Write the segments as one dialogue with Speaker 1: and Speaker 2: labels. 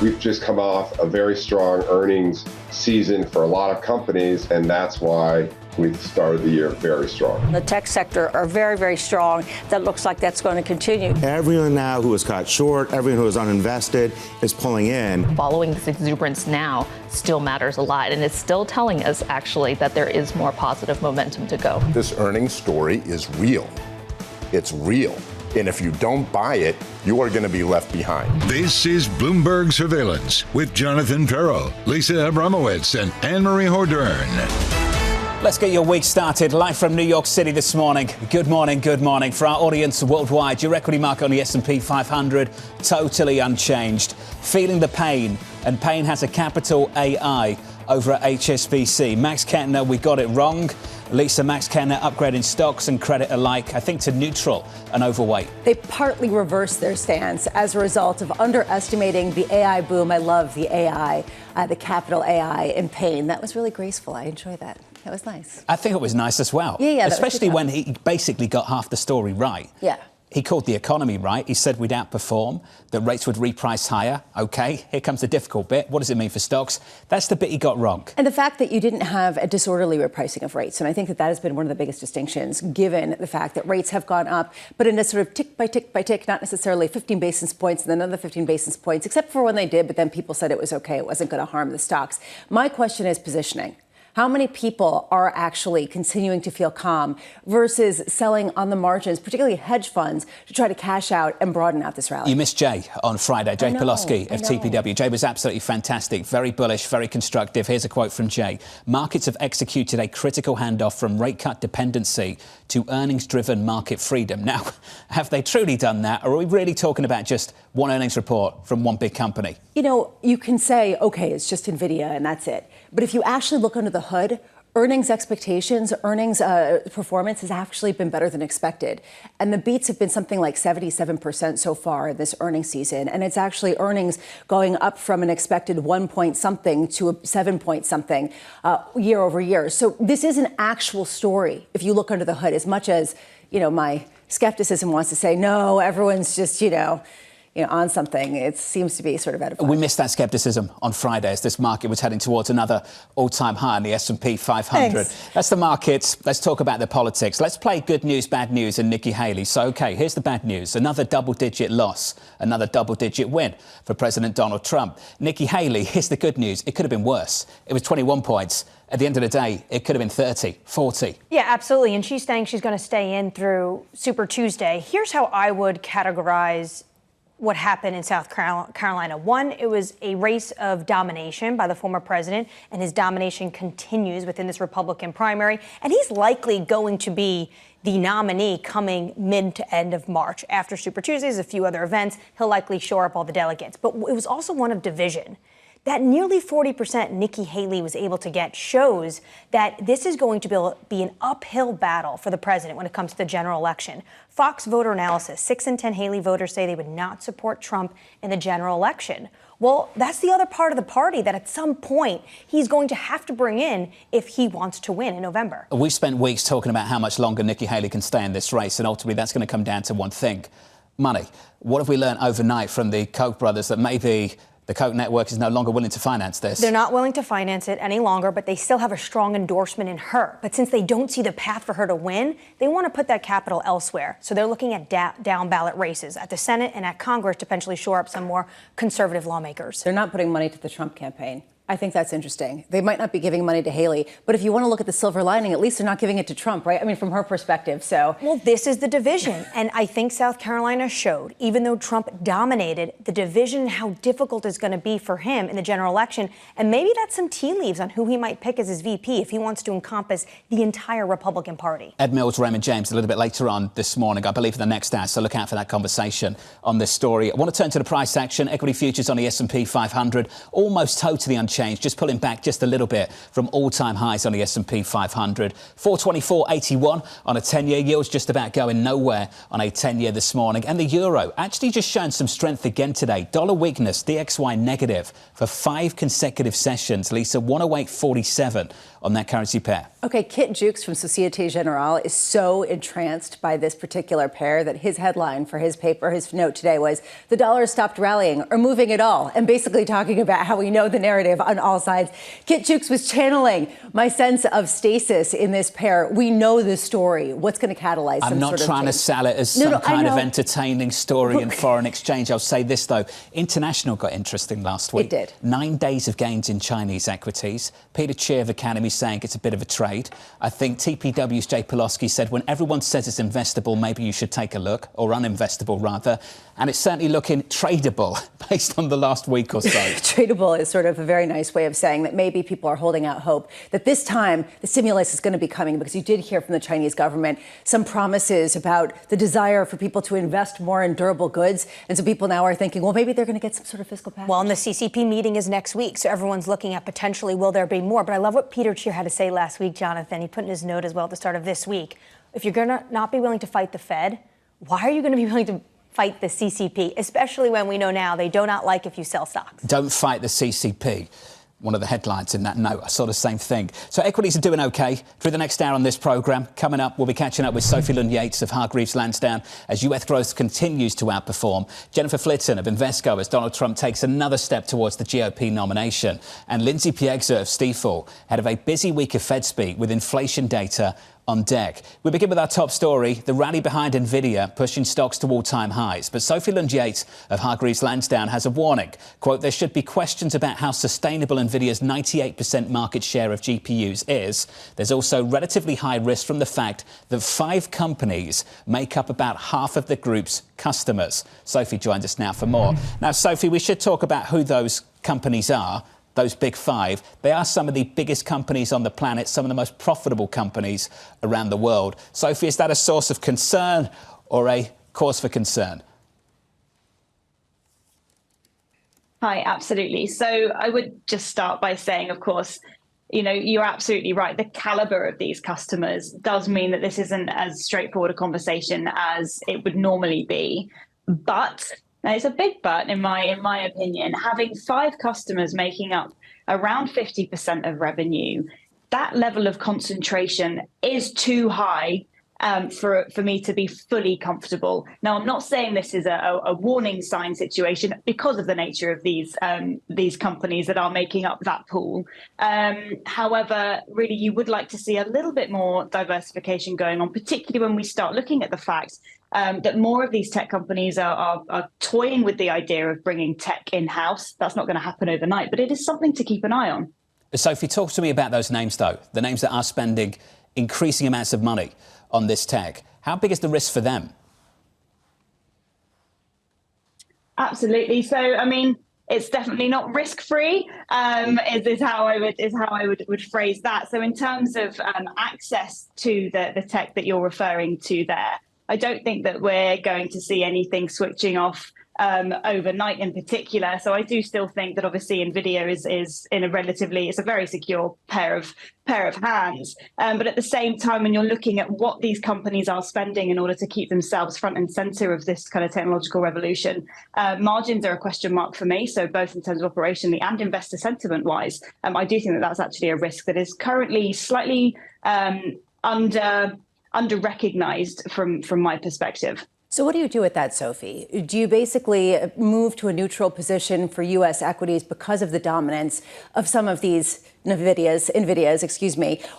Speaker 1: We've just come off a very strong earnings season for a lot of companies, and that's why we started the year very strong.
Speaker 2: The tech sector are very, very strong. That looks like that's going to continue.
Speaker 3: Everyone now who is caught short, everyone who is uninvested is pulling in.
Speaker 4: Following this exuberance now still matters a lot, and it's still telling us, actually, that there is more positive momentum to go.
Speaker 5: This earnings story is real. It's real. And if you don't buy it, you are going to be left behind.
Speaker 6: This is Bloomberg Surveillance with Jonathan Ferro, Lisa Abramowicz, and Annmarie Hordern.
Speaker 7: Let's get your week started live from New York City this morning. Good morning, good morning. For our audience worldwide, your equity market on the S&P 500, totally unchanged. Feeling the pain, and pain has a capital AI over at HSBC. Max Kettner, we got it wrong. Lisa, Max Kettner upgrading stocks and credit alike, I think, to neutral and overweight.
Speaker 8: They partly reversed their stance as a result of underestimating the AI boom. I love the AI, the capital AI in pain. That was really graceful. I enjoyed that. That was nice.
Speaker 7: I think it was nice as well.
Speaker 8: Yeah.
Speaker 7: Especially when he basically got half the story right.
Speaker 8: Yeah.
Speaker 7: He called the economy right. He said we'd outperform, that rates would reprice higher. OK, here comes the difficult bit. What does it mean for stocks? That's the bit he got wrong.
Speaker 8: And the fact that you didn't have a disorderly repricing of rates. And I think that has been one of the biggest distinctions, given the fact that rates have gone up, but in a sort of tick by tick by tick, not necessarily 15 basis points and then another 15 basis points, except for when they did. But then people said it was OK. It wasn't going to harm the stocks. My question is positioning. How many people are actually continuing to feel calm versus selling on the margins, particularly hedge funds, to try to cash out and broaden out this rally?
Speaker 7: You missed Jay on Friday, Jay Poloski of TPW. Jay was absolutely fantastic, very bullish, very constructive. Here's a quote from Jay. Markets have executed a critical handoff from rate cut dependency to earnings-driven market freedom. Now, have they truly done that, or are we really talking about just one earnings report from one big company?
Speaker 8: You know, you can say, OK, it's just Nvidia and that's it. But if you actually look under the hood, earnings expectations, earnings performance has actually been better than expected. And the beats have been something like 77% so far this earnings season. And it's actually earnings going up from an expected 1 point something to a 7 point something year over year. So this is an actual story if you look under the hood, as much as, my skepticism wants to say, no, everyone's just, on something. It seems to be sort of out of focus.
Speaker 7: We missed that skepticism on Friday as this market was heading towards another all-time high in the S&P 500.
Speaker 8: Thanks.
Speaker 7: That's the markets. Let's talk about the politics. Let's play good news, bad news, and Nikki Haley. So, OK, here's the bad news. Another double-digit loss, another double-digit win for President Donald Trump. Nikki Haley, here's the good news. It could have been worse. It was 21 points. At the end of the day, it could have been 30, 40.
Speaker 9: Yeah, absolutely. And she's saying she's going to stay in through Super Tuesday. Here's how I would categorize what happened in South Carolina. One, it was a race of domination by the former president, and his domination continues within this Republican primary. And he's likely going to be the nominee coming mid to end of March. After Super Tuesdays, a few other events, he'll likely shore up all the delegates. But it was also one of division. That nearly 40% Nikki Haley was able to get shows that this is going to be an uphill battle for the president when it comes to the general election. Fox voter analysis, 6 in 10 Haley voters say they would not support Trump in the general election. Well, that's the other part of the party that at some point he's going to have to bring in if he wants to win in November.
Speaker 7: We've spent weeks talking about how much longer Nikki Haley can stay in this race, and ultimately that's going to come down to one thing: money. What have we learned overnight from the Koch brothers that maybe the Koch network is no longer willing to finance this?
Speaker 9: They're not willing to finance it any longer, but they still have a strong endorsement in her. But since they don't see the path for her to win, they want to put that capital elsewhere. So they're looking at down ballot races at the Senate and at Congress to potentially shore up some more conservative lawmakers.
Speaker 8: They're not putting money to the Trump campaign. I think that's interesting. They might not be giving money to Haley, but if you want to look at the silver lining, at least they're not giving it to Trump, right? I mean, from her perspective, so.
Speaker 9: Well, this is the division. And I think South Carolina showed, even though Trump dominated, the division and how difficult it's going to be for him in the general election. And maybe that's some tea leaves on who he might pick as his VP if he wants to encompass the entire Republican Party.
Speaker 7: Ed Mills, Raymond James, a little bit later on this morning, I believe, in the next hour. So look out for that conversation on this story. I want to turn to the price action. Equity futures on the S&P 500, almost totally unchanged, just pulling back just a little bit from all-time highs on the S&P 500. 424.81 on a 10-year. Yields just about going nowhere on a 10-year this morning. And the euro actually just showing some strength again today. Dollar weakness, DXY negative for 5 consecutive sessions. Lisa, 108.47 on that currency pair.
Speaker 8: Okay, Kit Jukes from Societe Generale is so entranced by this particular pair that his headline for his paper, his note today was, "The dollar stopped rallying or moving at all," and basically talking about how we know the narrative on all sides. Kit Jukes was channeling my sense of stasis in this pair. We know the story. What's going to catalyze some sort of
Speaker 7: I'm not trying to sell it as some kind of entertaining story in foreign exchange. I'll say this, though. International got interesting last week.
Speaker 8: It did.
Speaker 7: 9 days of gains in Chinese equities. Peter Chia of Academy saying it's a bit of a trade. I think TPW's Jay Poloski said when everyone says it's investable, maybe you should take a look, or uninvestable rather. And it's certainly looking tradable based on the last week or so.
Speaker 8: Tradable is sort of a very nice way of saying that maybe people are holding out hope that this time the stimulus is going to be coming, because you did hear from the Chinese government some promises about the desire for people to invest more in durable goods. And so people now are thinking, well, maybe they're going to get some sort of fiscal package.
Speaker 9: Well, and the CCP meeting is next week, so everyone's looking at potentially will there be more. But I love what Peter Chia had to say last week, Jonathan. He put in his note as well at the start of this week. If you're going to not be willing to fight the Fed, why are you going to be willing to fight the CCP, especially when we know now they do not like if you sell stocks?
Speaker 7: Don't fight the CCP. One of the headlines in that note. I saw the same thing. So equities are doing OK. Through the next hour on this programme, coming up, we'll be catching up with Sophie Lund-Yates of Hargreaves Lansdown as US growth continues to outperform. Jennifer Flitzen of Invesco as Donald Trump takes another step towards the GOP nomination. And Lindsay Piegza of Stifel, head of a busy week of Fed speak with inflation data on deck. We begin with our top story, the rally behind Nvidia pushing stocks to all-time highs. But Sophie Lund-Yates of Hargreaves Lansdown has a warning. Quote, there should be questions about how sustainable Nvidia's 98% market share of GPUs is. There's also relatively high risk from the fact that 5 companies make up about half of the group's customers. Sophie joins us now for more. Now, Sophie, we should talk about who those companies are. Those big 5, they are some of the biggest companies on the planet, some of the most profitable companies around the world. Sophie, is that a source of concern or a cause for concern?
Speaker 10: Hi, absolutely. So I would just start by saying, of course, you know, you're absolutely right. The caliber of these customers does mean that this isn't as straightforward a conversation as it would normally be. But now, it's a big but, in my opinion. Having 5 customers making up around 50% of revenue, that level of concentration is too high for me to be fully comfortable. Now, I'm not saying this is a warning sign situation because of the nature of these companies that are making up that pool. However, really, you would like to see a little bit more diversification going on, particularly when we start looking at the fact that more of these tech companies are toying with the idea of bringing tech in-house. That's not going to happen overnight, but it is something to keep an eye on.
Speaker 7: Sophie, talk to me about those names, though, the names that are spending increasing amounts of money on this tech. How big is the risk for them?
Speaker 10: Absolutely. So, I mean, it's definitely not risk-free, is how I would phrase that. So in terms of access to the tech that you're referring to there, I don't think that we're going to see anything switching off overnight in particular. So I do still think that obviously Nvidia is in it's a very secure pair of hands. But at the same time, when you're looking at what these companies are spending in order to keep themselves front and center of this kind of technological revolution, margins are a question mark for me. So both in terms of operationally and investor sentiment wise, I do think that that's actually a risk that is currently slightly under-recognized from my perspective.
Speaker 8: So what do you do with that, Sophie? Do you basically move to a neutral position for U.S. equities because of the dominance of some of these Nvidias,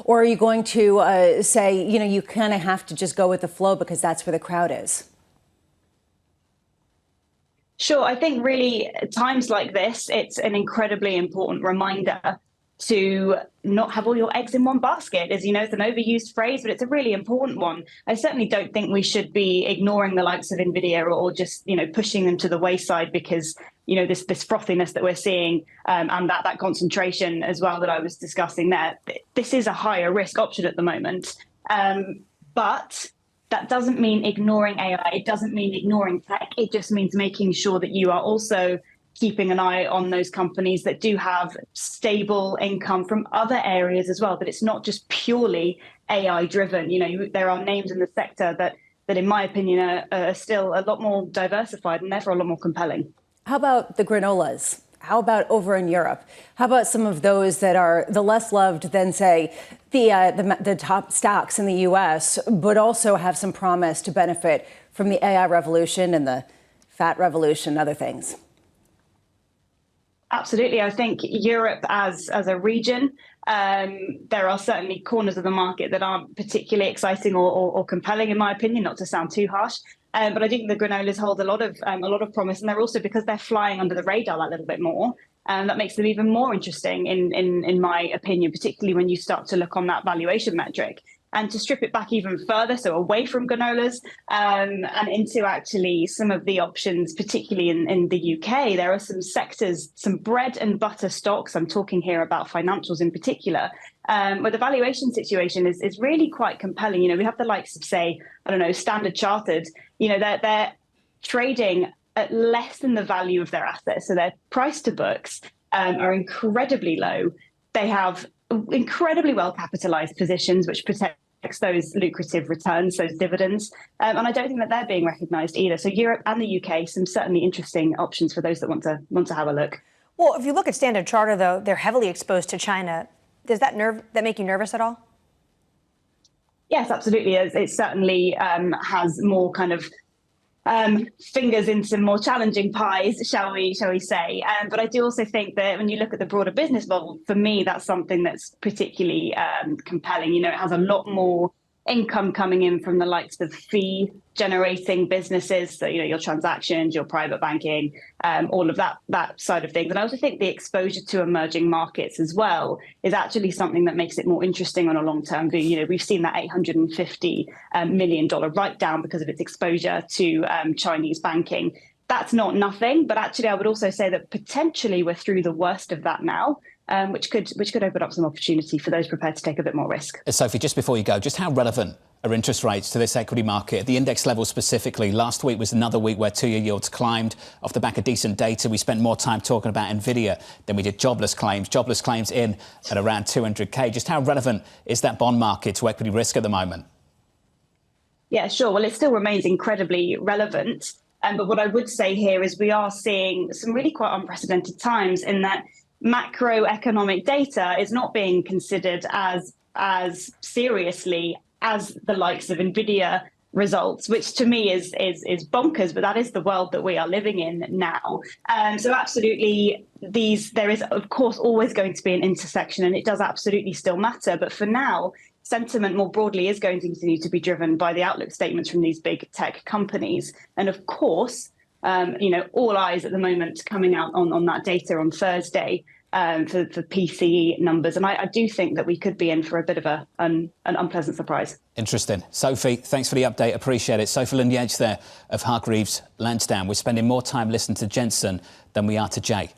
Speaker 8: or are you going to say, you know, you kind of have to just go with the flow because that's where the crowd is?
Speaker 10: Sure. I think really at times like this, it's an incredibly important reminder to not have all your eggs in one basket. As you know, it's an overused phrase, but it's a really important one. I certainly don't think we should be ignoring the likes of Nvidia or just, you know, pushing them to the wayside because, you know, this frothiness that we're seeing and that concentration as well that I was discussing there. This is a higher risk option at the moment. But that doesn't mean ignoring AI. It doesn't mean ignoring tech. It just means making sure that you are also keeping an eye on those companies that do have stable income from other areas as well, that it's not just purely AI driven. You know, there are names in the sector that in my opinion are still a lot more diversified and therefore a lot more compelling.
Speaker 8: How about the granolas? How about over in Europe? How about some of those that are the less loved than, say, the top stocks in the U.S., but also have some promise to benefit from the AI revolution and the fat revolution and other things?
Speaker 10: Absolutely. I think Europe as a region, there are certainly corners of the market that aren't particularly exciting or compelling, in my opinion, not to sound too harsh. But I think the granolas hold a lot of promise, and they're also, because they're flying under the radar that little bit more, that makes them even more interesting, in my opinion, particularly when you start to look on that valuation metric. And to strip it back even further, so away from granolas and into actually some of the options, particularly in the UK, there are some sectors, some bread and butter stocks, I'm talking here about financials in particular, where the valuation situation is really quite compelling. You know, we have the likes of, say, I don't know, Standard Chartered, you know, they're trading at less than the value of their assets. So their price to books are incredibly low. They have incredibly well capitalized positions, which protects those lucrative returns, those dividends. And I don't think that they're being recognized either. So Europe and the UK, some certainly interesting options for those that want to have a look.
Speaker 9: Well, if you look at Standard Chartered, though, they're heavily exposed to China. Does that make you nervous at all?
Speaker 10: Yes, absolutely. It certainly has more kind of fingers in some more challenging pies, shall we say. But I do also think that when you look at the broader business model, for me, that's something that's particularly compelling. You know, it has a lot more income coming in from the likes of fee generating businesses. So, you know, your transactions, your private banking, all of that side of things. And I also think the exposure to emerging markets as well is actually something that makes it more interesting on a long-term view. You know, we've seen that $850 million write down because of its exposure to Chinese banking. That's not nothing, but actually I would also say that potentially we're through the worst of that now. Which could open up some opportunity for those prepared to take a bit more risk.
Speaker 7: Sophie, just before you go, just how relevant are interest rates to this equity market? The index level specifically, last week was another week where two-year yields climbed off the back of decent data. We spent more time talking about Nvidia than we did jobless claims. Jobless claims in at around 200K. Just how relevant is that bond market to equity risk at the moment?
Speaker 10: Yeah, sure. Well, it still remains incredibly relevant. But what I would say here is we are seeing some really quite unprecedented times in that macroeconomic data is not being considered as seriously as the likes of Nvidia results, which to me is bonkers, but that is the world that we are living in now. So absolutely, there is, of course, always going to be an intersection, and it does absolutely still matter. But for now, sentiment more broadly is going to continue to be driven by the outlook statements from these big tech companies. And of course, you know, all eyes at the moment coming out on that data on Thursday for PCE numbers. And I do think that we could be in for a bit of an unpleasant surprise. Interesting. Sophie, thanks for the update. Appreciate it. Sophie Lynn-Yates there of Hargreaves Lansdown. We're spending more time listening to Jensen than we are to Jay.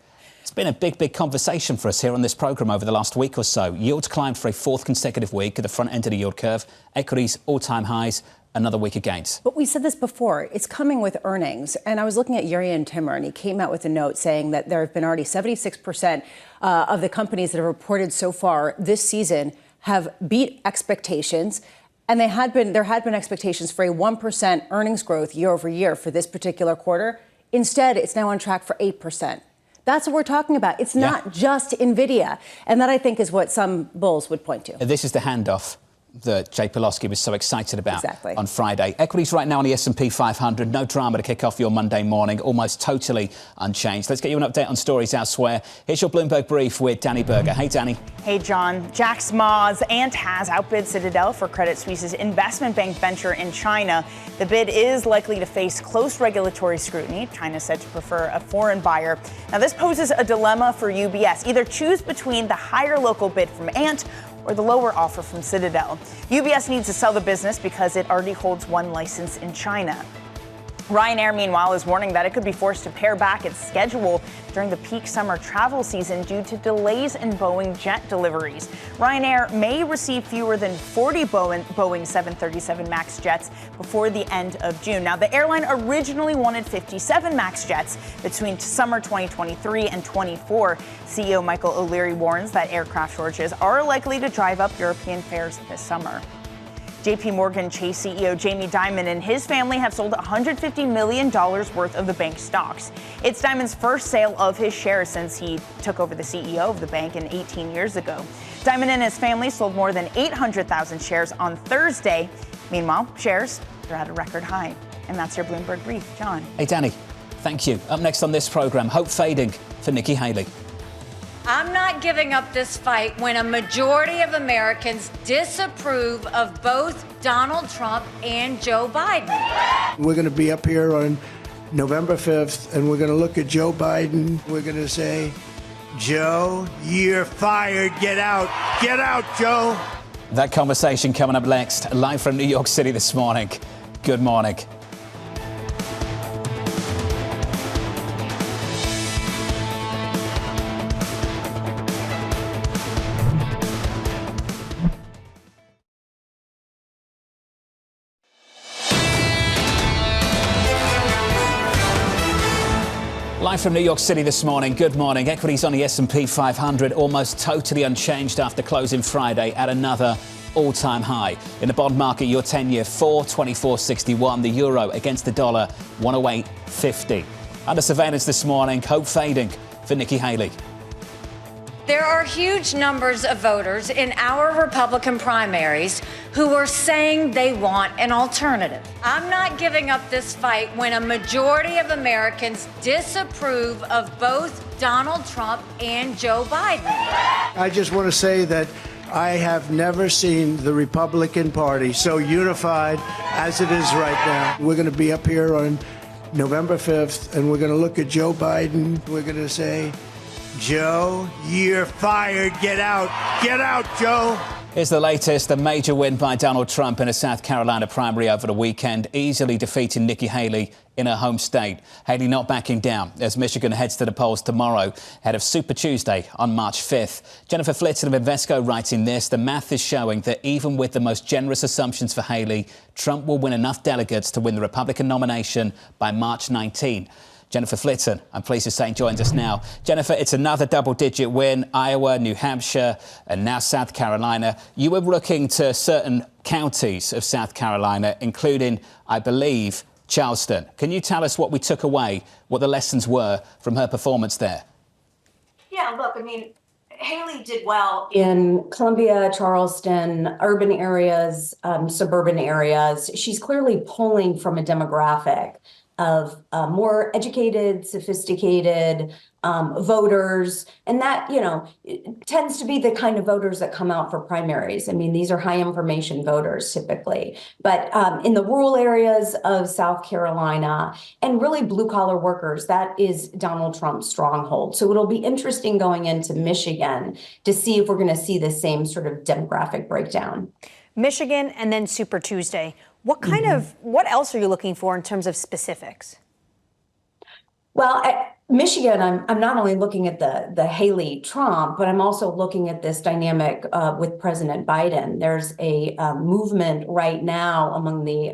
Speaker 10: It's been a big conversation for us here on this programme over the last week or so. Yields climbed for a fourth consecutive week at the front end of the yield curve. Equities all-time highs. Another week of gains.
Speaker 8: But we said this before, it's coming with earnings. And I was looking at Jurrien Timmer, and he came out with a note saying that there have been already 76% of the companies that have reported so far this season have beat expectations. And there had been expectations for a 1% earnings growth year over year for this particular quarter. Instead, it's now on track for 8%. That's what we're talking about. It's not just Nvidia. And that, I think, is what some bulls would point to.
Speaker 7: This is the handoff that Jay Pawlowski was so excited about on Friday. Equities right now on the S&P 500. No drama to kick off your Monday morning. Almost totally unchanged. Let's get you an update on stories elsewhere. Here's your Bloomberg Brief with Danny Berger. Hey, Danny.
Speaker 11: Hey, John. Jack's Ma's and has outbid Citadel for Credit Suisse's investment bank venture in China. The bid is likely to face close regulatory scrutiny. China said to prefer a foreign buyer. Now, this poses a dilemma for UBS. Either choose between the higher local bid from Ant or the lower offer from Citadel. UBS needs to sell the business because it already holds one license in China. Ryanair, meanwhile, is warning that it could be forced to pare back its schedule during the peak summer travel season due to delays in Boeing jet deliveries. Ryanair may receive fewer than 40 Boeing 737 MAX jets before the end of June. Now, the airline originally wanted 57 MAX jets between summer 2023 and 24. CEO Michael O'Leary warns that aircraft shortages are likely to drive up European fares this summer. JP Morgan Chase CEO Jamie Dimon and his family have sold $150 million worth of the bank's stocks. It's Dimon's first sale of his shares since he took over the CEO of the bank 18 years ago. Dimon and his family sold more than 800,000 shares on Thursday. Meanwhile, shares are at a record high. And that's your Bloomberg Brief. John.
Speaker 7: Hey, Danny, thank you. Up next on this program, hope fading for Nikki Haley.
Speaker 12: I'm not giving up this fight when a majority of Americans disapprove of both Donald Trump and Joe Biden.
Speaker 13: We're going to be up here on November 5th, and we're going to look at Joe Biden. We're going to say, Joe, you're fired. Get out. Get out, Joe.
Speaker 7: That conversation coming up next, live from New York City this morning. Good morning. Live from New York City this morning. Good morning. Equities on the S&P 500 almost totally unchanged after closing Friday at another all-time high. In the bond market, your 10-year 4.2461. The euro against the dollar 108.50. Under surveillance this morning, hope fading for Nikki Haley.
Speaker 12: There are huge numbers of voters in our Republican primaries who are saying they want an alternative. I'm not giving up this fight when a majority of Americans disapprove of both Donald Trump and Joe Biden.
Speaker 13: I just want to say that I have never seen the Republican Party so unified as it is right now. We're going to be up here on November 5th, and we're going to look at Joe Biden. We're going to say, Joe, you're fired. Get out. Get out, Joe.
Speaker 7: Here's the latest. A major win by Donald Trump in a South Carolina primary over the weekend, easily defeating Nikki Haley in her home state. Haley not backing down as Michigan heads to the polls tomorrow ahead of Super Tuesday on March 5th. Jennifer Flitzen of Invesco writing this. The math is showing that even with the most generous assumptions for Haley, Trump will win enough delegates to win the Republican nomination by March 19. Jennifer Flitzen, I'm pleased to say, joins us now. Jennifer, it's another double-digit win. Iowa, New Hampshire, and now South Carolina. You were looking to certain counties of South Carolina, including, I believe, Charleston. Can you tell us what we took away, what the lessons were from her performance there?
Speaker 14: Yeah, look, I mean, Haley did well in Columbia, Charleston, urban areas, suburban areas. She's clearly pulling from a demographic of more educated, sophisticated voters. And that, you know, tends to be the kind of voters that come out for primaries. I mean, these are high information voters typically. But in the rural areas of South Carolina and really blue collar workers, that is Donald Trump's stronghold. So it'll be interesting going into Michigan to see if we're going to see the same sort of demographic breakdown.
Speaker 9: Michigan and then Super Tuesday. What kind of, what else are you looking for in terms of specifics?
Speaker 14: Well, at Michigan, I'm not only looking at the Haley Trump, but I'm also looking at this dynamic with President Biden. There's a movement right now among the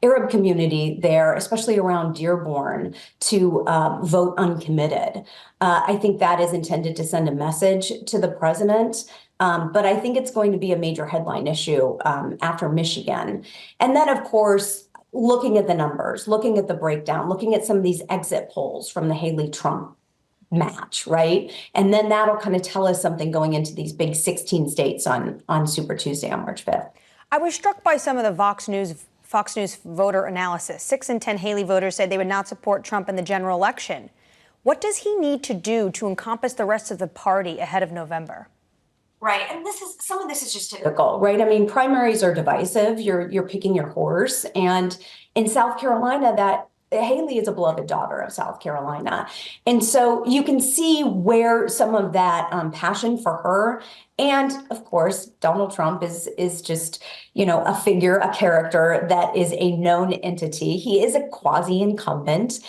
Speaker 14: Arab community there, especially around Dearborn, to vote uncommitted. I think that is intended to send a message to the president. But I think it's going to be a major headline issue after Michigan. And then, of course, looking at the numbers, looking at the breakdown, looking at some of these exit polls from the Haley-Trump match, right? And then that'll kind of tell us something going into these big 16 states on Super Tuesday on March 5th.
Speaker 9: I was struck by some of the Fox News voter analysis. 6 in 10 Haley voters said they would not support Trump in the general election. What does he need to do to encompass the rest of the party ahead of November?
Speaker 14: Right. And some of this is just typical, right? I mean, primaries are divisive. You're picking your horse. And in South Carolina, that Haley is a beloved daughter of South Carolina. And so you can see where some of that passion for her. And of course, Donald Trump is just, you know, a figure, a character that is a known entity. He is a quasi-incumbent.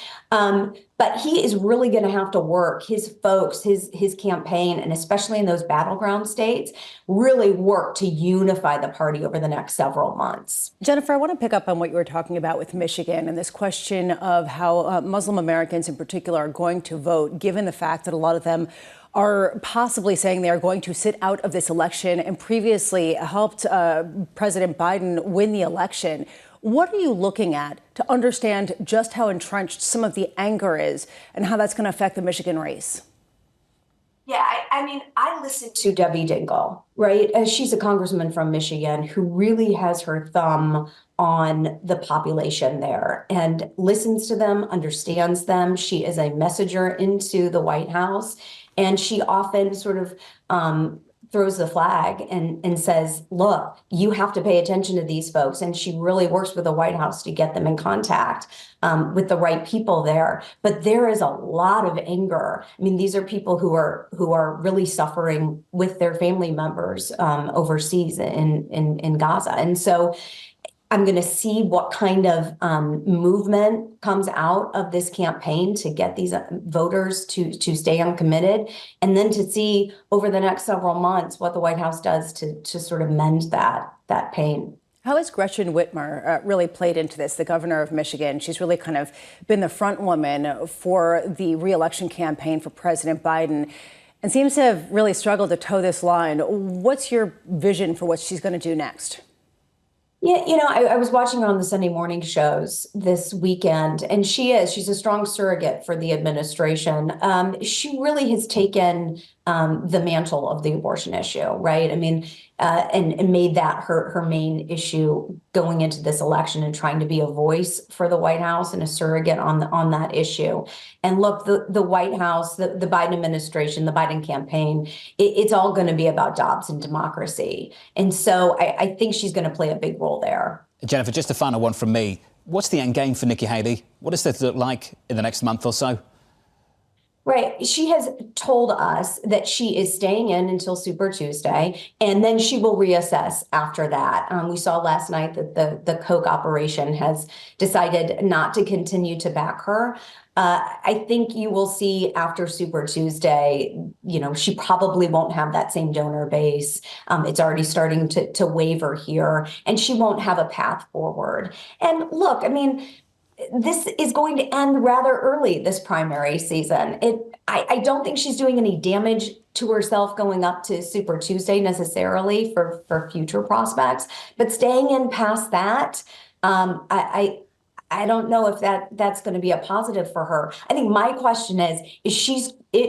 Speaker 14: But he is really going to have to work his folks, his campaign, and especially in those battleground states, really work to unify the party over the next several months.
Speaker 8: Jennifer, I want to pick up on what you were talking about with Michigan and this question of how Muslim Americans in particular are going to vote, given the fact that a lot of them are possibly saying they are going to sit out of this election and previously helped President Biden win the election. What are you looking at to understand just how entrenched some of the anger is and how that's going to affect the Michigan race?
Speaker 14: Yeah, I mean, I listened to Debbie Dingell, right? She's a congressman from Michigan who really has her thumb on the population there and listens to them, understands them. She is a messenger into the White House, and she often sort of throws the flag and says, look, you have to pay attention to these folks. And she really works with the White House to get them in contact with the right people there. But there is a lot of anger. I mean, these are people who are really suffering with their family members overseas in Gaza. And so I'm going to see what kind of movement comes out of this campaign to get these voters to stay uncommitted, and then to see over the next several months what the White House does to sort of mend that pain.
Speaker 8: How has Gretchen Whitmer really played into this, the governor of Michigan? She's really kind of been the front woman for the re-election campaign for President Biden and seems to have really struggled to toe this line. What's your vision for what she's going to do next?
Speaker 14: Yeah, you know, I was watching her on the Sunday morning shows this weekend, and she's a strong surrogate for the administration. She really has taken the mantle of the abortion issue, right? I mean, and made that her main issue going into this election and trying to be a voice for the White House and a surrogate on that issue. And look, the White House, the Biden administration, the Biden campaign, it's all going to be about jobs and democracy. And so I think she's going to play a big role there.
Speaker 7: Jennifer, just a final one from me. What's the end game for Nikki Haley? What does this look like in the next month or so?
Speaker 14: Right. She has told us that she is staying in until Super Tuesday, and then she will reassess after that. We saw last night that the Coke operation has decided not to continue to back her. I think you will see after Super Tuesday, you know, she probably won't have that same donor base. It's already starting to waver here, and she won't have a path forward. And look, I mean, this is going to end rather early, this primary season. I don't think she's doing any damage to herself going up to Super Tuesday necessarily for future prospects, but staying in past that, I don't know if that's going to be a positive for her. I think my question is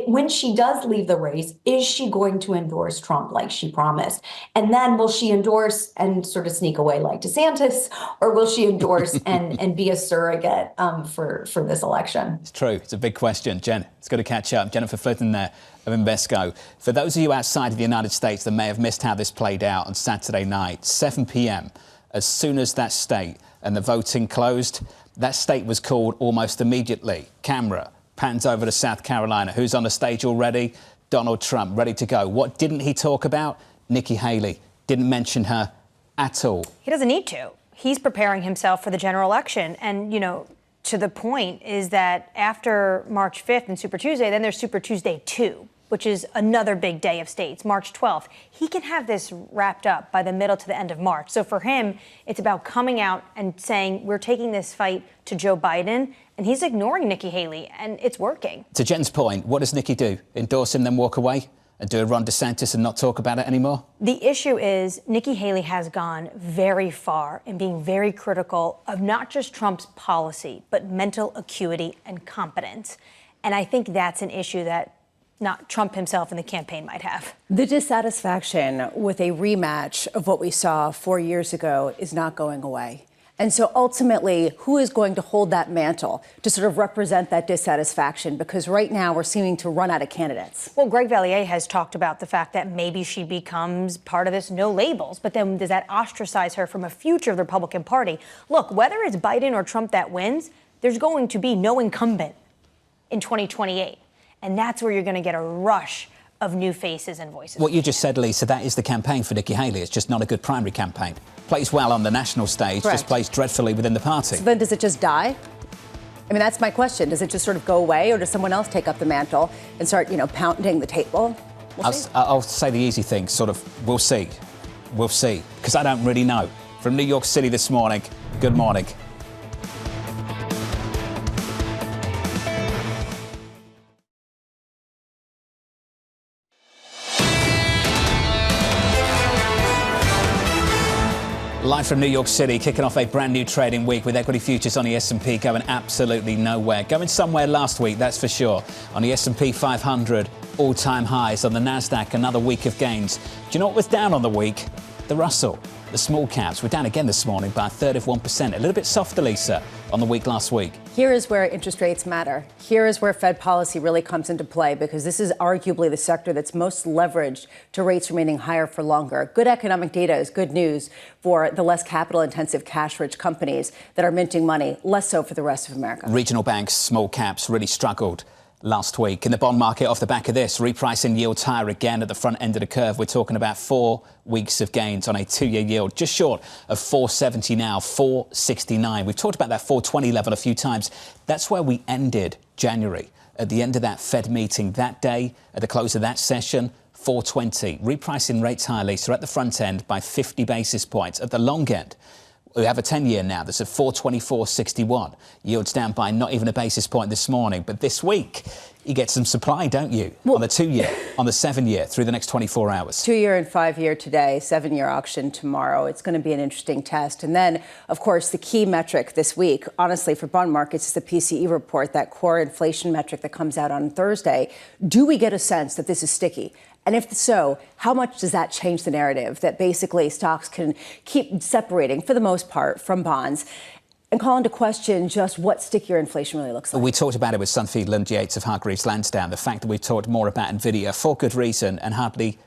Speaker 14: when she does leave the race, is she going to endorse Trump like she promised? And then will she endorse and sort of sneak away like DeSantis, or will she endorse and be a surrogate for this election?
Speaker 7: It's true. It's a big question. Jen, it's good to catch up. Jennifer Flitton there of Invesco. For those of you outside of the United States that may have missed how this played out on Saturday night, 7 p.m., as soon as that state and the voting closed, that state was called almost immediately. Camera pans over to South Carolina. Who's on the stage already? Donald Trump, ready to go. What didn't he talk about? Nikki Haley. Didn't mention her at all. He doesn't need to.
Speaker 9: He's preparing himself for the general election. And, you know, to the point is that after March 5th and Super Tuesday, then there's Super Tuesday 2, which is another big day of states, March 12th. He can have this wrapped up by the middle to the end of March. So for him, it's about coming out and saying, we're taking this fight to Joe Biden, and he's ignoring Nikki Haley, and it's working.
Speaker 7: To Jen's point, what does Nikki do? Endorse him, then walk away? And do a Ron DeSantis and not talk about it anymore?
Speaker 9: The issue is Nikki Haley has gone very far in being very critical of not just Trump's policy, but mental acuity and competence. And I think that's an issue that not Trump himself and the campaign might have.
Speaker 8: The dissatisfaction with a rematch of what we saw 4 years ago is not going away. And so ultimately, who is going to hold that mantle to sort of represent that dissatisfaction? Because right now we're seeming to run out of candidates.
Speaker 9: Well, Greg Valliere has talked about the fact that maybe she becomes part of this no labels, but then does that ostracize her from a future of the Republican Party? Look, whether it's Biden or Trump that wins, there's going to be no incumbent in 2028. And that's where you're going to get a rush of new faces and voices.
Speaker 7: What you just said, Lisa, that is the campaign for Nikki Haley. It's just not a good primary campaign. Plays well on the national stage,
Speaker 8: Correct.
Speaker 7: Just plays dreadfully within the party.
Speaker 8: So then does it just die? I mean, that's my question. Does it just sort of go away, or does someone else take up the mantle and start, you know, pounding the table?
Speaker 7: I'll say the easy thing, sort of, we'll see. We'll see. Because I don't really know. From New York City this morning, good morning. Live from New York City, kicking off a brand new trading week with equity futures on the S&P going absolutely nowhere. Going somewhere last week, that's for sure. On the S&P 500, all-time highs. On the Nasdaq, another week of gains. Do you know what was down on the week? The Russell. The small caps were down again this morning by a third of 1%. A little bit softer, Lisa, on the week last week.
Speaker 8: Here is where interest rates matter. Here is where Fed policy really comes into play, because this is arguably the sector that's most leveraged to rates remaining higher for longer. Good economic data is good news for the less capital-intensive, cash-rich companies that are minting money, less so for the rest of America.
Speaker 7: Regional banks, small caps really struggled last week. In the bond market, off the back of this, repricing yields higher again at the front end of the curve. We're talking about 4 weeks of gains on a 2-year yield, just short of 470 now, 469. We've talked about that 420 level a few times. That's where we ended January. At the end of that Fed meeting that day, at the close of that session, 420. Repricing rates higher, Lisa, at the front end by 50 basis points. At the long end, we have a 10-year now that's at 424.61. Yields down by not even a basis point this morning. But this week, you get some supply, don't you? On the 2-year, on the 7-year, through the next 24 hours.
Speaker 8: 2-year and 5-year today, 7-year auction tomorrow. It's going to be an interesting test. And then, of course, the key metric this week, honestly, for bond markets is the PCE report, that core inflation metric that comes out on Thursday. Do we get a sense that this is sticky? And if so, how much does that change the narrative that basically stocks can keep separating, for the most part, from bonds, and call into question just what stickier inflation really looks like?
Speaker 7: We talked about it with Sunfield Lund Yates of Hargreaves Lansdowne, the fact that we've talked more about Nvidia for good reason and hardly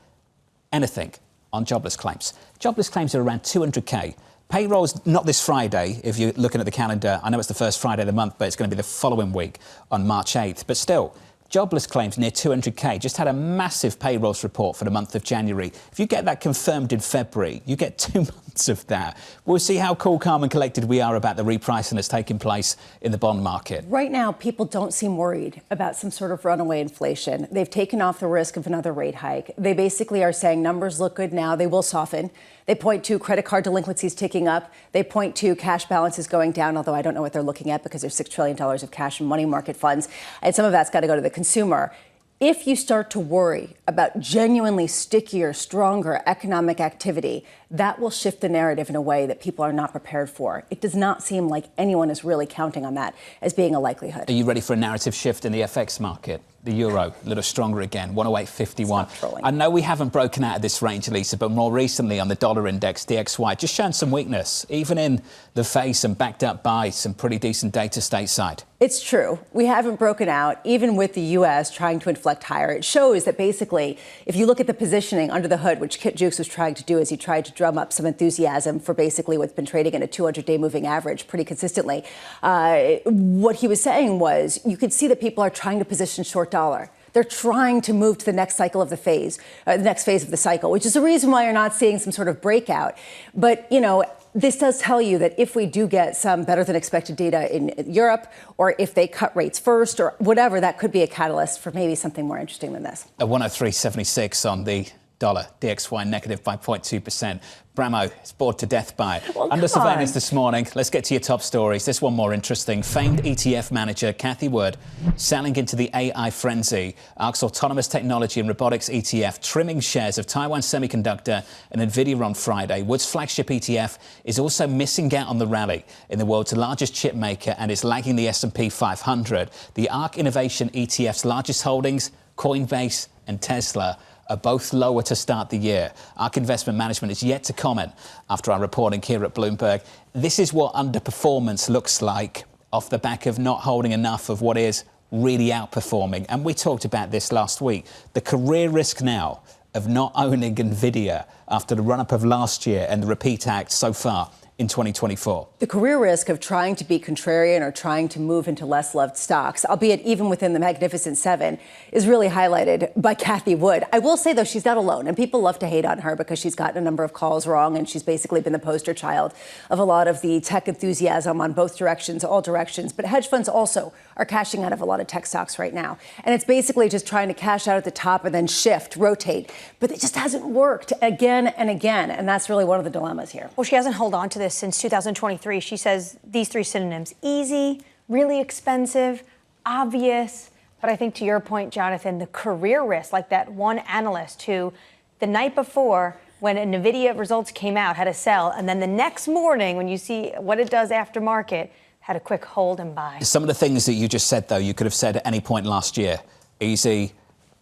Speaker 7: anything on jobless claims. Jobless claims are around 200K. Payroll's not this Friday, if you're looking at the calendar. I know it's the first Friday of the month, but it's going to be the following week on March 8th. But still, jobless claims near 200K. Just had a massive payrolls report for the month of January. If you get that confirmed in February, you get 2 months of that. We'll see how cool, calm and collected we are about the repricing that's taking place in the bond market.
Speaker 8: Right now, people don't seem worried about some sort of runaway inflation. They've taken off the risk of another rate hike. They basically are saying numbers look good now. They will soften. They point to credit card delinquencies ticking up. They point to cash balances going down, although I don't know what they're looking at because there's $6 trillion of cash in money market funds. And some of that's got to go to the consumer. If you start to worry about genuinely stickier, stronger economic activity, that will shift the narrative in a way that people are not prepared for. It does not seem like anyone is really counting on that as being a likelihood.
Speaker 7: Are you ready for a narrative shift in the FX market? The euro, a little stronger again, 108.51. I know we haven't broken out of this range, Lisa, but more recently on the dollar index, DXY, just shown some weakness, even in the face and backed up by some pretty decent data stateside.
Speaker 8: It's true. We haven't broken out, even with the U.S. trying to inflect higher. It shows that basically, if you look at the positioning under the hood, which Kit Jukes was trying to do as he tried to drum up some enthusiasm for basically what's been trading in a 200-day moving average pretty consistently, what he was saying was you could see that people are trying to position short dollar. They're trying to move to the next cycle of the phase, the next phase of the cycle, which is the reason why you're not seeing some sort of breakout. But, you know, this does tell you that if we do get some better than expected data in Europe, or if they cut rates first or whatever, that could be a catalyst for maybe something more interesting than this.
Speaker 7: At 103.76 on the dollar, DXY negative by 0.2%. Bramo is bored to death by it.
Speaker 8: Well,
Speaker 7: Under surveillance this morning. Let's get to your top stories. This one more interesting. Famed ETF manager Cathie Wood selling into the AI frenzy. ARK's autonomous technology and robotics ETF trimming shares of Taiwan Semiconductor and Nvidia on Friday. Wood's flagship ETF is also missing out on the rally in the world's largest chip maker and is lagging the S&P 500. The ARK Innovation ETF's largest holdings, Coinbase and Tesla, are both lower to start the year. ARK Investment Management is yet to comment after our reporting here at Bloomberg. This is what underperformance looks like off the back of not holding enough of what is really outperforming. And we talked about this last week. The career risk now of not owning Nvidia after the run-up of last year and the repeat act so far in 2024.
Speaker 8: The career risk of trying to be contrarian or trying to move into less loved stocks, albeit even within the Magnificent Seven, is really highlighted by Cathie Wood. I will say, though, she's not alone, and people love to hate on her because she's gotten a number of calls wrong, and she's basically been the poster child of a lot of the tech enthusiasm on both directions, all directions. But hedge funds also are cashing out of a lot of tech stocks right now. And it's basically just trying to cash out at the top and then shift, rotate. But it just hasn't worked again and again, and that's really one of the dilemmas here.
Speaker 9: Well, she hasn't held on to this since 2023. She says these three synonyms: easy, really expensive, obvious. But I think to your point, Jonathan, the career risk, like that one analyst who the night before when Nvidia results came out, had a sell, and then the next morning, when you see what it does after market, had a quick hold and buy.
Speaker 7: Some of the things that you just said, though, you could have said at any point last year. Easy,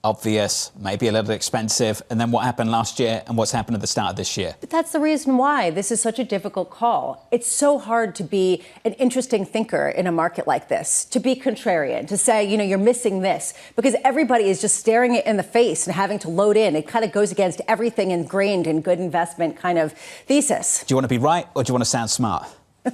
Speaker 7: obvious, maybe a little expensive, and then what happened last year and what's happened at the start of this year.
Speaker 8: But that's the reason why this is such a difficult call. It's so hard to be an interesting thinker in a market like this, to be contrarian, to say, you know, you're missing this, because everybody is just staring it in the face and having to load in. It kind of goes against everything ingrained in good investment kind of thesis.
Speaker 7: Do you want to be right or do you want to sound smart?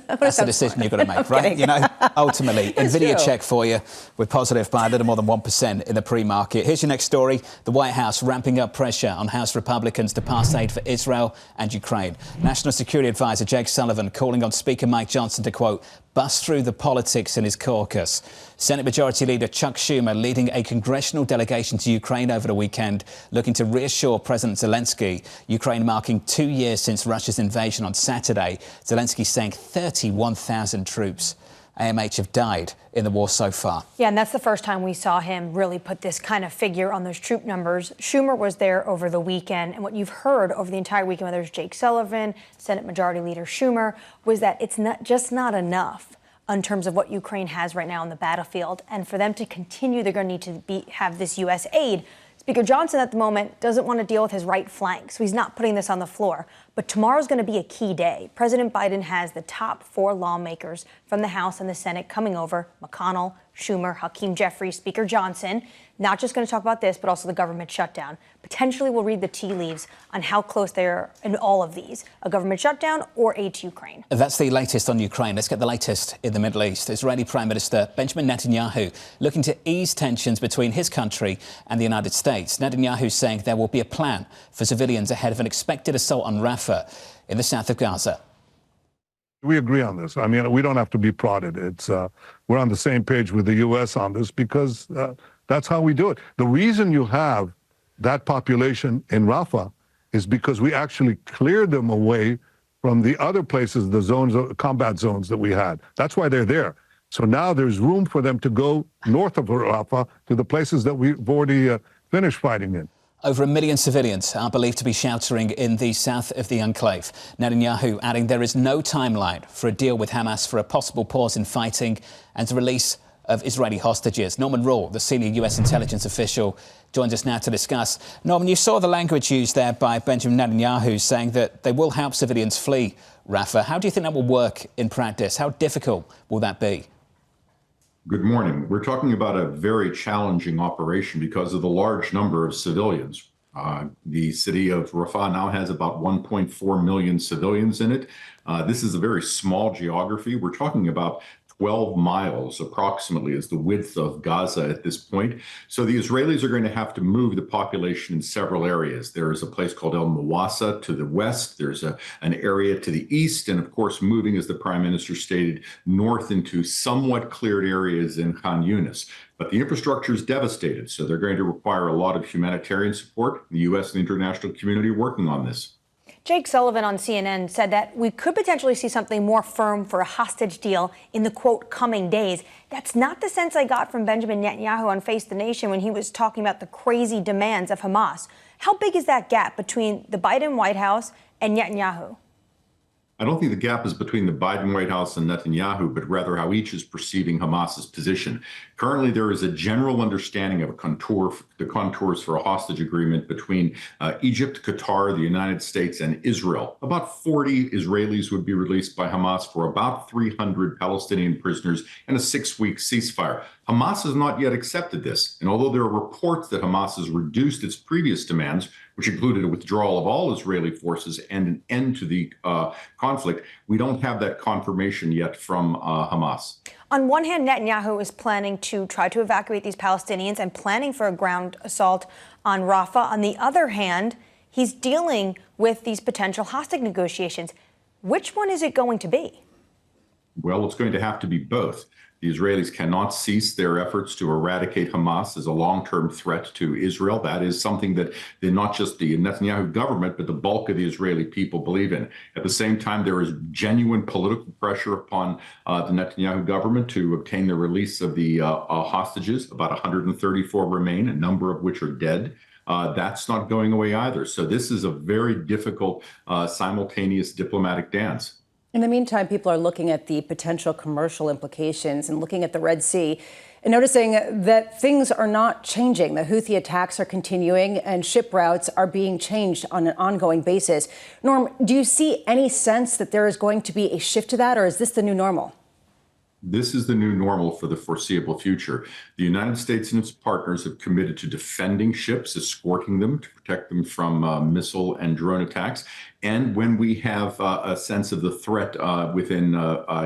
Speaker 7: That's the decision you've got to make, right? You know, ultimately, Nvidia check for you. We're positive by a little more than 1% in the pre-market. Here's your next story. The White House ramping up pressure on House Republicans to pass aid for Israel and Ukraine. National Security Advisor Jake Sullivan calling on Speaker Mike Johnson to, quote, bust through the politics in his caucus. Senate Majority Leader Chuck Schumer leading a congressional delegation to Ukraine over the weekend, looking to reassure President Zelensky. Ukraine marking 2 years since Russia's invasion on Saturday. Zelensky saying 31,000 troops, AMH, have died in the war so far.
Speaker 9: Yeah, and that's the first time we saw him really put this kind of figure on those troop numbers. Schumer was there over the weekend, and what you've heard over the entire weekend, whether it's Jake Sullivan, Senate Majority Leader Schumer, was that it's not enough in terms of what Ukraine has right now on the battlefield. And for them to continue, they're going to need to have this U.S. aid. Speaker Johnson at the moment doesn't want to deal with his right flank, so he's not putting this on the floor. But tomorrow's going to be a key day. President Biden has the top 4 lawmakers from the House and the Senate coming over: McConnell, Schumer, Hakeem Jeffries, Speaker Johnson. Not just going to talk about this, but also the government shutdown. Potentially we'll read the tea leaves on how close they are in all of these: a government shutdown or aid to Ukraine.
Speaker 7: That's the latest on Ukraine. Let's get the latest in the Middle East. Israeli Prime Minister Benjamin Netanyahu looking to ease tensions between his country and the United States. Netanyahu saying there will be a plan for civilians ahead of an expected assault on Rafah in the south of Gaza.
Speaker 15: We agree on this. I mean, we don't have to be prodded. We're on the same page with the U.S. on this because that's how we do it. The reason you have that population in Rafah is because we actually cleared them away from the other places, the zones, combat zones that we had. That's why they're there. So now there's room for them to go north of Rafah to the places that we've already finished fighting in.
Speaker 7: Over 1 million civilians are believed to be sheltering in the south of the enclave. Netanyahu adding there is no timeline for a deal with Hamas for a possible pause in fighting and the release of Israeli hostages. Norman Rule, the senior U.S. intelligence official, joins us now to discuss. Norman, you saw the language used there by Benjamin Netanyahu saying that they will help civilians flee Rafah. How do you think that will work in practice? How difficult will that be?
Speaker 16: Good morning. We're talking about a very challenging operation because of the large number of civilians. The city of Rafah now has about 1.4 million civilians in it. This is a very small geography. We're talking about 12 miles approximately is the width of Gaza at this point. So the Israelis are going to have to move the population in several areas. There is a place called El Mawassa to the west. There's an area to the east. And of course, moving, as the prime minister stated, north into somewhat cleared areas in Khan Yunis. But the infrastructure is devastated. So they're going to require a lot of humanitarian support. The U.S. and the international community are working on this.
Speaker 9: Jake Sullivan on CNN said that we could potentially see something more firm for a hostage deal in the, quote, coming days. That's not the sense I got from Benjamin Netanyahu on Face the Nation when he was talking about the crazy demands of Hamas. How big is that gap between the Biden White House and Netanyahu?
Speaker 16: I don't think the gap is between the Biden White House and Netanyahu, but rather how each is perceiving Hamas's position. Currently, there is a general understanding of the contours for a hostage agreement between Egypt, Qatar, the United States, and Israel. About 40 Israelis would be released by Hamas for about 300 Palestinian prisoners and a 6-week ceasefire. Hamas has not yet accepted this. And although there are reports that Hamas has reduced its previous demands, which included a withdrawal of all Israeli forces and an end to the conflict, we don't have that confirmation yet from Hamas.
Speaker 9: On one hand, Netanyahu is planning to try to evacuate these Palestinians and planning for a ground assault on Rafah. On the other hand, he's dealing with these potential hostage negotiations. Which one is it going to be?
Speaker 16: Well, it's going to have to be both. The Israelis cannot cease their efforts to eradicate Hamas as a long-term threat to Israel. That is something that not just the Netanyahu government, but the bulk of the Israeli people believe in. At the same time, there is genuine political pressure upon the Netanyahu government to obtain the release of the hostages. About 134 remain, a number of which are dead. That's not going away either. So this is a very difficult simultaneous diplomatic dance.
Speaker 8: In the meantime, people are looking at the potential commercial implications and looking at the Red Sea and noticing that things are not changing. The Houthi attacks are continuing and ship routes are being changed on an ongoing basis. Norm, do you see any sense that there is going to be a shift to that, or is this the new normal?
Speaker 16: This is the new normal for the foreseeable future. The United States and its partners have committed to defending ships, escorting them to protect them from missile and drone attacks. And when we have a sense of the threat within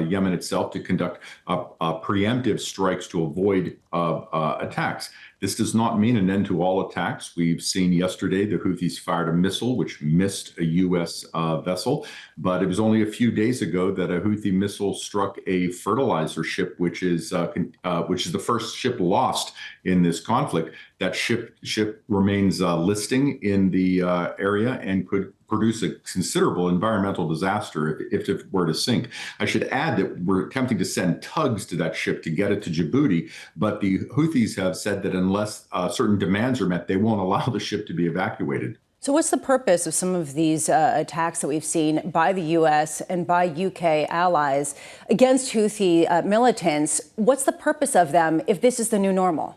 Speaker 16: Yemen itself, to conduct preemptive strikes to avoid attacks. This does not mean an end to all attacks. We've seen yesterday the Houthis fired a missile which missed a U.S. vessel, but it was only a few days ago that a Houthi missile struck a fertilizer ship, which is the first ship lost in this conflict. That ship remains listing in the area and could produce a considerable environmental disaster if it were to sink. I should add that we're attempting to send tugs to that ship to get it to Djibouti, but the Houthis have said that unless certain demands are met, they won't allow the ship to be evacuated.
Speaker 8: So what's the purpose of some of these attacks that we've seen by the U.S. and by UK allies against Houthi militants? What's the purpose of them if this is the new normal?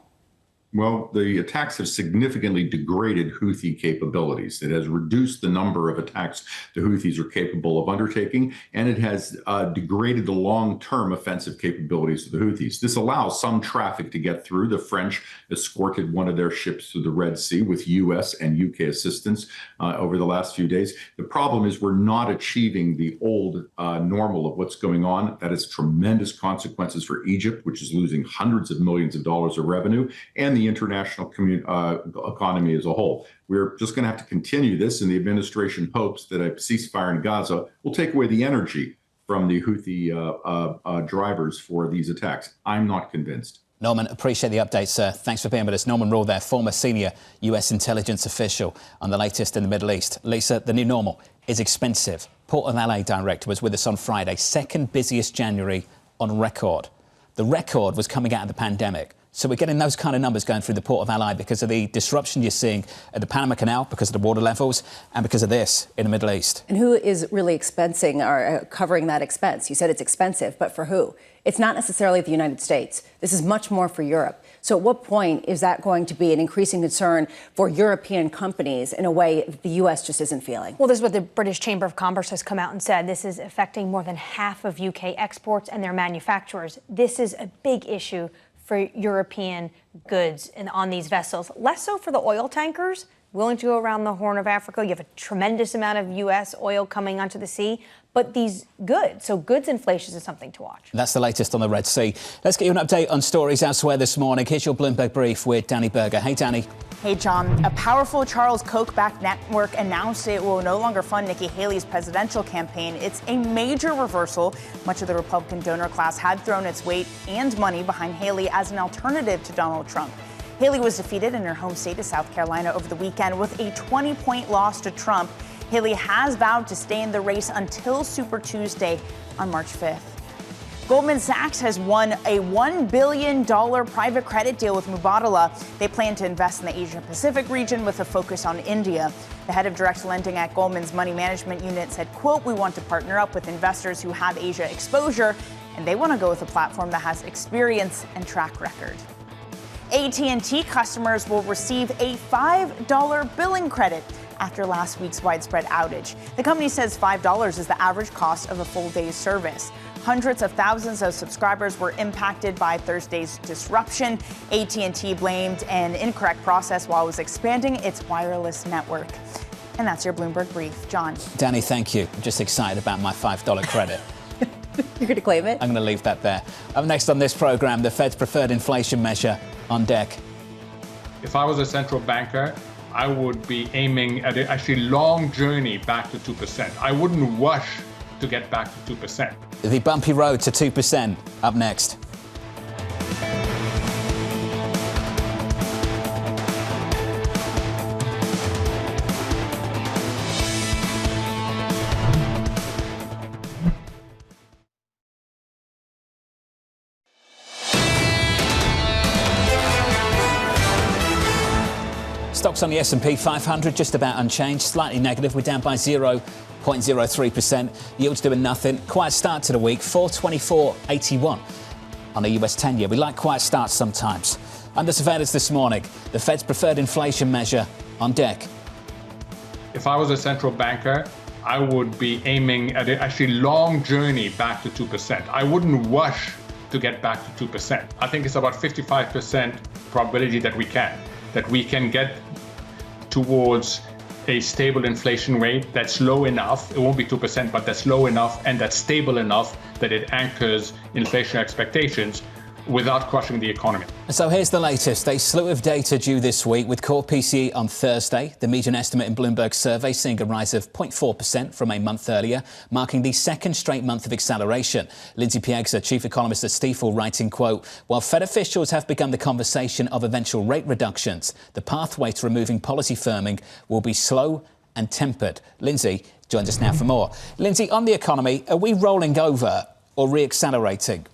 Speaker 16: Well, the attacks have significantly degraded Houthi capabilities. It has reduced the number of attacks the Houthis are capable of undertaking, and it has degraded the long-term offensive capabilities of the Houthis. This allows some traffic to get through. The French escorted one of their ships through the Red Sea with U.S. and UK assistance over the last few days. The problem is we're not achieving the old normal of what's going on. That has tremendous consequences for Egypt, which is losing hundreds of millions of dollars of revenue, and the international economy as a whole. We're just going to have to continue this, and the administration hopes that a ceasefire in Gaza will take away the energy from the Houthi drivers for these attacks. I'm not convinced.
Speaker 7: Norman, appreciate the update, sir. Thanks for being with us. Norman Rule there, former senior U.S. intelligence official on the latest in the Middle East. Lisa, the new normal is expensive. Port of LA director was with us on Friday, second busiest January on record. The record was coming out of the pandemic. So we're getting those kind of numbers going through the Port of LA because of the disruption you're seeing at the Panama Canal, because of the water levels, and because of this in the Middle East.
Speaker 8: And who is really expensing or covering that expense? You said it's expensive, but for who? It's not necessarily the United States. This is much more for Europe. So at what point is that going to be an increasing concern for European companies in a way the U.S. just isn't feeling?
Speaker 9: Well, this is what the British Chamber of Commerce has come out and said. This is affecting more than half of UK exports and their manufacturers. This is a big issue for European goods and on these vessels. Less so for the oil tankers willing to go around the Horn of Africa. You have a tremendous amount of U.S. oil coming onto the sea. But these goods, so goods inflation is something to watch.
Speaker 7: That's the latest on the Red Sea. Let's get you an update on stories elsewhere this morning. Here's your Bloomberg Brief with Danny Berger. Hey, Danny.
Speaker 11: Hey, John. A powerful Charles Koch-backed network announced it will no longer fund Nikki Haley's presidential campaign. It's a major reversal. Much of the Republican donor class had thrown its weight and money behind Haley as an alternative to Donald Trump. Haley was defeated in her home state of South Carolina over the weekend with a 20-point loss to Trump. Haley has vowed to stay in the race until Super Tuesday on March 5th. Goldman Sachs has won a $1 billion private credit deal with Mubadala. They plan to invest in the Asia-Pacific region with a focus on India. The head of direct lending at Goldman's money management unit said, quote, "We want to partner up with investors who have Asia exposure, and they want to go with a platform that has experience and track record." AT&T customers will receive a $5 billing credit after last week's widespread outage. The company says $5 is the average cost of a full day's service. Hundreds of thousands of subscribers were impacted by Thursday's disruption. AT&T blamed an incorrect process while it was expanding its wireless network. And that's your Bloomberg Brief. John.
Speaker 7: Danny, thank you. I'm just excited about my $5 credit.
Speaker 8: You're going to claim it?
Speaker 7: I'm going to leave that there. Up next on this program, the Fed's preferred inflation measure on deck.
Speaker 17: If I was a central banker, I would be aiming at a actually long journey back to 2%. I wouldn't rush to get back to 2%.
Speaker 7: The bumpy road to 2% up next. Stocks on the S&P 500 just about unchanged, slightly negative. We're down by 0.03%. Yields doing nothing. Quiet start to the week, 424.81 on the US 10-year. We like quiet starts sometimes. Under surveillance this morning, the Fed's preferred inflation measure on deck.
Speaker 17: If I was a central banker, I would be aiming at a actually long journey back to 2%. I wouldn't rush to get back to 2%. I think it's about 55% probability that we can get towards a stable inflation rate that's low enough. It won't be 2%, but that's low enough and that's stable enough that it anchors inflation expectations without crushing the economy.
Speaker 7: So here's the latest. A slew of data due this week with core PCE on Thursday. The median estimate in Bloomberg's survey seeing a rise of 0.4% from a month earlier, marking the second straight month of acceleration. Lindsay Piegza, chief economist at Stifel, writing, quote, while Fed officials have begun the conversation of eventual rate reductions, the pathway to removing policy firming will be slow and tempered. Lindsay joins us now for more. Lindsay, on the economy, are we rolling over or re-accelerating?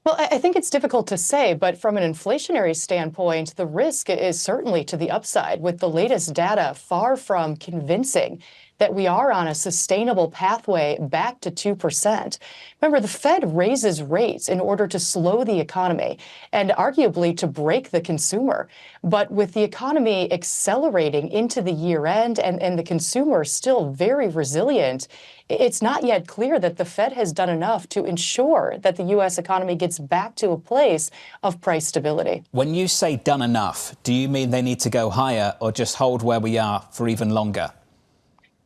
Speaker 18: Well, I think it's difficult to say, but from an inflationary standpoint, the risk is certainly to the upside, with the latest data far from convincing that we are on a sustainable pathway back to 2%. Remember, the Fed raises rates in order to slow the economy and arguably to break the consumer. But with the economy accelerating into the year end and the consumer still very resilient, it's not yet clear that the Fed has done enough to ensure that the U.S. economy gets back to a place of price stability.
Speaker 7: When you say done enough, do you mean they need to go higher or just hold where we are for even longer?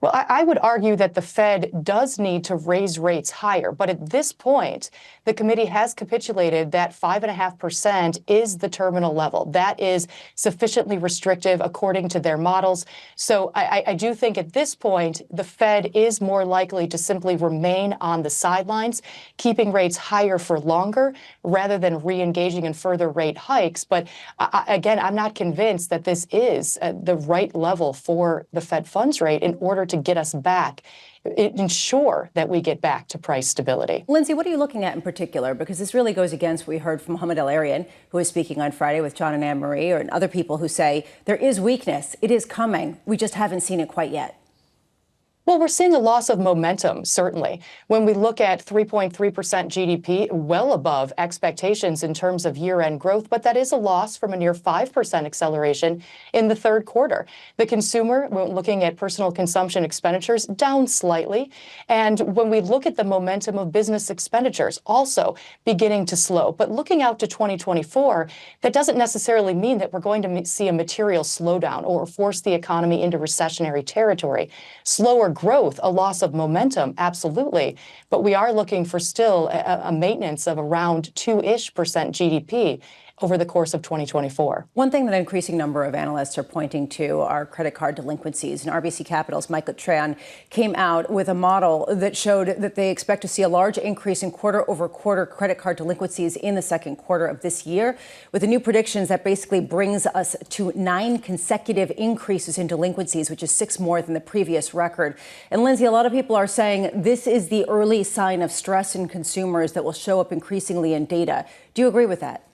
Speaker 18: Well, I would argue that the Fed does need to raise rates higher. But at this point, the committee has capitulated that 5.5% is the terminal level. That is sufficiently restrictive according to their models. So I do think at this point, the Fed is more likely to simply remain on the sidelines, keeping rates higher for longer rather than re-engaging in further rate hikes. But again, I'm not convinced that this is the right level for the Fed funds rate in order to get us back, ensure that we get back to price stability.
Speaker 8: Lindsay, what are you looking at in particular? Because this really goes against what we heard from Mohamed El-Arian, who was speaking on Friday with John and Anne-Marie, and other people who say there is weakness. It is coming. We just haven't seen it quite yet.
Speaker 18: Well, we're seeing a loss of momentum, certainly. When we look at 3.3% GDP, well above expectations in terms of year-end growth, but that is a loss from a near 5% acceleration in the third quarter. The consumer, when looking at personal consumption expenditures, down slightly. And when we look at the momentum of business expenditures, also beginning to slow. But looking out to 2024, that doesn't necessarily mean that we're going to see a material slowdown or force the economy into recessionary territory. Slower growth, a loss of momentum, absolutely. But we are looking for still a maintenance of around 2-ish% GDP over the course of 2024.
Speaker 8: One thing that an increasing number of analysts are pointing to are credit card delinquencies. And RBC Capital's Michael Tran came out with a model that showed that they expect to see a large increase in quarter-over-quarter credit card delinquencies in the second quarter of this year. With the new predictions, that basically brings us to 9 consecutive increases in delinquencies, which is 6 more than the previous record. And Lindsay, a lot of people are saying this is the early sign of stress in consumers that will show up increasingly in data. Do you agree with that?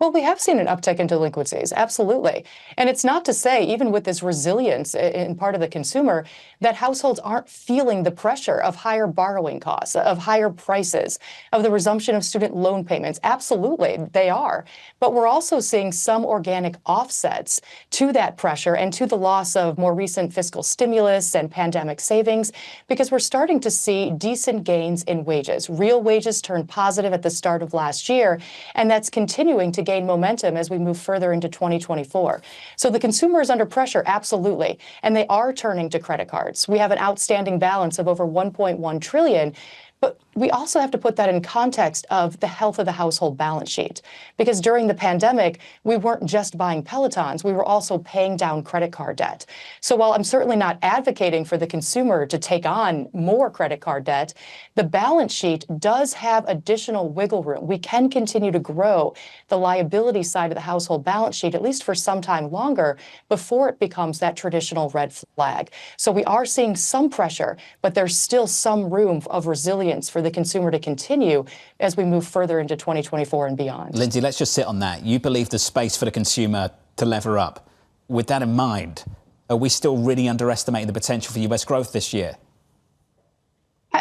Speaker 18: Well, we have seen an uptick in delinquencies, absolutely. And it's not to say, even with this resilience in part of the consumer, that households aren't feeling the pressure of higher borrowing costs, of higher prices, of the resumption of student loan payments. Absolutely, they are. But we're also seeing some organic offsets to that pressure and to the loss of more recent fiscal stimulus and pandemic savings, because we're starting to see decent gains in wages. Real wages turned positive at the start of last year, and that's continuing to gain momentum as we move further into 2024. So the consumer is under pressure, absolutely, and they are turning to credit cards. We have an outstanding balance of over $1.1 trillion. But we also have to put that in context of the health of the household balance sheet, because during the pandemic, we weren't just buying Pelotons, we were also paying down credit card debt. So while I'm certainly not advocating for the consumer to take on more credit card debt, the balance sheet does have additional wiggle room. We can continue to grow the liability side of the household balance sheet, at least for some time longer, before it becomes that traditional red flag. So we are seeing some pressure, but there's still some room of resilience for the consumer to continue as we move further into 2024 and beyond.
Speaker 7: Lindsay, let's just sit on that. You believe there's space for the consumer to lever up with that in mind, are we still really underestimating the potential for US growth this year?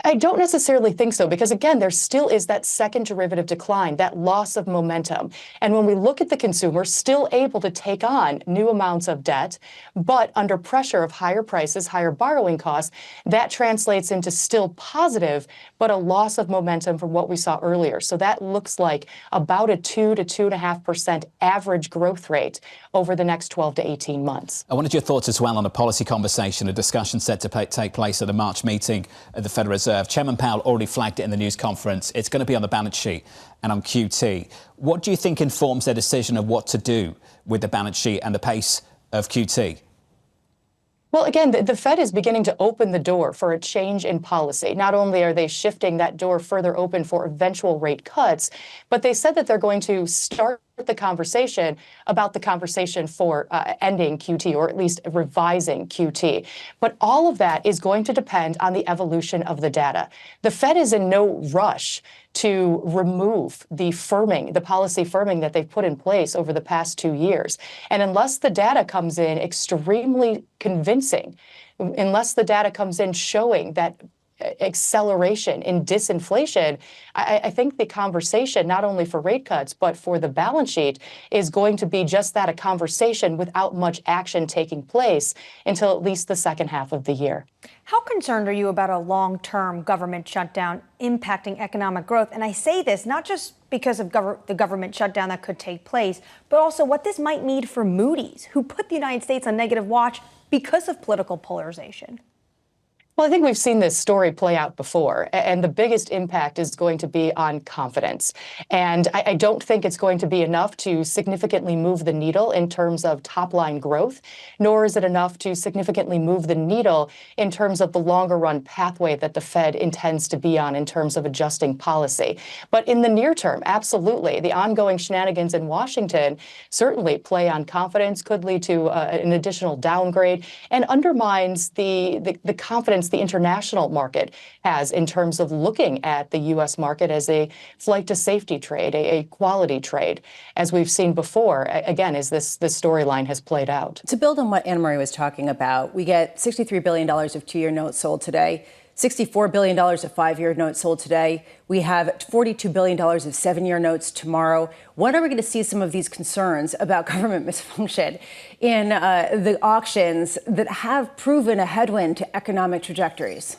Speaker 18: I don't necessarily think so, because again, there still is that second derivative decline, that loss of momentum. And when we look at the consumer, still able to take on new amounts of debt, but under pressure of higher prices, higher borrowing costs, that translates into still positive, but a loss of momentum from what we saw earlier. So that looks like about a 2 to 2.5% average growth rate over the next 12 to 18 months.
Speaker 7: I wanted your thoughts as well on a policy conversation, a discussion set to take place at a March meeting at the Federal Reserve. Chairman Powell already flagged it in the news conference. It's going to be on the balance sheet and on QT. What do you think informs their decision of what to do with the balance sheet and the pace of QT?
Speaker 18: Well, again, the Fed is beginning to open the door for a change in policy. Not only are they shifting that door further open for eventual rate cuts, but they said that they're going to start the conversation about the conversation for ending QT, or at least revising QT. But all of that is going to depend on the evolution of the data. The Fed is in no rush to remove the firming, the policy firming that they've put in place over the past 2 years. And unless the data comes in extremely convincing, unless the data comes in showing that acceleration in disinflation, I think the conversation, not only for rate cuts, but for the balance sheet, is going to be just that, a conversation without much action taking place until at least the second half of the year.
Speaker 9: How concerned are you about a long-term government shutdown impacting economic growth? And I say this not just because of the government shutdown that could take place, but also what this might mean for Moody's, who put the United States on negative watch because of political polarization.
Speaker 18: Well, I think we've seen this story play out before, and the biggest impact is going to be on confidence. And I don't think it's going to be enough to significantly move the needle in terms of top-line growth, nor is it enough to significantly move the needle in terms of the longer-run pathway that the Fed intends to be on in terms of adjusting policy. But in the near term, absolutely, the ongoing shenanigans in Washington certainly play on confidence, could lead to an additional downgrade, and undermines the confidence the international market has in terms of looking at the U.S. market as a flight to safety trade, a quality trade, as we've seen before, again, as this storyline has played out.
Speaker 8: To build on what Annmarie was talking about, we get $63 billion of two-year notes sold today, $64 billion of 5-year notes sold today. We have $42 billion of 7-year notes tomorrow. When are we going to see some of these concerns about government misfunction in the auctions that have proven a headwind to economic trajectories?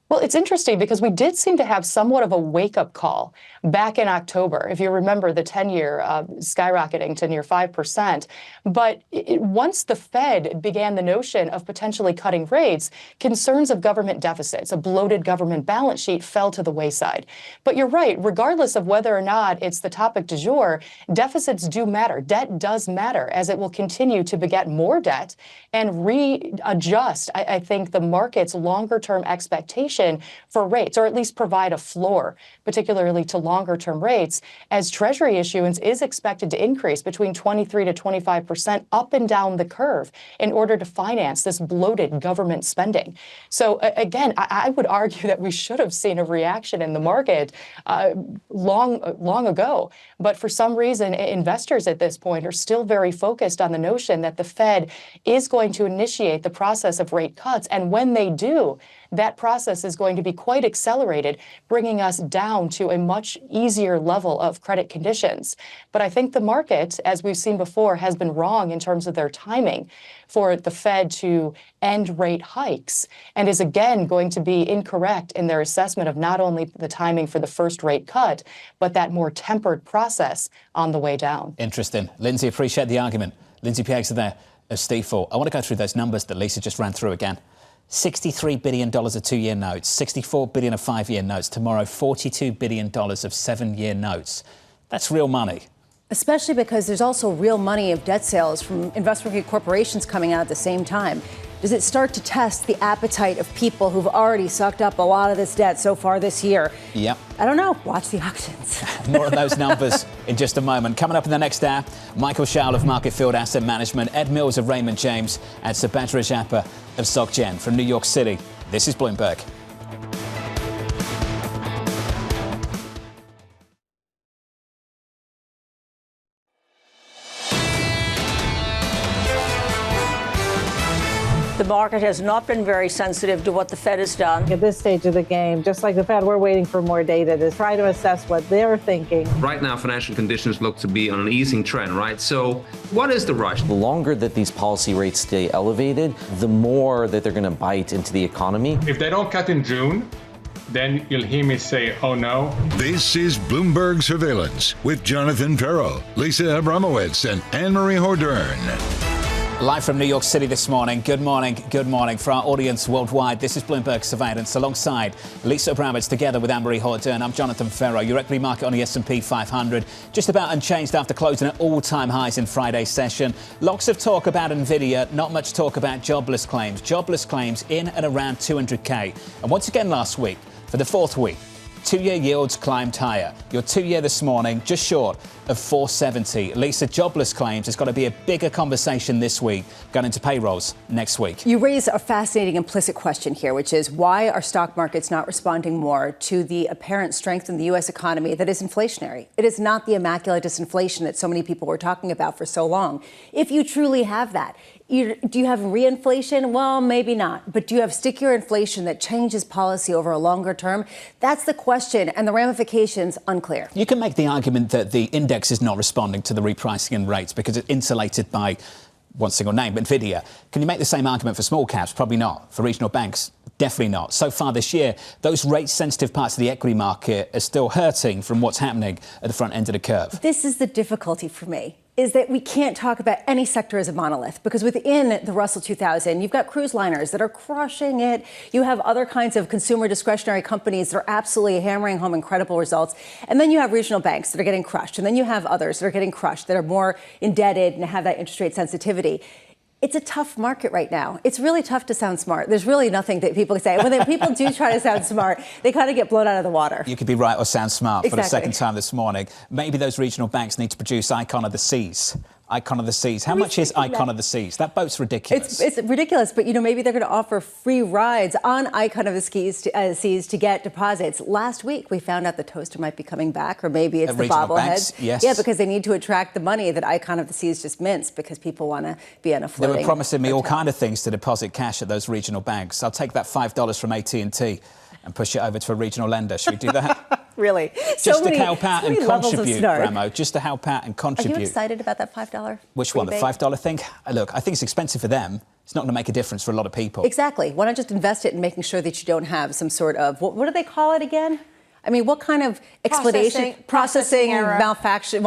Speaker 18: Well, it's interesting because we did seem to have somewhat of a wake-up call back in October. If you remember, the 10-year skyrocketing to near 5%. But once the Fed began the notion of potentially cutting rates, concerns of government deficits, a bloated government balance sheet, fell to the wayside. But you're right, regardless of whether or not it's the topic du jour, deficits do matter. Debt does matter, as it will continue to beget more debt and readjust, I think, the market's longer-term expectation for rates, or at least provide a floor, particularly to longer-term rates, as Treasury issuance is expected to increase between 23 to 25% up and down the curve in order to finance this bloated government spending. So again, I would argue that we should have seen a reaction in the market long ago. But for some reason, investors at this point are still very focused on the notion that the Fed is going to initiate the process of rate cuts. And when they do, that process is going to be quite accelerated, bringing us down to a much easier level of credit conditions. But I think the market, as we've seen before, has been wrong in terms of their timing for the Fed to end rate hikes, and is again going to be incorrect in their assessment of not only the timing for the first rate cut, but that more tempered process on the way down.
Speaker 7: Interesting. Lindsay, appreciate the argument. Lindsay Pieggs there of Stifel. I want to go through those numbers that Lisa just ran through again. $63 billion of 2-year notes, $64 billion of 5-year notes. Tomorrow, $42 billion of 7-year notes. That's real money.
Speaker 8: Especially because there's also real money of debt sales from investment-grade corporations coming out at the same time. Does it start to test the appetite of people who've already sucked up a lot of this debt so far this year?
Speaker 7: Yep.
Speaker 8: I don't know. Watch the auctions.
Speaker 7: More of those numbers in just a moment. Coming up in the next hour, Michael Schall of Marketfield Asset Management, Ed Mills of Raymond James, and Subhadra Japa of SocGen from New York City. This is Bloomberg.
Speaker 2: The market has not been very sensitive to what the Fed has done.
Speaker 19: At this stage of the game, just like the Fed, we're waiting for more data to try to assess what they're thinking.
Speaker 20: Right now, financial conditions look to be on an easing trend, right? So what is the rush?
Speaker 21: The longer that these policy rates stay elevated, the more that they're going to bite into the economy.
Speaker 17: If they don't cut in June, then you'll hear me say, oh no.
Speaker 6: This is Bloomberg Surveillance with Jonathan Ferro, Lisa Abramowicz, and Annmarie Hordern.
Speaker 7: Live from New York City this morning. Good morning. Good morning. For our audience worldwide, this is Bloomberg Surveillance alongside Lisa Abramowicz together with Annmarie Hordern. I'm Jonathan Ferro. Your equity market on the S&P 500 just about unchanged after closing at all-time highs in Friday's session. Lots of talk about Nvidia, not much talk about jobless claims. Jobless claims in and around 200K. And once again last week, for the fourth week, two-year yields climbed higher. Your two-year this morning just short of 470. Lisa, jobless claims has got to be a bigger conversation this week, going into payrolls next week.
Speaker 8: You raise a fascinating implicit question here, which is why are stock markets not responding more to the apparent strength in the U.S. economy that is inflationary? It is not the immaculate disinflation that so many people were talking about for so long. If you truly have that, do you have reinflation? Well, maybe not. But do you have stickier inflation that changes policy over a longer term? That's the question, and the ramifications unclear.
Speaker 7: You can make the argument that the index is not responding to the repricing in rates because it's insulated by one single name, Nvidia. Can you make the same argument for small caps? Probably not. For regional banks, definitely not. So far this year, those rate-sensitive parts of the equity market are still hurting from what's happening at the front end of the curve.
Speaker 8: This is the difficulty for me, is that we can't talk about any sector as a monolith, because within the Russell 2000, you've got cruise liners that are crushing it. You have other kinds of consumer discretionary companies that are absolutely hammering home incredible results. And then you have regional banks that are getting crushed. And then you have others that are getting crushed, that are more indebted and have that interest rate sensitivity. It's a tough market right now. It's really tough to sound smart. There's really nothing that people can say. When people do try to sound smart, they kind of get blown out of the water.
Speaker 7: You could be right or sound smart.
Speaker 8: Exactly.
Speaker 7: For the second time this morning. Maybe those regional banks need to produce Icon of the Seas. Icon of the Seas. How much is Icon of the Seas? That boat's ridiculous.
Speaker 8: It's ridiculous, but maybe they're going to offer free rides on Icon of the Seas to get deposits. Last week, we found out the toaster might be coming back, or maybe it's the bobblehead.
Speaker 7: Yes.
Speaker 8: Yeah, because they need to attract the money that Icon of the Seas just mints, because people want to be on a floating.
Speaker 7: They were promising me all kind of things to deposit cash at those regional banks. I'll take that $5 from AT&T and push it over to a regional lender. Should we do that?
Speaker 8: Really?
Speaker 7: Just to help out and contribute, Ramo. Just to help out and contribute.
Speaker 8: Are you excited about that $5?
Speaker 7: Which one? The $5 thing? Look, I think it's expensive for them. It's not going to make a difference for a lot of people.
Speaker 8: Exactly. Why not just invest it in making sure that you don't have some sort of, what do they call it again? I mean, what kind of explanation? Processing malfunction?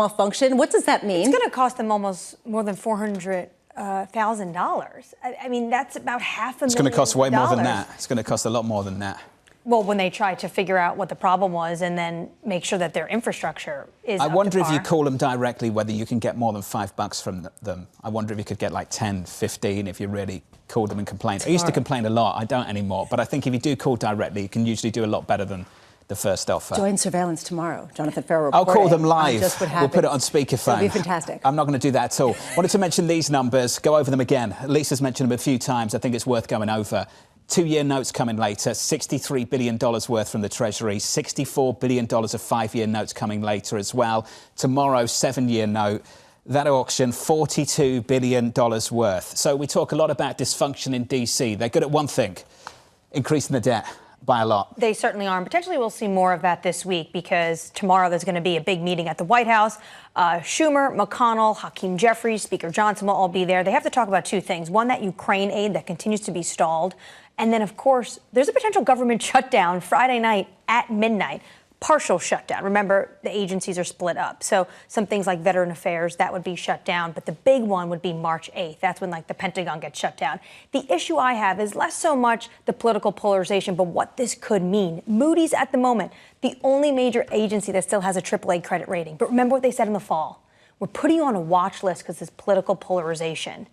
Speaker 8: What does that mean?
Speaker 9: It's going to cost them almost more than $400,000. I mean, that's about $500,000.
Speaker 7: It's going to cost way more than that. It's going to cost a lot more than that.
Speaker 9: Well, when they try to figure out what the problem was and then make sure that their infrastructure is
Speaker 7: I wonder if you call them directly whether you can get more than $5 from them. I wonder if you could get like 10, 15 if you really called them and complained. I used to complain a lot. I don't anymore. But I think if you do call directly, you can usually do a lot better than the first offer.
Speaker 8: Join surveillance tomorrow. Jonathan Ferro.
Speaker 7: I'll call them live.
Speaker 8: Just what
Speaker 7: we'll put it on speakerphone.
Speaker 8: It'll be fantastic.
Speaker 7: I'm not going to do that at all. Wanted to mention these numbers. Go over them again. Lisa's mentioned them a few times. I think it's worth going over. Two-year notes coming later, $63 billion worth from the Treasury, $64 billion of five-year notes coming later as well. Tomorrow, seven-year note. That auction, $42 billion worth. So we talk a lot about dysfunction in D.C. They're good at one thing, increasing the debt by a lot.
Speaker 9: They certainly are. And potentially we'll see more of that this week, because tomorrow there's going to be a big meeting at the White House. Schumer, McConnell, Hakeem Jeffries, Speaker Johnson will all be there. They have to talk about two things. One, that Ukraine aid that continues to be stalled. And then, of course, there's a potential government shutdown Friday night at midnight. Partial shutdown. Remember, the agencies are split up. So some things like Veteran Affairs, that would be shut down. But the big one would be March 8th. That's when, the Pentagon gets shut down. The issue I have is less so much the political polarization, but what this could mean. Moody's, at the moment, the only major agency that still has a AAA credit rating. But remember what they said in the fall. We're putting you on a watch list because there's political polarization.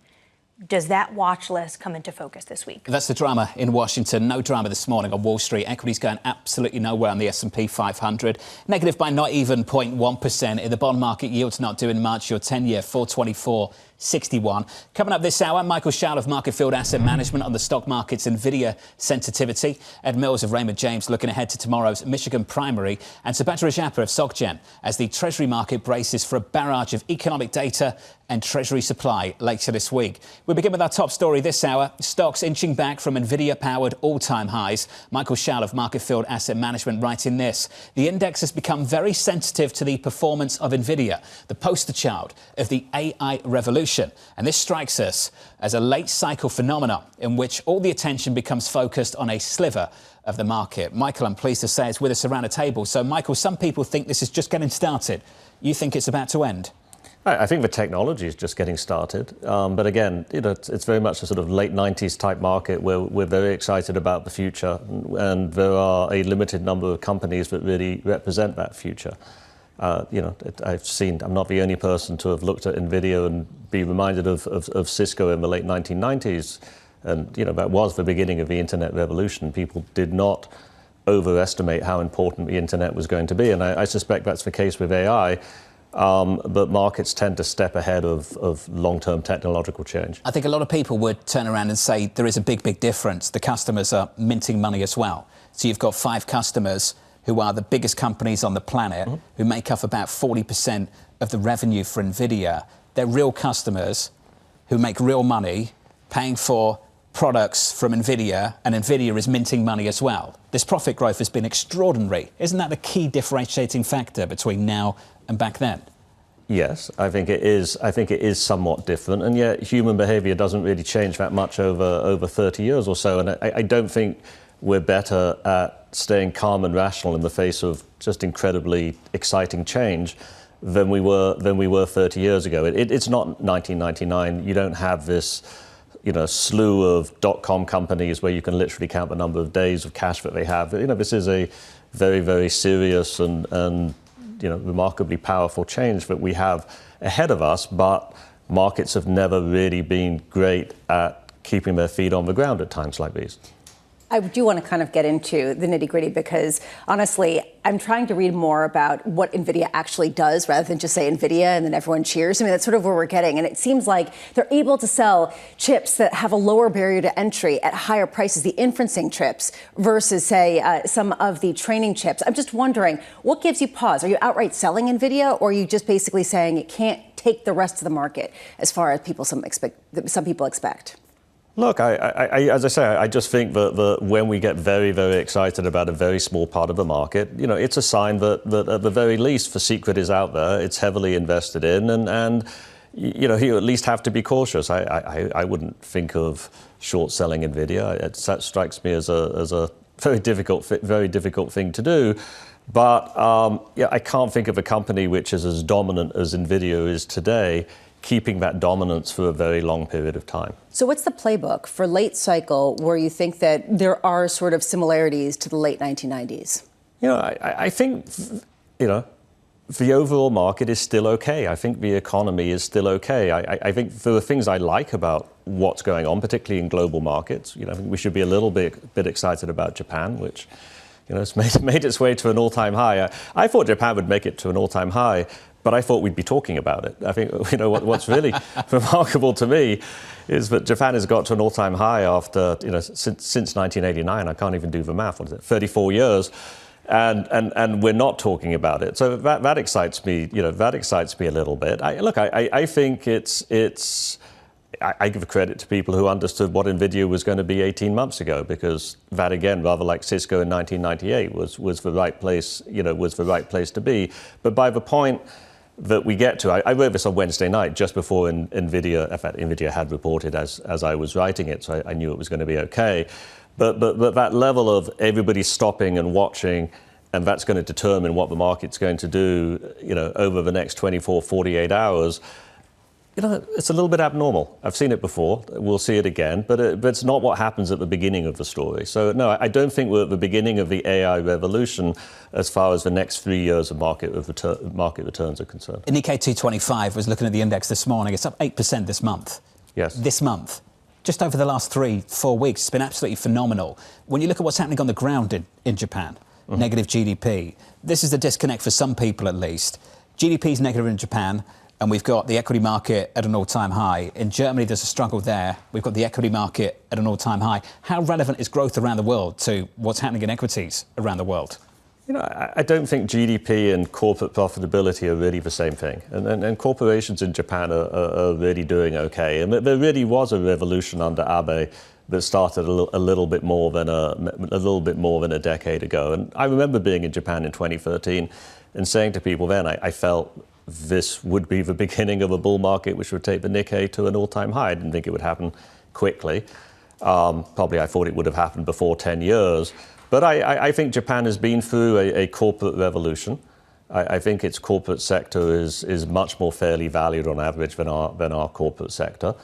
Speaker 9: Does that watch list come into focus this week?
Speaker 7: That's the drama in Washington. No drama this morning on Wall Street. Equities going absolutely nowhere on the S&P 500. Negative by not even 0.1%. In the bond market, yields not due in March. Your 10-year, 424.61. Coming up this hour, Michael Schall of Marketfield Asset Management on the stock market's Nvidia sensitivity. Ed Mills of Raymond James looking ahead to tomorrow's Michigan primary. And Subhadra Rajappa of SocGen as the Treasury market braces for a barrage of economic data and Treasury supply later this week. We begin with our top story this hour. Stocks inching back from Nvidia-powered all-time highs. Michael Schall of Market Field Asset Management writing this. The index has become very sensitive to the performance of Nvidia, the poster child of the AI revolution. And this strikes us as a late-cycle phenomenon in which all the attention becomes focused on a sliver of the market. Michael, I'm pleased to say, is with us around a table. So, Michael, some people think this is just getting started. You think it's about to end?
Speaker 1: I think the technology is just getting started. But again, it's very much a sort of late 90s type market where we're very excited about the future. And there are a limited number of companies that really represent that future. I'm not the only person to have looked at Nvidia and be reminded of Cisco in the late 1990s. And, that was the beginning of the internet revolution. People did not overestimate how important the internet was going to be. And I suspect that's the case with AI. But markets tend to step ahead of long-term technological change.
Speaker 7: I think a lot of people would turn around and say there is a big, big difference. The customers are minting money as well. So you've got 5 customers who are the biggest companies on the planet, who make up about 40% of the revenue for Nvidia. They're real customers who make real money, paying for products from Nvidia, and Nvidia is minting money as well. This profit growth has been extraordinary. Isn't that the key differentiating factor between now and back then?
Speaker 1: Yes, I think it is. I think it is somewhat different, and yet human behaviour doesn't really change that much over 30 years or so. And I don't think we're better at staying calm and rational in the face of just incredibly exciting change than we were 30 years ago. It's not 1999. You don't have this slew of dot-com companies where you can literally count the number of days of cash that they have. This is a very, very serious and remarkably powerful change that we have ahead of us, but markets have never really been great at keeping their feet on the ground at times like these.
Speaker 8: I do want to kind of get into the nitty-gritty because, honestly, I'm trying to read more about what NVIDIA actually does rather than just say NVIDIA and then everyone cheers. I mean, that's sort of where we're getting. And it seems like they're able to sell chips that have a lower barrier to entry at higher prices, the inferencing chips, versus, say, some of the training chips. I'm just wondering, what gives you pause? Are you outright selling NVIDIA, or are you just basically saying it can't take the rest of the market as far as some people expect?
Speaker 1: Look, as I say, I just think that when we get very, very excited about a very small part of the market, it's a sign that at the very least the secret is out there. It's heavily invested in, and you at least have to be cautious. I wouldn't think of short selling Nvidia. That strikes me as a very difficult thing to do. But I can't think of a company which is as dominant as Nvidia is today, keeping that dominance for a very long period of time.
Speaker 8: So what's the playbook for late cycle where you think that there are sort of similarities to the late 1990s?
Speaker 1: I think, the overall market is still okay. I think the economy is still okay. I think there are things I like about what's going on, particularly in global markets. I think we should be a little bit excited about Japan, which it's made its way to an all-time high. I thought Japan would make it to an all-time high, but I thought we'd be talking about it. I think, what's really remarkable to me is that Japan has got to an all-time high after, since 1989. I can't even do the math. What is it? 34 years. And we're not talking about it. So that excites me, that excites me a little bit. I think I give credit to people who understood what Nvidia was going to be 18 months ago, because that, again, rather like Cisco in 1998, was the right place, was the right place to be. But by the point that we get to, I wrote this on Wednesday night just before Nvidia, in fact, Nvidia had reported as I was writing it, so I knew it was going to be okay. But that level of everybody stopping and watching, and that's going to determine what the market's going to do, over the next 24, 48 hours, it's a little bit abnormal. I've seen it before. We'll see it again, but it's not what happens at the beginning of the story. So no, I don't think we're at the beginning of the AI revolution as far as the next 3 years of market returns are concerned.
Speaker 7: Nikkei 225 was looking at the index this morning. It's up 8% this month.
Speaker 1: Yes.
Speaker 7: This month. Just over the last 3-4 weeks, it's been absolutely phenomenal. When you look at what's happening on the ground in Japan, negative GDP, this is the disconnect for some people at least. GDP is negative in Japan, and we've got the equity market at an all-time high. In Germany, there's a struggle there. We've got the equity market at an all-time high. How relevant is growth around the world to what's happening in equities around the world?
Speaker 1: I don't think GDP and corporate profitability are really the same thing. And corporations in Japan are really doing okay. And there really was a revolution under Abe that started a little bit more than a decade ago. And I remember being in Japan in 2013 and saying to people then, I felt this would be the beginning of a bull market which would take the Nikkei to an all-time high. I didn't think it would happen quickly. Probably I thought it would have happened before 10 years. But I think Japan has been through a corporate revolution. I think its corporate sector is much more fairly valued on average than our corporate sector.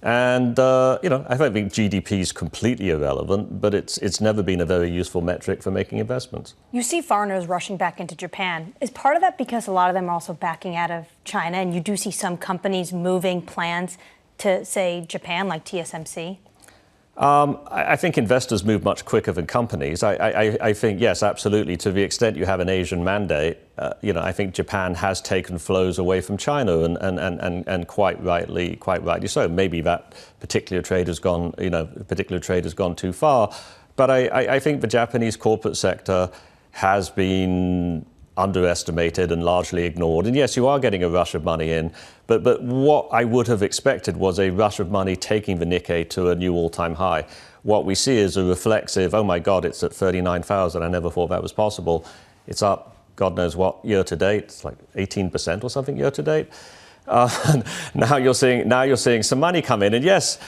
Speaker 1: And I don't think GDP is completely irrelevant, but it's never been a very useful metric for making investments.
Speaker 9: You see foreigners rushing back into Japan. Is part of that because a lot of them are also backing out of China, and you do see some companies moving plans to, say, Japan, like TSMC?
Speaker 1: I think investors move much quicker than companies. I think, yes, absolutely. To the extent you have an Asian mandate, I think Japan has taken flows away from China, and quite rightly so. Maybe that particular trade has gone too far. But I think the Japanese corporate sector has been underestimated and largely ignored. And yes, you are getting a rush of money in, but what I would have expected was a rush of money taking the Nikkei to a new all-time high. What we see is a reflexive, oh my God, it's at 39,000. I never thought that was possible. It's up, God knows what, year to date. It's like 18% or something year to date. Now you're seeing some money come in, and yes,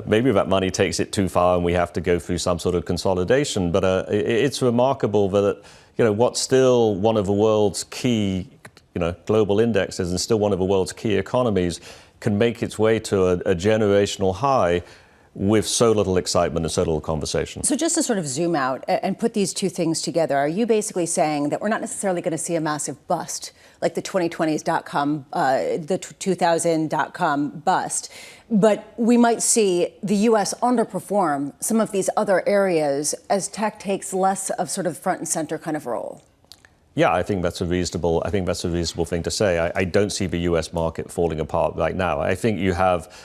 Speaker 1: maybe that money takes it too far and we have to go through some sort of consolidation. But it's remarkable that what's still one of the world's key, global indexes and still one of the world's key economies can make its way to a generational high with so little excitement and so little conversation.
Speaker 8: So just to sort of zoom out and put these two things together, are you basically saying that we're not necessarily going to see a massive bust like the 2020s the 2000 bust, but we might see the U.S. underperform some of these other areas as tech takes less of sort of front and center kind of role?
Speaker 1: Yeah, I think that's a reasonable thing to say. I don't see the U.S. market falling apart right now. I think you have,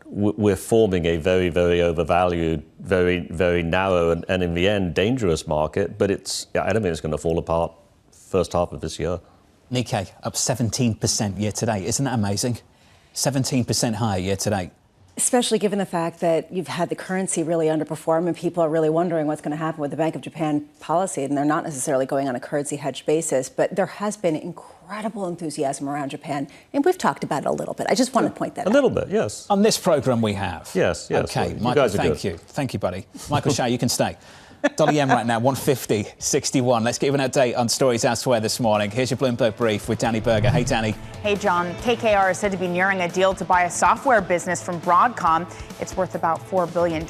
Speaker 1: we're forming a very, very overvalued, very, very narrow and in the end dangerous market. But I don't think it's going to fall apart first half of this year.
Speaker 7: Nikkei up 17% year to date. Isn't that amazing? 17% higher year to date.
Speaker 8: Especially given the fact that you've had the currency really underperform and people are really wondering what's going to happen with the Bank of Japan policy. And they're not necessarily going on a currency hedge basis, but there has been incredible enthusiasm around Japan. And we've talked about it a little bit. I just want to point that out.
Speaker 1: A little bit, yes.
Speaker 7: On this programme we have.
Speaker 1: Yes.
Speaker 7: OK,
Speaker 1: well,
Speaker 7: Michael, thank you. Thank you, buddy. Michael Shea, you can stay. Dollar yen right now, 150.61. Let's give you an update on stories elsewhere this morning. Here's your Bloomberg Brief with Danny Berger. Hey, Danny.
Speaker 11: Hey, John. KKR is said to be nearing a deal to buy a software business from Broadcom. It's worth about $4 billion.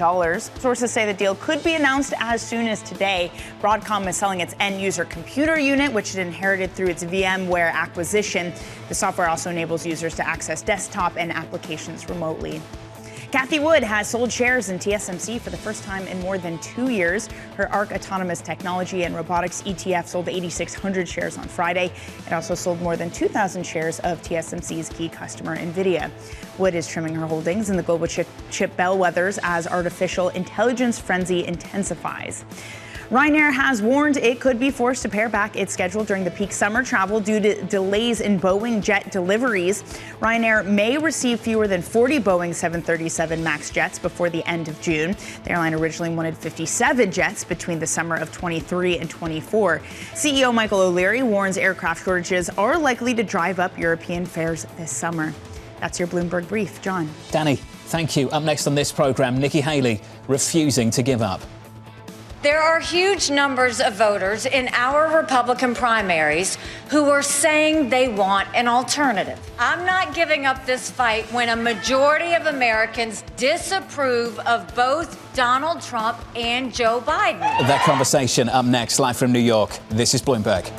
Speaker 11: Sources say the deal could be announced as soon as today. Broadcom is selling its end-user computer unit, which it inherited through its VMware acquisition. The software also enables users to access desktop and applications remotely. Cathie Wood has sold shares in TSMC for the first time in more than 2 years. Her ARC Autonomous Technology and Robotics ETF sold 8,600 shares on Friday. It also sold more than 2,000 shares of TSMC's key customer, Nvidia. Wood is trimming her holdings in the global chip bellwethers as artificial intelligence frenzy intensifies. Ryanair has warned it could be forced to pare back its schedule during the peak summer travel due to delays in Boeing jet deliveries. Ryanair may receive fewer than 40 Boeing 737 MAX jets before the end of June. The airline originally wanted 57 jets between the summer of 23 and 24. CEO Michael O'Leary warns aircraft shortages are likely to drive up European fares this summer. That's your Bloomberg Brief. John.
Speaker 7: Danny, thank you. Up next on this programme, Nikki Haley refusing to give up.
Speaker 12: There are huge numbers of voters in our Republican primaries who are saying they want an alternative. I'm not giving up this fight when a majority of Americans disapprove of both Donald Trump and Joe Biden.
Speaker 7: That conversation up next, live from New York. This is Bloomberg.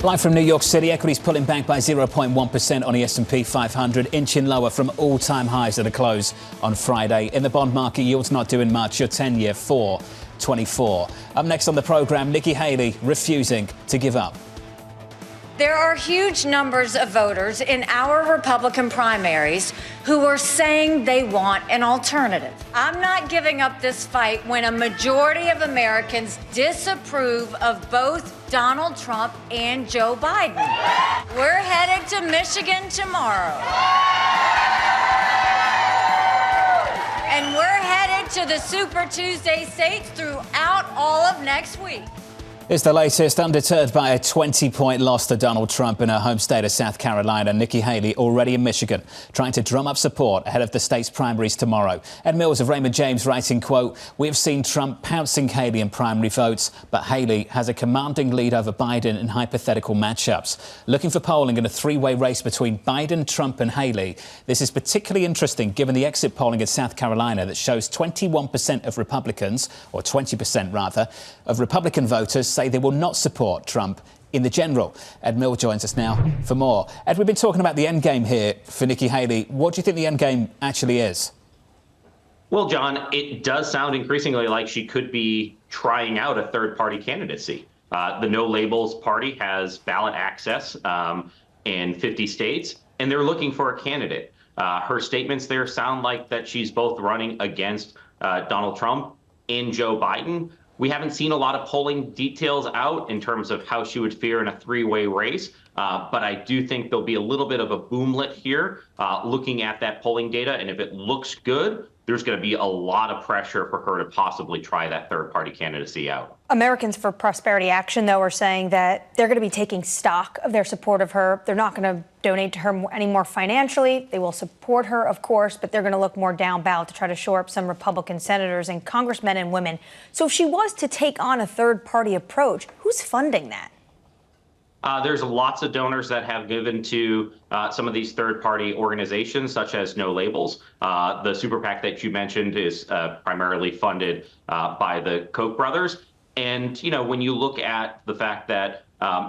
Speaker 7: Live from New York City, equities pulling back by 0.1% on the S&P 500, inching lower from all-time highs at the close on Friday. In the bond market, yields not doing much. Your 10-year 4.24. Up next on the program, Nikki Haley refusing to give up.
Speaker 12: There are huge numbers of voters in our Republican primaries who are saying they want an alternative. I'm not giving up this fight when a majority of Americans disapprove of both Donald Trump and Joe Biden. We're headed to Michigan tomorrow. And we're headed to the Super Tuesday states throughout all of next week.
Speaker 7: It's the latest. Undeterred by a 20-point loss to Donald Trump in her home state of South Carolina, Nikki Haley already in Michigan, trying to drum up support ahead of the state's primaries tomorrow. Ed Mills of Raymond James writing, quote, "We have seen Trump pouncing Haley in primary votes, but Haley has a commanding lead over Biden in hypothetical matchups. Looking for polling in a three-way race between Biden, Trump and Haley. This is particularly interesting given the exit polling in South Carolina that shows 21% of Republicans, or 20% rather, of Republican voters say they will not support Trump in the general." Ed Mill joins us now for more. Ed, we've been talking about the end game here for Nikki Haley. What do you think the end game actually is?
Speaker 3: Well, John, it does sound increasingly like she could be trying out a third-party candidacy. The No Labels Party has ballot access in 50 states, and they're looking for a candidate. Her statements there sound like that she's both running against Donald Trump and Joe Biden. We haven't seen a lot of polling details out in terms of how she would fare in a three-way race, but I do think there'll be a little bit of a boomlet here looking at that polling data, and if it looks good, there's going to be a lot of pressure for her to possibly try that third-party candidacy out.
Speaker 9: Americans for Prosperity Action, though, are saying that they're going to be taking stock of their support of her. They're not going to donate to her any more financially. They will support her, of course, but they're going to look more down ballot to try to shore up some Republican senators and congressmen and women. So if she was to take on a third-party approach, who's funding that?
Speaker 3: There's lots of donors that have given to some of these third-party organizations, such as No Labels. The super PAC that you mentioned is primarily funded by the Koch brothers. And, you know, when you look at the fact that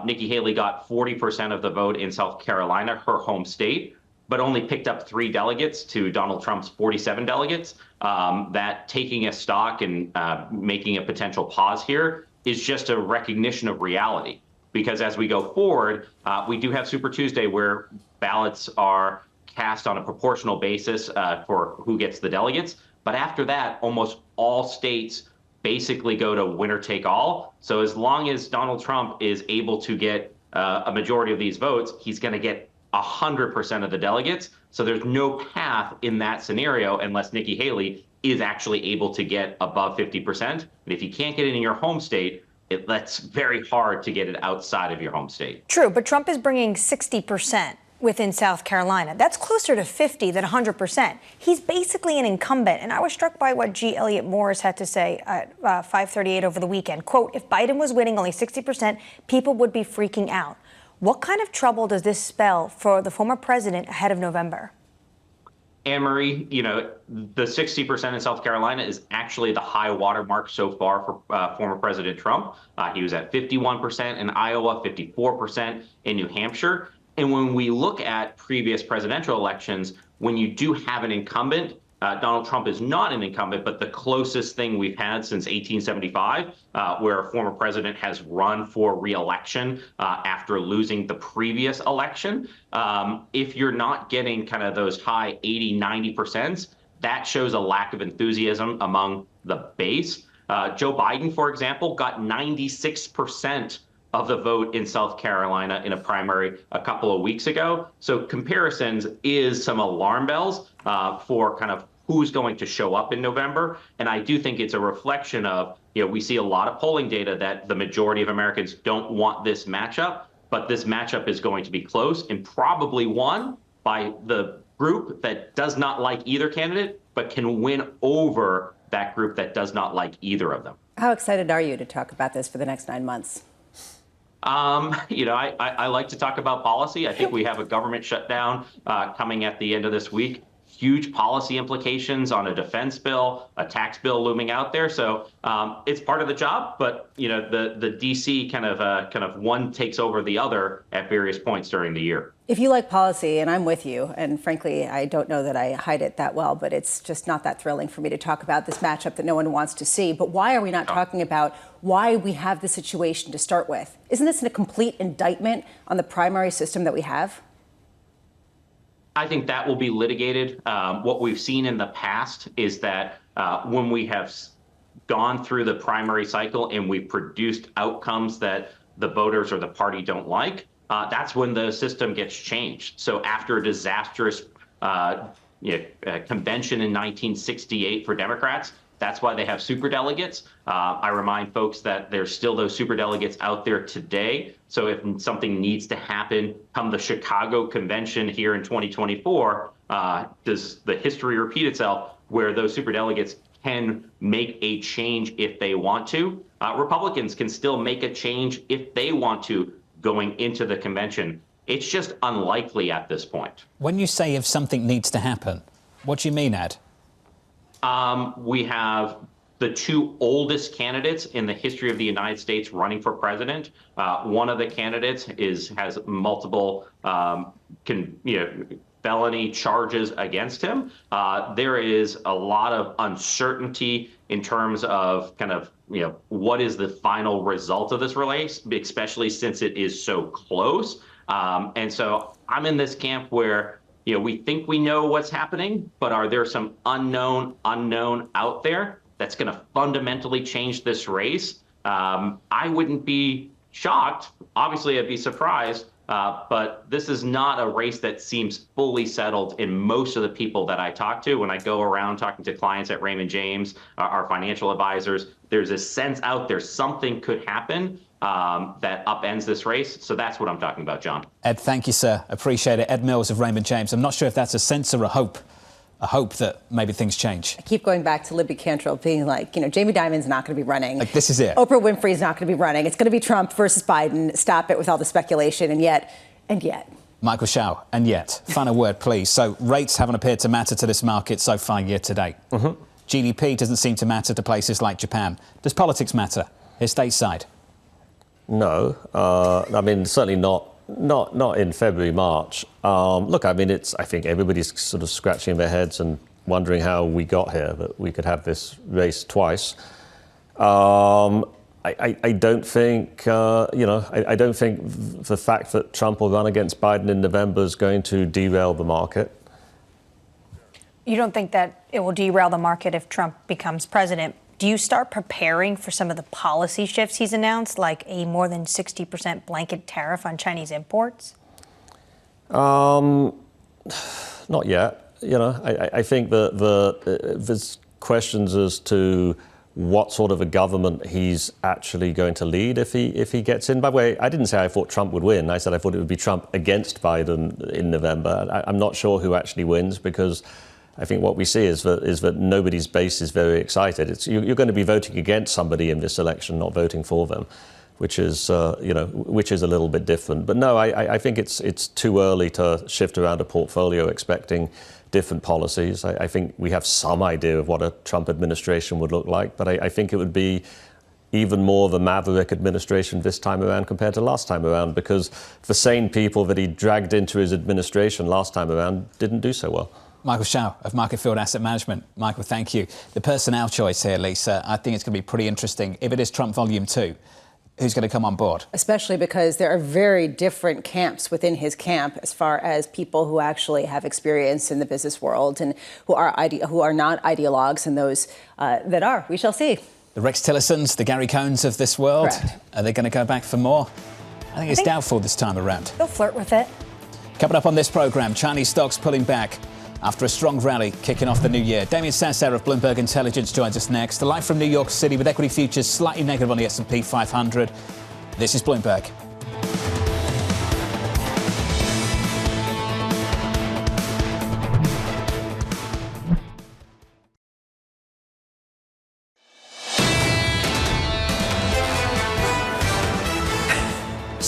Speaker 3: Nikki Haley got 40% of the vote in South Carolina, her home state, but only picked up 3 delegates to Donald Trump's 47 delegates, that taking a stock and making a potential pause here is just a recognition of reality. Because as we go forward, we do have Super Tuesday where ballots are cast on a proportional basis for who gets the delegates. But after that, almost all states basically go to winner take all. So as long as Donald Trump is able to get a majority of these votes, he's going to get 100% of the delegates. So there's no path in that scenario unless Nikki Haley is actually able to get above 50%. But if you can't get it in your home state, that's very hard to get it outside of your home state.
Speaker 9: True, but Trump is bringing 60% within South Carolina. That's closer to 50 than 100%. He's basically an incumbent. And I was struck by what G. Elliott Morris had to say at 5:38 over the weekend. Quote, "If Biden was winning only 60%, people would be freaking out." What kind of trouble does this spell for the former president ahead of November?
Speaker 3: Annmarie, you know, the 60% in South Carolina is actually the high watermark so far for former President Trump. He was at 51% in Iowa, 54% in New Hampshire. And when we look at previous presidential elections, when you do have an incumbent, Donald Trump is not an incumbent, but the closest thing we've had since 1875, where a former president has run for re-election after losing the previous election. If you're not getting kind of those high 80, 90%, that shows a lack of enthusiasm among the base. Joe Biden, for example, got 96% of the vote in South Carolina in a primary a couple of weeks ago. So comparisons is some alarm bells for kind of who's going to show up in November. And I do think it's a reflection of, you know, we see a lot of polling data that the majority of Americans don't want this matchup, but this matchup is going to be close and probably won by the group that does not like either candidate, but can win over that group that does not like either of them.
Speaker 8: How excited are you to talk about this for the next 9 months?
Speaker 3: You know, I like to talk about policy. I think we have a government shutdown coming at the end of this week. huge policy implications on a defense bill, a tax bill looming out there. So it's part of the job, but the DC kind of one takes over the other at various points during the year.
Speaker 8: If you like policy, and I'm with you, and frankly, I don't know that I hide it that well, but it's just not that thrilling for me to talk about this matchup that no one wants to see. But why are we not talking about why we have the situation to start with? Isn't this a complete indictment on the primary system that we have?
Speaker 3: I think that will be litigated. What we've seen in the past is that when we have gone through the primary cycle and we've produced outcomes that the voters or the party don't like, that's when the system gets changed. So after a disastrous convention in 1968 for Democrats, that's why they have superdelegates. I remind folks that there's still those superdelegates out there today. So if something needs to happen come the Chicago convention here in 2024, does the history repeat itself where those superdelegates can make a change if they want to? Republicans can still make a change if they want to going into the convention. It's just unlikely at this point.
Speaker 7: When you say if something needs to happen, what do you mean, Ed?
Speaker 3: We have the two oldest candidates in the history of the United States running for president. One of the candidates has multiple felony charges against him. There is a lot of uncertainty in terms of what is the final result of this race, especially since it is so close. And so I'm in this camp where we think we know what's happening, but are there some unknown out there that's going to fundamentally change this race? I wouldn't be shocked. Obviously, I'd be surprised. But this is not a race that seems fully settled in most of the people that I talk to. When I go around talking to clients at Raymond James, our financial advisors, there's a sense out there something could happen that upends this race. So that's what I'm talking about, John.
Speaker 7: Ed, thank you, sir. Appreciate it. Ed Mills of Raymond James. I'm not sure if that's a sense or a hope that maybe things change.
Speaker 8: I keep going back to Libby Cantrell being like, Jamie Dimon's not going to be running.
Speaker 7: Like, this is it.
Speaker 8: Oprah Winfrey's not going to be running. It's going to be Trump versus Biden. Stop it with all the speculation. And yet.
Speaker 7: Michael Shao, and yet. Final word, please. So rates haven't appeared to matter to this market so far year to date. Mm-hmm. GDP doesn't seem to matter to places like Japan. Does politics matter here stateside?
Speaker 1: No. I mean, certainly not in February, March. Look, I mean, I think everybody's sort of scratching their heads and wondering how we got here, that we could have this race twice. I don't think, I don't think the fact that Trump will run against Biden in November is going to derail the market.
Speaker 9: You don't think that it will derail the market if Trump becomes president? Do you start preparing for some of the policy shifts he's announced, like a more than 60% blanket tariff on Chinese imports?
Speaker 1: Not yet. I think that there's questions as to what sort of a government he's actually going to lead if he gets in. By the way, I didn't say I thought Trump would win. I said I thought it would be Trump against Biden in November. I'm not sure who actually wins, because I think what we see is that nobody's base is very excited. You're going to be voting against somebody in this election, not voting for them, which is a little bit different. But no, I think it's too early to shift around a portfolio expecting different policies. I think we have some idea of what a Trump administration would look like, but I think it would be even more the maverick administration this time around compared to last time around, because the sane people that he dragged into his administration last time around didn't do so well.
Speaker 7: Michael Shao of Market Field Asset Management. Michael, thank you. The personnel choice here, Lisa, I think it's going to be pretty interesting. If it is Trump Volume 2, who's going to come on board? Especially
Speaker 8: because there are very different camps within his camp as far as people who actually have experience in the business world and who are not ideologues and those that are. We shall see.
Speaker 7: The Rex Tillersons, the Gary Cohns of this world, correct. Are they going to go back for more? I think it's doubtful this time around.
Speaker 9: They'll flirt with it.
Speaker 7: Coming up on this programme, Chinese stocks pulling back after a strong rally kicking off the new year. Damien Sasser of Bloomberg Intelligence joins us next. Live from New York City with equity futures slightly negative on the S&P 500. This is Bloomberg.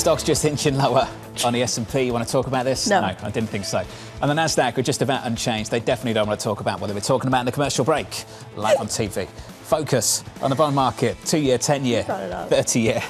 Speaker 7: Stocks just inching lower on the S&P. You want to talk about this?
Speaker 8: No.
Speaker 7: No, I didn't think so. And the NASDAQ are just about unchanged. They definitely don't want to talk about what they were talking about in the commercial break, live on TV. Focus on the bond market, 2-year, 10-year, 30-year.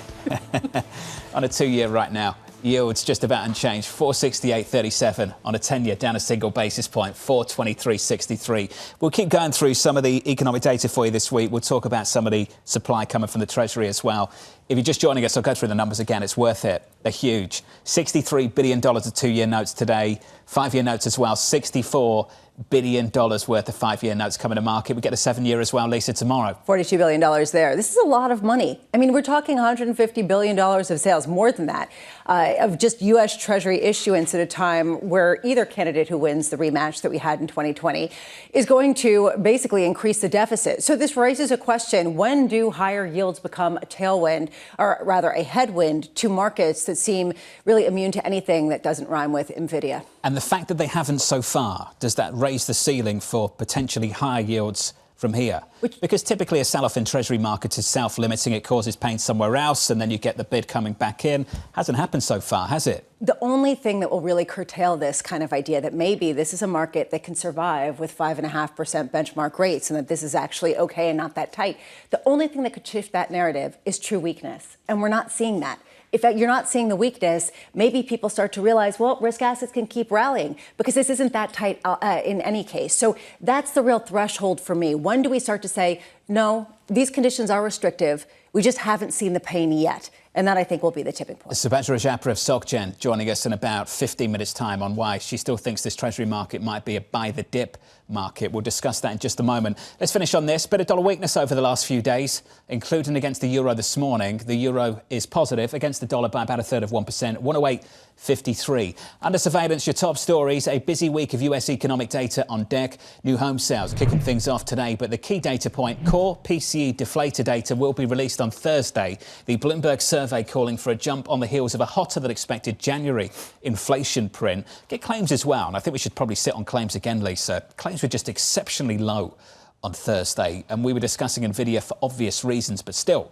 Speaker 7: On a 2-year right now. Yields just about unchanged, 468.37 on a 10-year, down a single basis point, 423.63. We'll keep going through some of the economic data for you this week. We'll talk about some of the supply coming from the Treasury as well. If you're just joining us, I'll go through the numbers again. It's worth it. They're huge. $63 billion of 2-year notes today. 5-year notes as well, $64 billion worth of 5-year notes coming to market. We get a 7-year as well, Lisa, tomorrow.
Speaker 8: $42 billion there. This is a lot of money. I mean, we're talking $150 billion of sales, more than that, of just U.S. Treasury issuance at a time where either candidate who wins the rematch that we had in 2020 is going to basically increase the deficit. So this raises a question: when do higher yields become a tailwind, or rather a headwind, to markets that seem really immune to anything that doesn't rhyme with Nvidia?
Speaker 7: And the fact that they haven't so far, does that raise the ceiling for potentially higher yields from here? Because typically a sell-off in Treasury markets is self-limiting. It causes pain somewhere else, and then you get the bid coming back in. Hasn't happened so far, has it?
Speaker 8: The only thing that will really curtail this kind of idea that maybe this is a market that can survive with 5.5% benchmark rates and that this is actually okay and not that tight, the only thing that could shift that narrative is true weakness. And we're not seeing that. If you're not seeing the weakness, maybe people start to realize, well, risk assets can keep rallying because this isn't that tight in any case. So that's the real threshold for me. When do we start to say, no, these conditions are restrictive, we just haven't seen the pain yet? And that, I think, will be the tipping point.
Speaker 7: Subhadra Rajapra of SocGen joining us in about 15 minutes' time on why she still thinks this Treasury market might be a buy-the-dip market. We'll discuss that in just a moment. Let's finish on this. Bit of dollar weakness over the last few days, including against the euro this morning. The euro is positive against the dollar by about 1/3 of 1%, 108.53. Under surveillance, your top stories: a busy week of US economic data on deck. New home sales kicking things off today, but the key data point, core PCE deflator data, will be released on Thursday. The Bloomberg survey calling for a jump on the heels of a hotter than expected January inflation print. Get claims as well, and I think we should probably sit on claims again, Lisa. Claims were just exceptionally low on Thursday, and we were discussing Nvidia for obvious reasons, but still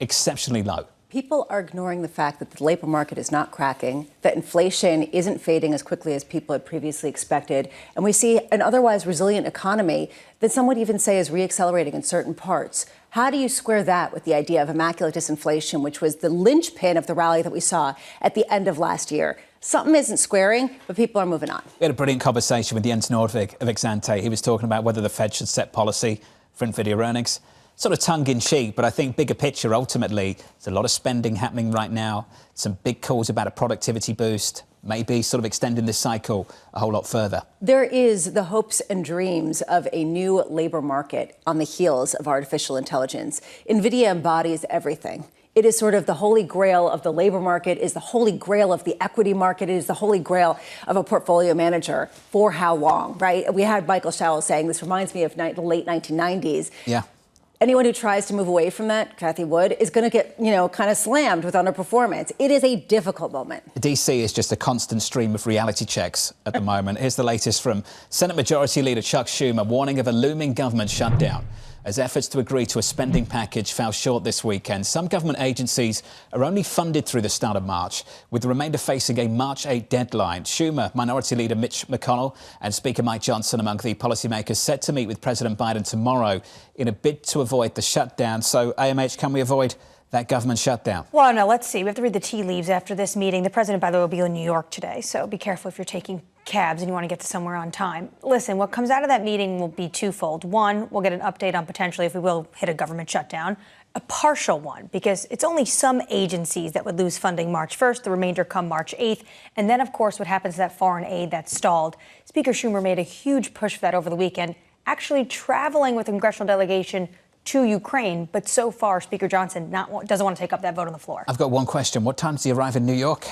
Speaker 7: exceptionally low.
Speaker 8: People are ignoring the fact that the labor market is not cracking, that inflation isn't fading as quickly as people had previously expected, and we see an otherwise resilient economy that some would even say is reaccelerating in certain parts. How do you square that with the idea of immaculate disinflation, which was the linchpin of the rally that we saw at the end of last year? Something isn't squaring, but people are moving on. We
Speaker 7: had a brilliant conversation with Jens Nordvig of Exante. He was talking about whether the Fed should set policy for Nvidia earnings. Sort of tongue-in-cheek, but I think bigger picture, ultimately, there's a lot of spending happening right now. Some big calls about a productivity boost, maybe sort of extending this cycle a whole lot further.
Speaker 8: There is the hopes and dreams of a new labor market on the heels of artificial intelligence. Nvidia embodies everything. It is sort of the holy grail of the labor market, is the holy grail of the equity market, it is the holy grail of a portfolio manager. For how long, right? We had Michael Schowell saying, this reminds me of the late 1990s.
Speaker 7: Yeah.
Speaker 8: Anyone who tries to move away from that, Kathy Wood, is going to get, kind of slammed with underperformance. It is a difficult moment.
Speaker 7: DC is just a constant stream of reality checks at the moment. Here's the latest from Senate Majority Leader Chuck Schumer, warning of a looming government shutdown as efforts to agree to a spending package fell short this weekend. Some government agencies are only funded through the start of March, with the remainder facing a March 8 deadline. Schumer, Minority Leader Mitch McConnell and Speaker Mike Johnson among the policymakers set to meet with President Biden tomorrow in a bid to avoid the shutdown. So, AMH, can we avoid that government shutdown?
Speaker 9: Well, no, let's see. We have to read the tea leaves after this meeting. The president, by the way, will be in New York today, so be careful if you're taking cabs and you want to get to somewhere on time. Listen, what comes out of that meeting will be twofold. One, we'll get an update on potentially if we will hit a government shutdown. A partial one, because it's only some agencies that would lose funding March 1st, the remainder come March 8th. And then, of course, what happens to that foreign aid that's stalled. Speaker Schumer made a huge push for that over the weekend, actually traveling with a congressional delegation to Ukraine. But so far, Speaker Johnson doesn't want to take up that vote on the floor.
Speaker 7: I've got one question. What time does he arrive in New York?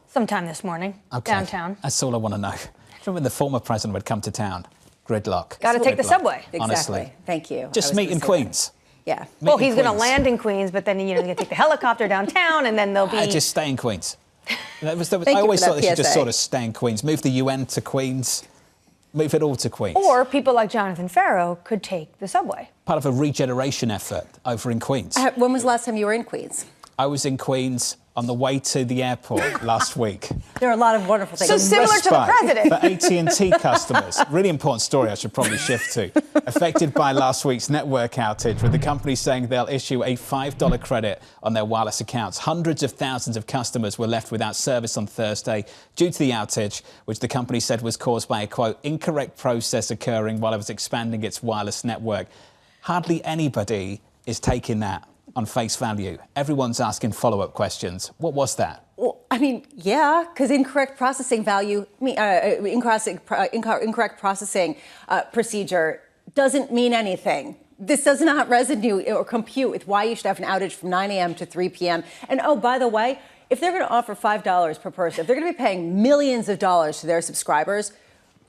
Speaker 9: Sometime this morning, downtown.
Speaker 7: That's all I want to know. Remember when the former president would come to town? Gridlock.
Speaker 9: Got to take the subway.
Speaker 7: Honestly.
Speaker 8: Exactly. Thank you.
Speaker 7: Just meet in Queens.
Speaker 8: Yeah.
Speaker 9: Well, he's going to land in Queens, but then, he's going to take the helicopter downtown, and then they'll be...
Speaker 7: Just stay in Queens. I always thought they should just sort of stay in Queens. Move the UN to Queens. Move it all to Queens.
Speaker 9: Or people like Jonathan Ferro could take the subway.
Speaker 7: Part of a regeneration effort over in Queens.
Speaker 8: When was the last time you were in Queens?
Speaker 7: I was in Queens on the way to the airport last week.
Speaker 2: There are a lot of wonderful things.
Speaker 9: So similar to the president.
Speaker 7: For AT&T customers. Really important story I should probably shift to. Affected by last week's network outage, with the company saying they'll issue a $5 credit on their wireless accounts. Hundreds of thousands of customers were left without service on Thursday due to the outage, which the company said was caused by a, quote, incorrect process occurring while it was expanding its wireless network. Hardly anybody is taking that on face value. Everyone's asking follow-up questions. What was that?
Speaker 8: Well, I mean, yeah, because incorrect processing value, incorrect processing procedure doesn't mean anything. This does not resonate or compute with why you should have an outage from 9 a.m. to 3 p.m. And oh, by the way, if they're going to offer $5 per person, if they're going to be paying millions of dollars to their subscribers,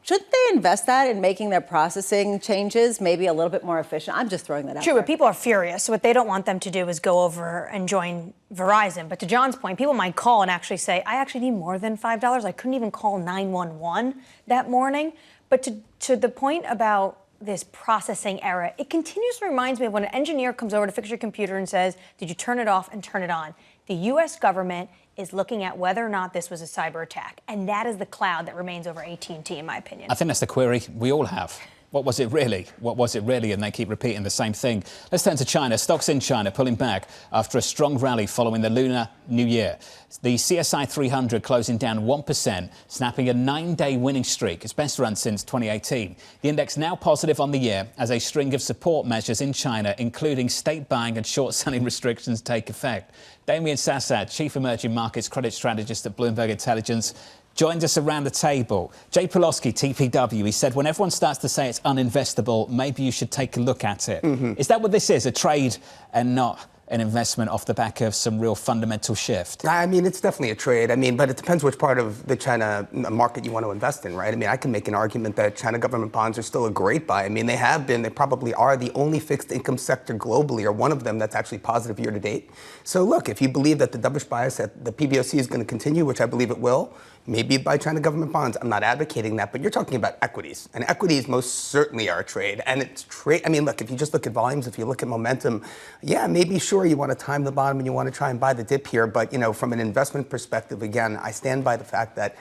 Speaker 8: shouldn't they invest that in making their processing changes maybe a little bit more efficient? I'm just throwing that out
Speaker 9: True,
Speaker 8: there.
Speaker 9: but people are furious. So what they don't want them to do is go over and join Verizon. But to John's point, people might call and actually say, I actually need more than $5. I couldn't even call 911 that morning. But to the point about this processing error, it continuously reminds me of when an engineer comes over to fix your computer and says, did you turn it off and turn it on? The U.S. government is looking at whether or not this was a cyber attack. And that is the cloud that remains over AT&T, in my opinion.
Speaker 7: I think that's the query we all have. What was it really? What was it really? And they keep repeating the same thing. Let's turn to China. Stocks in China pulling back after a strong rally following the Lunar New Year. The CSI 300 closing down 1%, snapping a 9-day winning streak, its best run since 2018. The index now positive on the year as a string of support measures in China, including state buying and short-selling restrictions, take effect. Damien Sassad, Chief Emerging Markets Credit Strategist at Bloomberg Intelligence, joined us around the table. Jay Pulowski, TPW, he said, when everyone starts to say it's uninvestable, maybe you should take a look at it. Is that what this is, a trade and not an investment off the back of some real fundamental shift?
Speaker 4: I mean, it's definitely a trade. I mean, but it depends which part of the China market you want to invest in, right? I mean, I can make an argument that China government bonds are still a great buy. I mean, they have been, they probably are the only fixed income sector globally, or one of them that's actually positive year to date. So look, if you believe that the dovish bias at the PBOC is going to continue, which I believe it will, maybe buy China government bonds. I'm not advocating that, but you're talking about equities. And equities most certainly are a trade. And it's trade. I mean, look, if you just look at volumes, if you look at momentum, yeah, maybe sure you want to time the bottom and you want to try and buy the dip here. But, you know, from an investment perspective, again, I stand by the fact that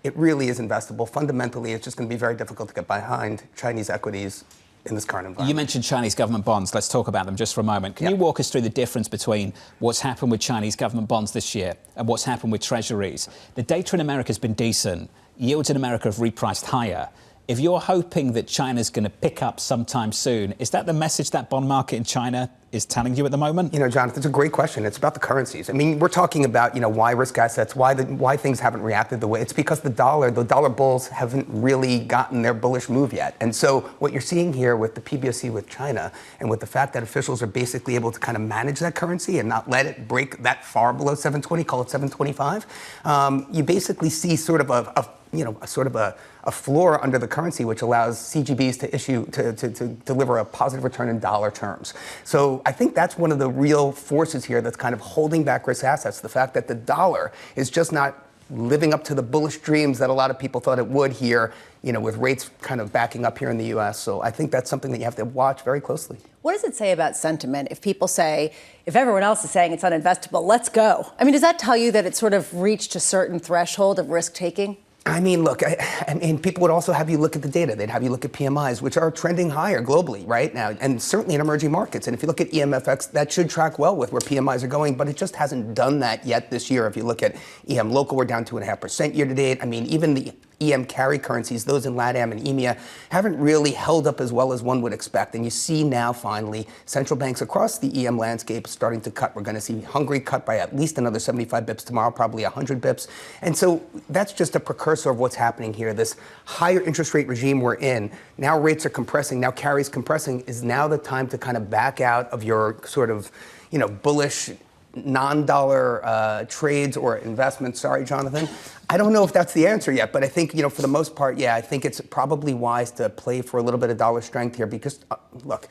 Speaker 4: it really is investable. Fundamentally, it's just going to be very difficult to get behind Chinese equities in this current environment.
Speaker 7: You mentioned Chinese government bonds. Let's talk about them just for a moment. Can you walk us through the difference between what's happened with Chinese government bonds this year and what's happened with treasuries? The data in America has been decent. Yields in America have repriced higher. If you're hoping that China's going to pick up sometime soon, is that the message that bond market in China is telling you at the moment?
Speaker 4: You know, Jonathan, it's a great question. It's about the currencies. I mean, we're talking about, you know, why risk assets, why things haven't reacted the way. It's because the dollar bulls haven't really gotten their bullish move yet. And so what you're seeing here with the PBOC with China and with the fact that officials are basically able to kind of manage that currency and not let it break that far below 720, call it 725, you basically see sort of a floor under the currency, which allows CGBs to deliver a positive return in dollar terms. So I think that's one of the real forces here that's kind of holding back risk assets. The fact that the dollar is just not living up to the bullish dreams that a lot of people thought it would here, you know, with rates kind of backing up here in the U.S. So I think that's something that you have to watch very closely.
Speaker 8: What does it say about sentiment if people say, if everyone else is saying it's uninvestable, let's go? I mean, does that tell you that it's sort of reached a certain threshold of risk taking?
Speaker 4: I mean, look, I mean, people would also have you look at the data. They'd have you look at PMIs, which are trending higher globally right now, and certainly in emerging markets. And if you look at EMFX, that should track well with where PMIs are going, but it just hasn't done that yet this year. If you look at EM local, we're down 2.5% year to date. I mean, even the EM carry currencies, those in LATAM and EMEA, haven't really held up as well as one would expect. And you see now, finally, central banks across the EM landscape starting to cut. We're going to see Hungary cut by at least another 75 bips tomorrow, probably 100 bips. And so that's just a precursor of what's happening here. This higher interest rate regime we're in, now rates are compressing, now carries compressing, is now the time to kind of back out of your sort of, you know, bullish non-dollar trades or investments. Sorry, Jonathan. I don't know if that's the answer yet, but I think, you know, for the most part, yeah, I think it's probably wise to play for a little bit of dollar strength here because, look,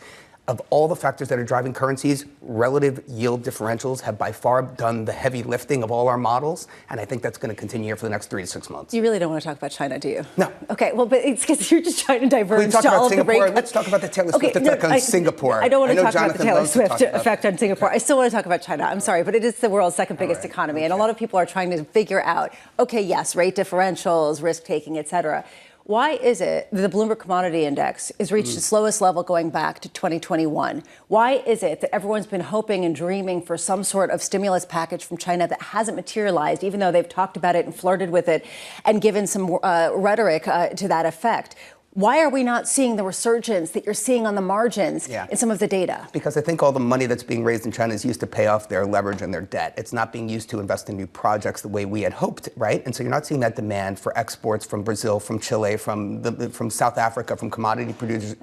Speaker 4: Of all the factors that are driving currencies, relative yield differentials have by far done the heavy lifting of all our models, and I think that's going to continue here for the next 3 to 6 months.
Speaker 8: You really don't want to talk about China, do you?
Speaker 4: No.
Speaker 8: Okay, well, but it's because you're just trying to diverge
Speaker 4: talk
Speaker 8: to
Speaker 4: about
Speaker 8: all of the
Speaker 4: Singapore?
Speaker 8: rate.
Speaker 4: Let's talk about the Taylor Swift effect on Singapore.
Speaker 8: I don't want to talk
Speaker 4: Jonathan
Speaker 8: about the Taylor
Speaker 4: loves to talk
Speaker 8: Swift
Speaker 4: about
Speaker 8: effect on Singapore. I still want to talk about China. I'm sorry, but it is the world's second biggest economy, and a lot of people are trying to figure out, okay, yes, rate differentials, risk-taking, et cetera. Why is it that the Bloomberg Commodity Index has reached its lowest level going back to 2021? Why is it that everyone's been hoping and dreaming for some sort of stimulus package from China that hasn't materialized, even though they've talked about it and flirted with it and given some rhetoric to that effect? Why are we not seeing the resurgence that you're seeing on the margins in some of the data?
Speaker 4: Because I think all the money that's being raised in China is used to pay off their leverage and their debt. It's not being used to invest in new projects the way we had hoped, right? And so you're not seeing that demand for exports from Brazil, from Chile, from South Africa, from commodity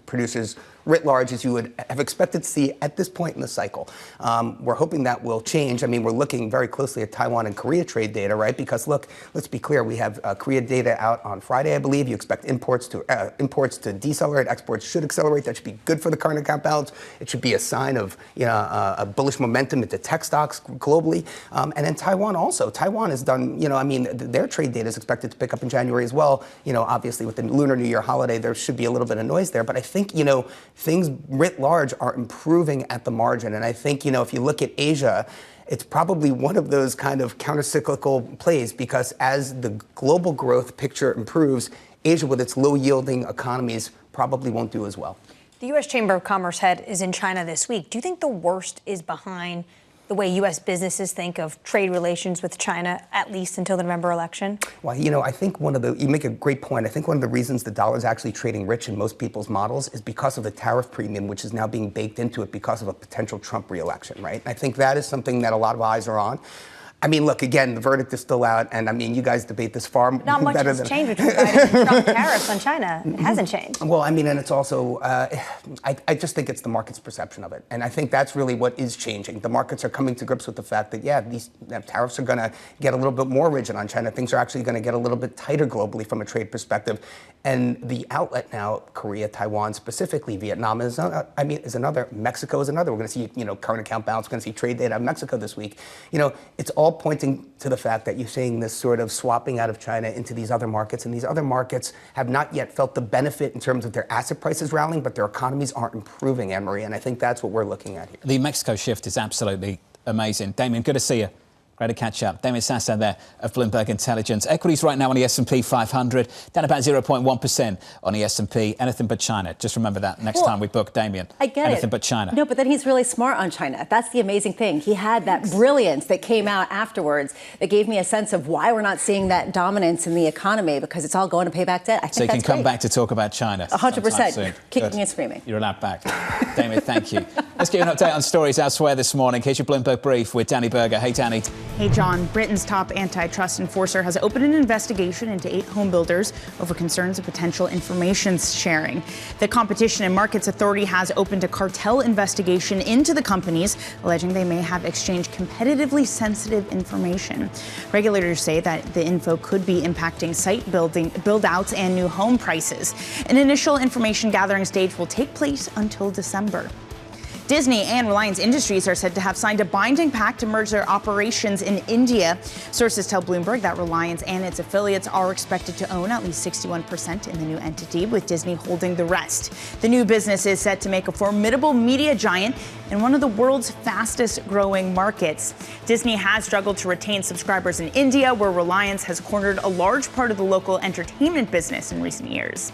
Speaker 4: producers writ large as you would have expected to see at this point in the cycle. We're hoping that will change. I mean, we're looking very closely at Taiwan and Korea trade data, right? Because look, let's be clear, we have Korea data out on Friday, I believe. You expect imports to decelerate, exports should accelerate. That should be good for the current account balance. It should be a sign of a bullish momentum into tech stocks globally. And then Taiwan also. Taiwan has done, their trade data is expected to pick up in January as well. Obviously with the Lunar New Year holiday, there should be a little bit of noise there. But I think, things writ large are improving at the margin. And I think, if you look at Asia, it's probably one of those kind of countercyclical plays because as the global growth picture improves, Asia with its low-yielding economies probably won't do as well.
Speaker 9: The U.S. Chamber of Commerce head is in China this week. Do you think the worst is behind the way U.S. businesses think of trade relations with China, at least until the November election?
Speaker 4: Well, I think you make a great point. I think one of the reasons the dollar is actually trading rich in most people's models is because of the tariff premium, which is now being baked into it because of a potential Trump reelection, right? I think that is something that a lot of eyes are on. I mean, look, again, the verdict is still out, and I mean, you guys debate this far better than...
Speaker 9: Not much has changed between Biden and Trump tariffs on China. It hasn't changed.
Speaker 4: Well, I mean, and it's also, I just think it's the market's perception of it. And I think that's really what is changing. The markets are coming to grips with the fact that, these tariffs are going to get a little bit more rigid on China. Things are actually going to get a little bit tighter globally from a trade perspective. And the outlet now, Korea, Taiwan specifically, Vietnam is another, Mexico is another. We're going to see, current account balance, we're going to see trade data out of Mexico this week. It's all pointing to the fact that you're seeing this sort of swapping out of China into these other markets, and these other markets have not yet felt the benefit in terms of their asset prices rallying, but their economies aren't improving, Annmarie, and I think that's what we're looking at here.
Speaker 7: The Mexico shift is absolutely amazing. Damien, good to see you. Great to catch up. Damien Sasson there of Bloomberg Intelligence. Equities right now on the S&P 500, down about 0.1% on the S&P. Anything but China. Just remember that next time we book Damien.
Speaker 8: I get
Speaker 7: Anything but China.
Speaker 8: No, but then he's really smart on China. That's the amazing thing. He had that brilliance that came out afterwards that gave me a sense of why we're not seeing that dominance in the economy, because it's all going to pay back debt. I think
Speaker 7: so you
Speaker 8: that's
Speaker 7: can come back to talk about China.
Speaker 8: 100%. Kicking and screaming.
Speaker 7: You're allowed back. Damien, thank you. Let's get an update on stories elsewhere this morning. Here's your Bloomberg Brief with Danny Berger. Hey, Danny.
Speaker 11: Hey, John. Britain's top antitrust enforcer has opened an investigation into 8 home builders over concerns of potential information sharing. The Competition and Markets Authority has opened a cartel investigation into the companies, alleging they may have exchanged competitively sensitive information. Regulators say that the info could be impacting site build-outs and new home prices. An initial information gathering stage will take place until December. Disney and Reliance Industries are said to have signed a binding pact to merge their operations in India. Sources tell Bloomberg that Reliance and its affiliates are expected to own at least 61% in the new entity, with Disney holding the rest. The new business is set to make a formidable media giant in one of the world's fastest growing markets. Disney has struggled to retain subscribers in India, where Reliance has cornered a large part of the local entertainment business in recent years.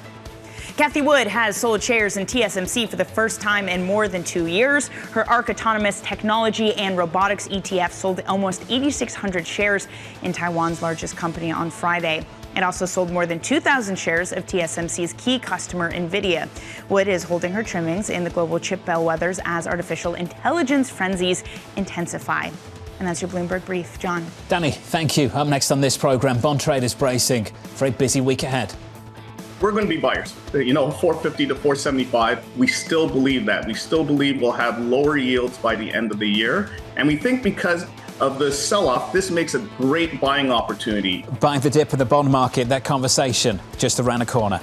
Speaker 11: Cathie Wood has sold shares in TSMC for the first time in more than 2 years. Her ARC Autonomous Technology and Robotics ETF sold almost 8,600 shares in Taiwan's largest company on Friday. It also sold more than 2,000 shares of TSMC's key customer, Nvidia. Wood is holding her trimmings in the global chip bellwethers as artificial intelligence frenzies intensify. And that's your Bloomberg Brief. John.
Speaker 7: Danny, thank you. Up next on this program, bond traders bracing for a busy week ahead.
Speaker 5: We're going to be buyers. 450 to 475. We still believe that. We still believe we'll have lower yields by the end of the year. And we think because of the sell-off, this makes a great buying opportunity.
Speaker 7: Buying the dip of the bond market, that conversation just around the corner.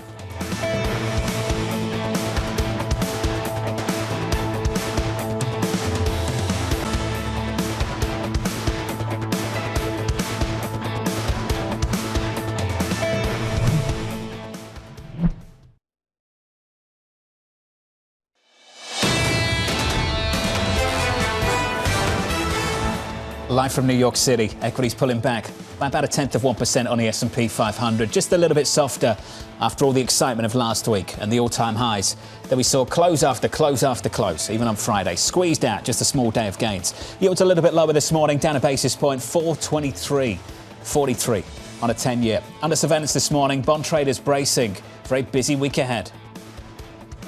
Speaker 7: Live from New York City, equities pulling back by about 0.1% on the S&P 500, just a little bit softer after all the excitement of last week and the all-time highs that we saw close after close after close, even on Friday. Squeezed out, just a small day of gains. Yields a little bit lower this morning, down a basis point, 423.43 on a 10-year. Under surveillance this morning, bond traders bracing for a busy week ahead.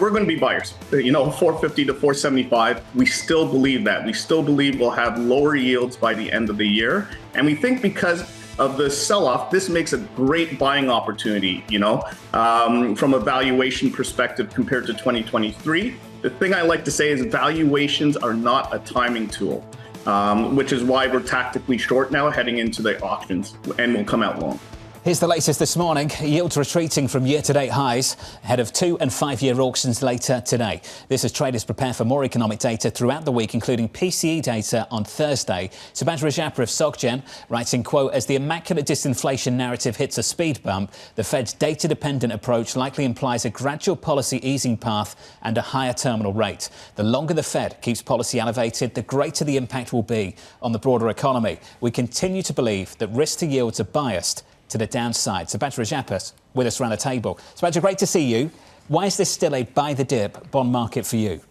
Speaker 5: We're going to be buyers. 450 to 475. We still believe that. We still believe we'll have lower yields by the end of the year. And we think because of the sell-off, this makes a great buying opportunity, from a valuation perspective compared to 2023. The thing I like to say is valuations are not a timing tool, which is why we're tactically short now heading into the auctions, and we'll come out long.
Speaker 7: Here's the latest this morning. Yields retreating from year-to-date highs ahead of 2- and 5-year auctions later today. This as traders prepare for more economic data throughout the week, including PCE data on Thursday. Subhadra Rajappa of SocGen writing, quote, as the immaculate disinflation narrative hits a speed bump, the Fed's data-dependent approach likely implies a gradual policy easing path and a higher terminal rate. The longer the Fed keeps policy elevated, the greater the impact will be on the broader economy. We continue to believe that risks to yields are biased to the downside. Subhadra Rajappa with us around the table. Subhadra, great to see you. Why is this still a buy-the-dip bond market for you?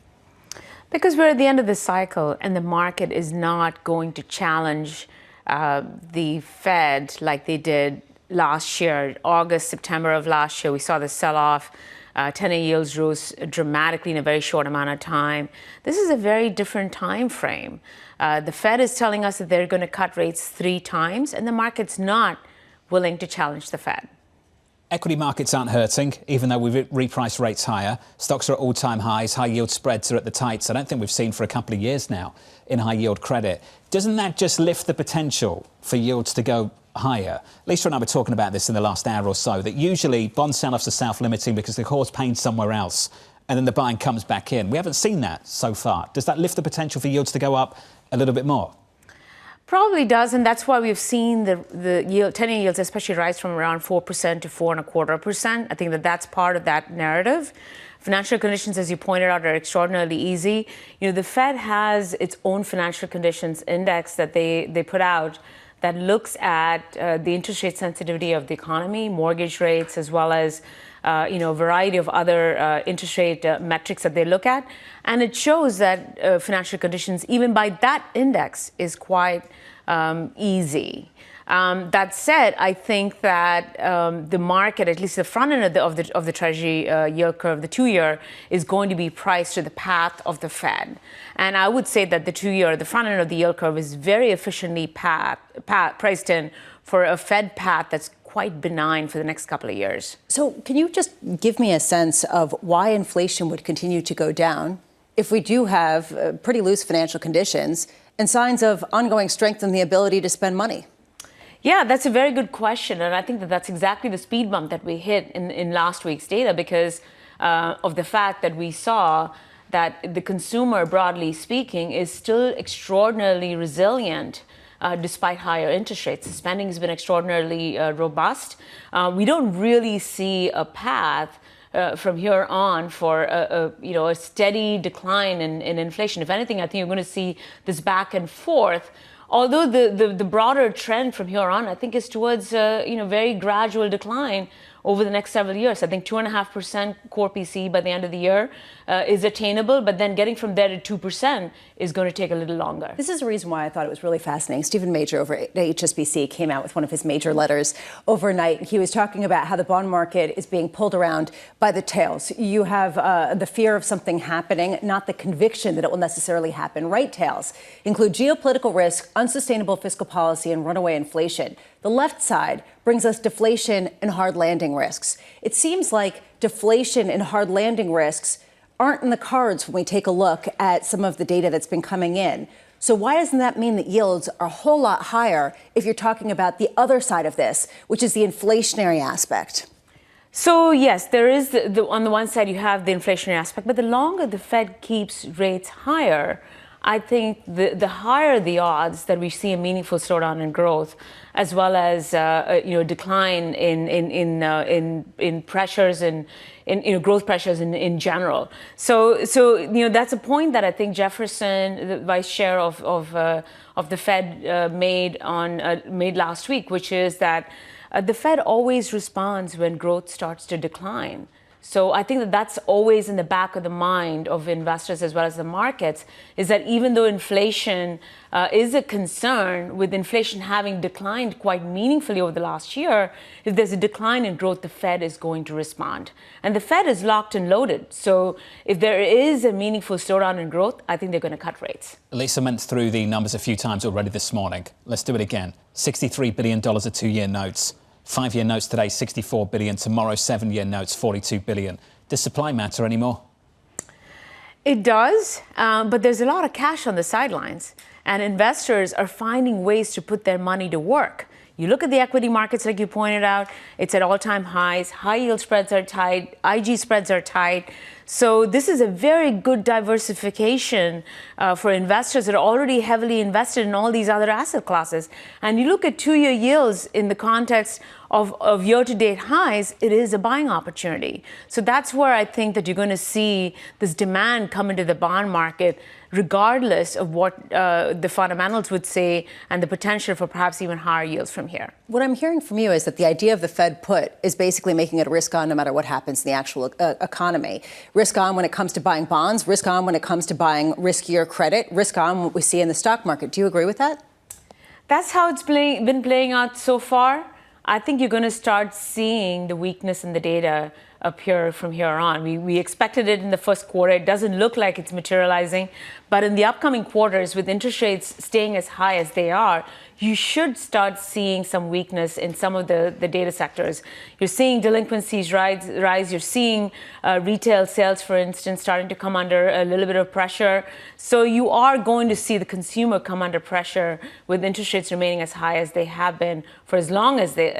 Speaker 10: Because we're at the end of the cycle and the market is not going to challenge the Fed like they did last year. August, September of last year, we saw the sell-off. 10-year yields rose dramatically in a very short amount of time. This is a very different time frame. The Fed is telling us that they're going to cut rates 3 times, and the market's not willing to challenge the Fed.
Speaker 7: Equity markets aren't hurting, even though we've repriced rates higher. Stocks are at all-time highs. High-yield spreads are at the tights I don't think we've seen for a couple of years now in high-yield credit. Doesn't that just lift the potential for yields to go higher? Lisa and I were talking about this in the last hour or so, that usually bond sell-offs are self-limiting because they cause pain somewhere else, and then the buying comes back in. We haven't seen that so far. Does that lift the potential for yields to go up a little bit more?
Speaker 10: Probably does, and that's why we've seen the yield, 10-year yields especially rise from around 4% to 4.25%. I think that's part of that narrative. Financial conditions, as you pointed out, are extraordinarily easy. The Fed has its own financial conditions index that they put out that looks at the interest rate sensitivity of the economy, mortgage rates, as well as a variety of other interest rate metrics that they look at. And it shows that financial conditions, even by that index, is quite easy. That said, I think that the market, at least the front end of the Treasury yield curve, the 2-year, is going to be priced to the path of the Fed. And I would say that the 2-year, the front end of the yield curve, is very efficiently priced in for a Fed path that's quite benign for the next couple of years.
Speaker 8: So can you just give me a sense of why inflation would continue to go down if we do have pretty loose financial conditions and signs of ongoing strength in the ability to spend money?
Speaker 10: Yeah, that's a very good question. And I think that's exactly the speed bump that we hit in last week's data because of the fact that we saw that the consumer, broadly speaking, is still extraordinarily resilient despite higher interest rates. The spending has been extraordinarily robust. We don't really see a path from here on for a steady decline in inflation. If anything, I think you're going to see this back and forth. Although the broader trend from here on, I think, is towards very gradual decline over the next several years. I think 2.5% core PCE by the end of the year is attainable, but then getting from there to 2% is going to take a little longer.
Speaker 8: This is a reason why I thought it was really fascinating. Stephen Major over at HSBC came out with one of his major letters overnight. He was talking about how the bond market is being pulled around by the tails. You have the fear of something happening, not the conviction that it will necessarily happen. Right tails include geopolitical risk, unsustainable fiscal policy, and runaway inflation. The left side brings us deflation and hard landing risks. It seems like deflation and hard landing risks aren't in the cards when we take a look at some of the data that's been coming in. So why doesn't that mean that yields are a whole lot higher if you're talking about the other side of this, which is the inflationary aspect?
Speaker 10: So, yes, there is on the one side, you have the inflationary aspect, but the longer the Fed keeps rates higher, I think the higher the odds that we see a meaningful slowdown in growth, as well as decline in pressures and in growth pressures in general. So that's a point that I think Jefferson, the vice chair of the Fed, made last week, which is that the Fed always responds when growth starts to decline. So I think that that's always in the back of the mind of investors as well as the markets, is that even though inflation is a concern, with inflation having declined quite meaningfully over the last year, if there's a decline in growth, the Fed is going to respond. And the Fed is locked and loaded. So if there is a meaningful slowdown in growth, I think they're going to cut rates.
Speaker 7: Lisa went through the numbers a few times already this morning. Let's do it again. $63 billion of 2-year notes. 5-year notes today, $64 billion. Tomorrow, 7-year notes, $42 billion. Does supply matter anymore?
Speaker 10: It does, but there's a lot of cash on the sidelines, and investors are finding ways to put their money to work. You look at the equity markets, like you pointed out, it's at all-time highs. High yield spreads are tight. IG spreads are tight. So this is a very good diversification for investors that are already heavily invested in all these other asset classes. And you look at 2-year yields in the context of year-to-date highs, it is a buying opportunity. So that's where I think that you're going to see this demand come into the bond market, regardless of what the fundamentals would say and the potential for perhaps even higher yields from here.
Speaker 8: What I'm hearing from you is that the idea of the Fed put is basically making it a risk on no matter what happens in the actual economy. Risk on when it comes to buying bonds, risk on when it comes to buying riskier credit, risk on what we see in the stock market. Do you agree with that?
Speaker 10: That's how it's been playing out so far. I think you're going to start seeing the weakness in the data appear from here on. We expected it in the first quarter. It doesn't look like it's materializing. But in the upcoming quarters, with interest rates staying as high as they are, you should start seeing some weakness in some of the data sectors. You're seeing delinquencies rise. You're seeing retail sales, for instance, starting to come under a little bit of pressure. So you are going to see the consumer come under pressure with interest rates remaining as high as they have been for as long as they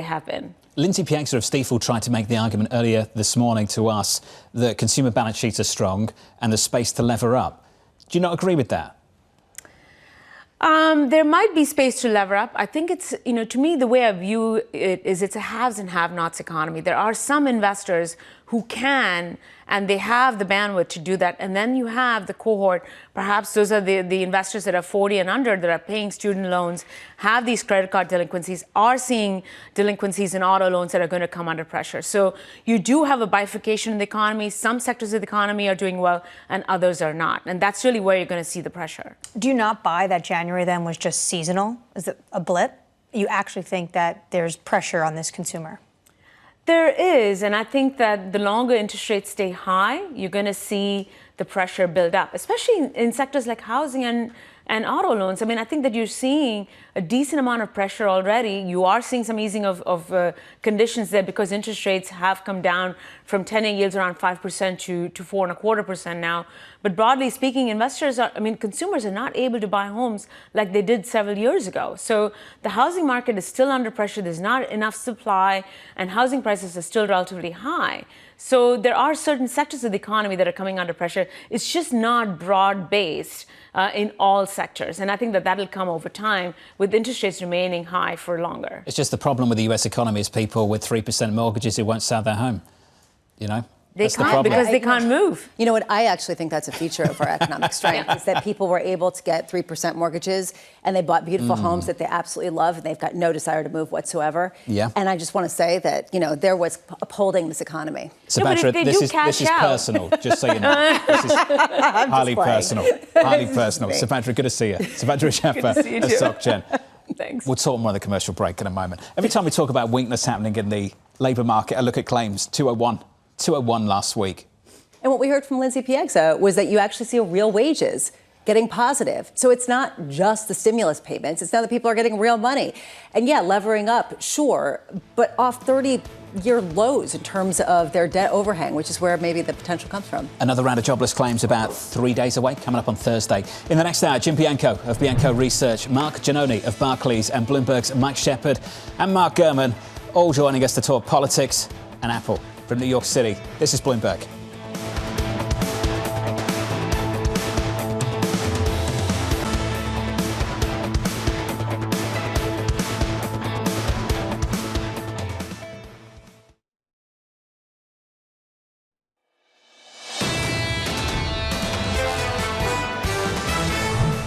Speaker 10: have been.
Speaker 7: Lindsay Piegser of Stifel tried to make the argument earlier this morning to us that consumer balance sheets are strong and there's space to lever up. Do you not agree with that?
Speaker 10: There might be space to lever up. I think it's, to me, the way I view it is it's a haves and have-nots economy. There are some investors who can, and they have the bandwidth to do that. And then you have the cohort, perhaps those are the investors that are 40 and under, that are paying student loans, have these credit card delinquencies, are seeing delinquencies in auto loans that are going to come under pressure. So you do have a bifurcation in the economy. Some sectors of the economy are doing well and others are not. And that's really where you're going to see the pressure.
Speaker 9: Do you not buy that January then was just seasonal? Is it a blip? You actually think that there's pressure on this consumer?
Speaker 10: There is, and I think that the longer interest rates stay high, you're going to see the pressure build up, especially in sectors like housing and auto loans. I mean, I think that you're seeing a decent amount of pressure already. You are seeing some easing of conditions there because interest rates have come down from 10-year yields around 5% to 4.25% now. But broadly speaking, consumers are not able to buy homes like they did several years ago. So the housing market is still under pressure. There's not enough supply, and housing prices are still relatively high. So there are certain sectors of the economy that are coming under pressure. It's just not broad-based in all sectors. And I think that that'll come over time with interest rates remaining high for longer.
Speaker 7: It's just the problem with the US economy is people with 3% mortgages who won't sell their home.
Speaker 10: They can't because they can't move.
Speaker 8: You know what? I actually think that's a feature of our economic strength is that people were able to get 3% mortgages and they bought beautiful homes that they absolutely love and they've got no desire to move whatsoever.
Speaker 7: Yeah.
Speaker 8: And I just want to say that, they're what's upholding this economy.
Speaker 7: Sabatra, this is personal, just so you know. This is highly personal. Highly personal. Sabatra, good to see you. Sabatra Sheffer of SocGen.
Speaker 10: Thanks.
Speaker 7: We'll talk more on the commercial break in a moment. Every time we talk about weakness happening in the labour market, I look at claims, 201 last week.
Speaker 8: And what we heard from Lindsay Piegser was that you actually see real wages getting positive. So it's not just the stimulus payments. It's now that people are getting real money. And yeah, levering up, sure, but off 30-year lows in terms of their debt overhang, which is where maybe the potential comes from.
Speaker 7: Another round of jobless claims about 3 days away, coming up on Thursday. In the next hour, Jim Bianco of Bianco Research, Mark Giannoni of Barclays, and Bloomberg's Mike Shepard and Mark Gurman, all joining us to talk politics and Apple. From New York City, this is Bloomberg.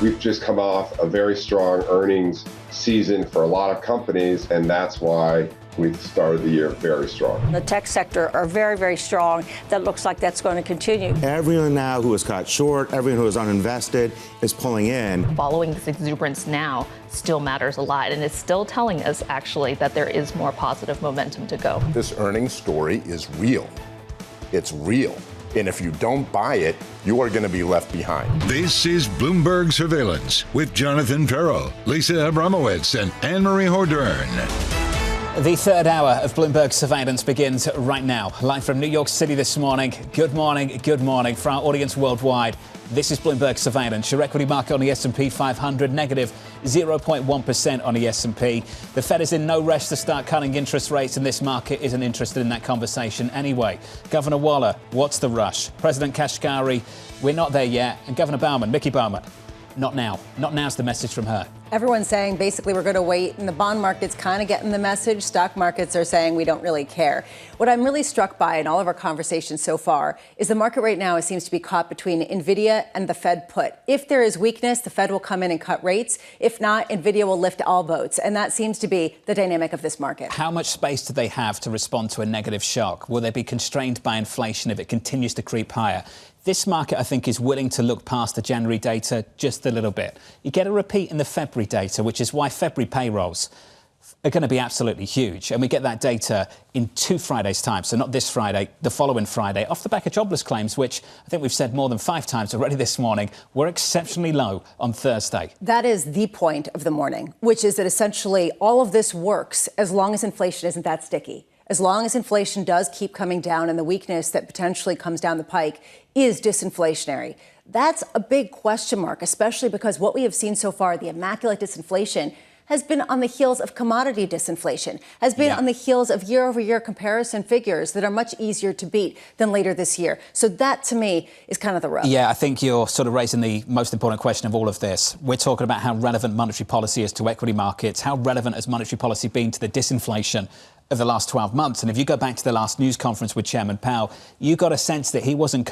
Speaker 13: We've just come off a very strong earnings season for a lot of companies, and that's why we started the year very strong.
Speaker 2: The tech sector are very, very strong. That looks like that's going to continue.
Speaker 22: Everyone now who is caught short, everyone who is uninvested is pulling in.
Speaker 23: Following this exuberance now still matters a lot, and it's still telling us actually that there is more positive momentum to go.
Speaker 24: This earnings story is real. It's real. And if you don't buy it, you are going to be left behind.
Speaker 6: This is Bloomberg Surveillance with Jonathan Ferro, Lisa Abramowicz, and Annmarie Hordern.
Speaker 7: The third hour of Bloomberg Surveillance begins right now. Live from New York City this morning. Good morning for our audience worldwide. This is Bloomberg Surveillance. Your equity market on the S&P 500, negative 0.1% on the S&P. The Fed is in no rush to start cutting interest rates, and this market isn't interested in that conversation anyway. Governor Waller, what's the rush? President Kashkari, we're not there yet. And Governor Bauman, Mickey Bauman, not now. Not now's the message from her.
Speaker 8: Everyone's saying basically we're going to wait, and the bond market's kind of getting the message. Stock markets are saying we don't really care. What I'm really struck by in all of our conversations so far is the market right now seems to be caught between Nvidia and the Fed put. If there is weakness, the Fed will come in and cut rates. If not, Nvidia will lift all boats. And that seems to be the dynamic of this market.
Speaker 7: How much space do they have to respond to a negative shock? Will they be constrained by inflation if it continues to creep higher? This market, I think, is willing to look past the January data just a little bit. You get a repeat in the February data, which is why February payrolls are going to be absolutely huge. And we get that data in 2 Fridays' time. So not this Friday, the following Friday, off the back of jobless claims, which I think we've said more than 5 times already this morning, were exceptionally low on Thursday.
Speaker 8: That is the point of the morning, which is that essentially all of this works as long as inflation isn't that sticky. As long as inflation does keep coming down and the weakness that potentially comes down the pike is disinflationary. That's a big question mark, especially because what we have seen so far, the immaculate disinflation, has been on the heels of commodity disinflation, has been on the heels of year-over-year comparison figures that are much easier to beat than later this year. So that, to me, is kind of the rub.
Speaker 7: Yeah, I think you're sort of raising the most important question of all of this. We're talking about how relevant monetary policy is to equity markets. How relevant has monetary policy been to the disinflation of the last 12 months? And if you go back to the last news conference with Chairman Powell, you got a sense that he wasn't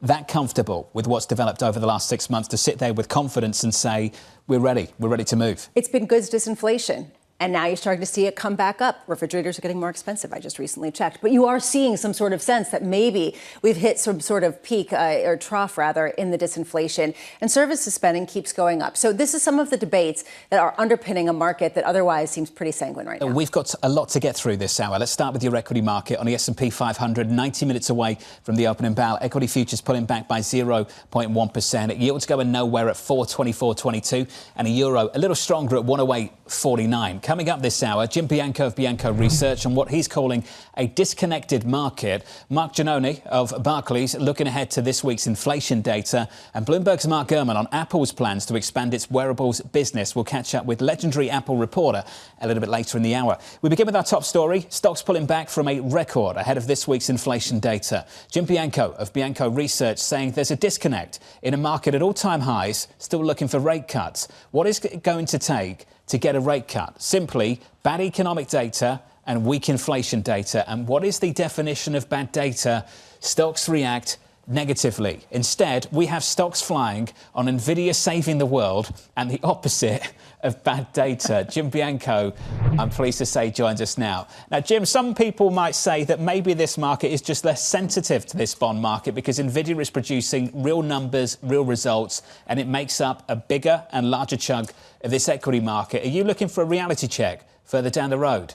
Speaker 7: that comfortable with what's developed over the last 6 months to sit there with confidence and say, we're ready to move.
Speaker 8: It's been goods disinflation. And now you're starting to see it come back up. Refrigerators are getting more expensive. I just recently checked. But you are seeing some sort of sense that maybe we've hit some sort of peak or trough, rather, in the disinflation. And services spending keeps going up. So this is some of the debates that are underpinning a market that otherwise seems pretty sanguine right now.
Speaker 7: We've got a lot to get through this hour. Let's start with your equity market on the S&P 500, 90 minutes away from the opening bell. Equity futures pulling back by 0.1%. Yields going nowhere at 424.22, and a euro a little stronger at 108.49. Coming up this hour, Jim Bianco of Bianco Research and what he's calling a disconnected market. Mark Giannone of Barclays looking ahead to this week's inflation data. And Bloomberg's Mark Gurman on Apple's plans to expand its wearables business. We'll catch up with legendary Apple reporter a little bit later in the hour. We begin with our top story. Stocks pulling back from a record ahead of this week's inflation data. Jim Bianco of Bianco Research saying there's a disconnect in a market at all-time highs, still looking for rate cuts. What is it going to take to get a rate cut? Simply bad economic data and weak inflation data. And what is the definition of bad data? Stocks react negatively. Instead, we have stocks flying on Nvidia saving the world and the opposite of bad data. Jim Bianco, I'm pleased to say, joins us now. Now, Jim, some people might say that maybe this market is just less sensitive to this bond market because Nvidia is producing real numbers, real results, and it makes up a bigger and larger chunk of this equity market. Are you looking for a reality check further down the road?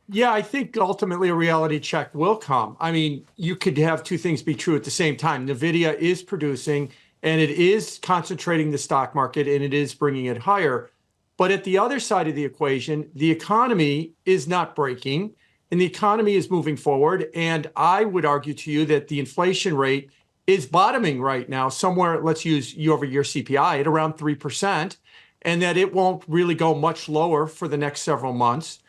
Speaker 25: Yeah, I think ultimately a reality check will come. I mean, you could have two things be true at the same time. Nvidia is producing and it is concentrating the stock market and it is bringing it higher. But at the other side of the equation, the economy is not breaking and the economy is moving forward. And I would argue to you that the inflation rate is bottoming right now somewhere, let's use year-over-year CPI at around 3%, and that it won't really go much lower for the next several months.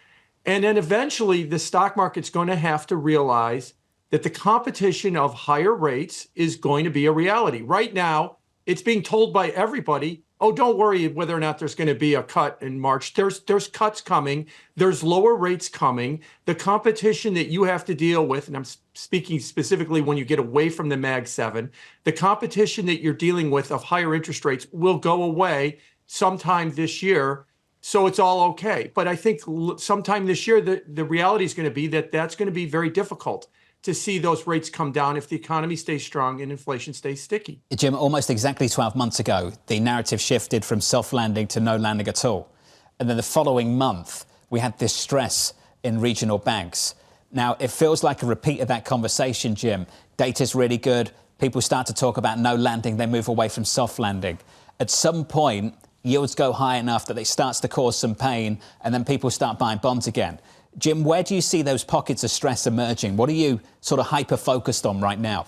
Speaker 25: And then eventually the stock market's going to have to realize that the competition of higher rates is going to be a reality. Right now, it's being told by everybody, oh, don't worry whether or not there's going to be a cut in March. There's cuts coming. There's lower rates coming. The competition that you have to deal with, and I'm speaking specifically when you get away from the Mag 7, the competition that you're dealing with of higher interest rates will go away sometime this year. So it's all okay. But I think sometime this year, the reality is going to be that that's going to be very difficult to see those rates come down if the economy stays strong and inflation stays sticky.
Speaker 7: Jim, almost exactly 12 months ago, the narrative shifted from soft landing to no landing at all. And then the following month, we had this stress in regional banks. Now, it feels like a repeat of that conversation, Jim. Data's really good. People start to talk about no landing. They move away from soft landing. At some point, yields go high enough that it starts to cause some pain, and then people start buying bonds again. Jim, where do you see those pockets of stress emerging? What are you sort of hyper-focused on right now?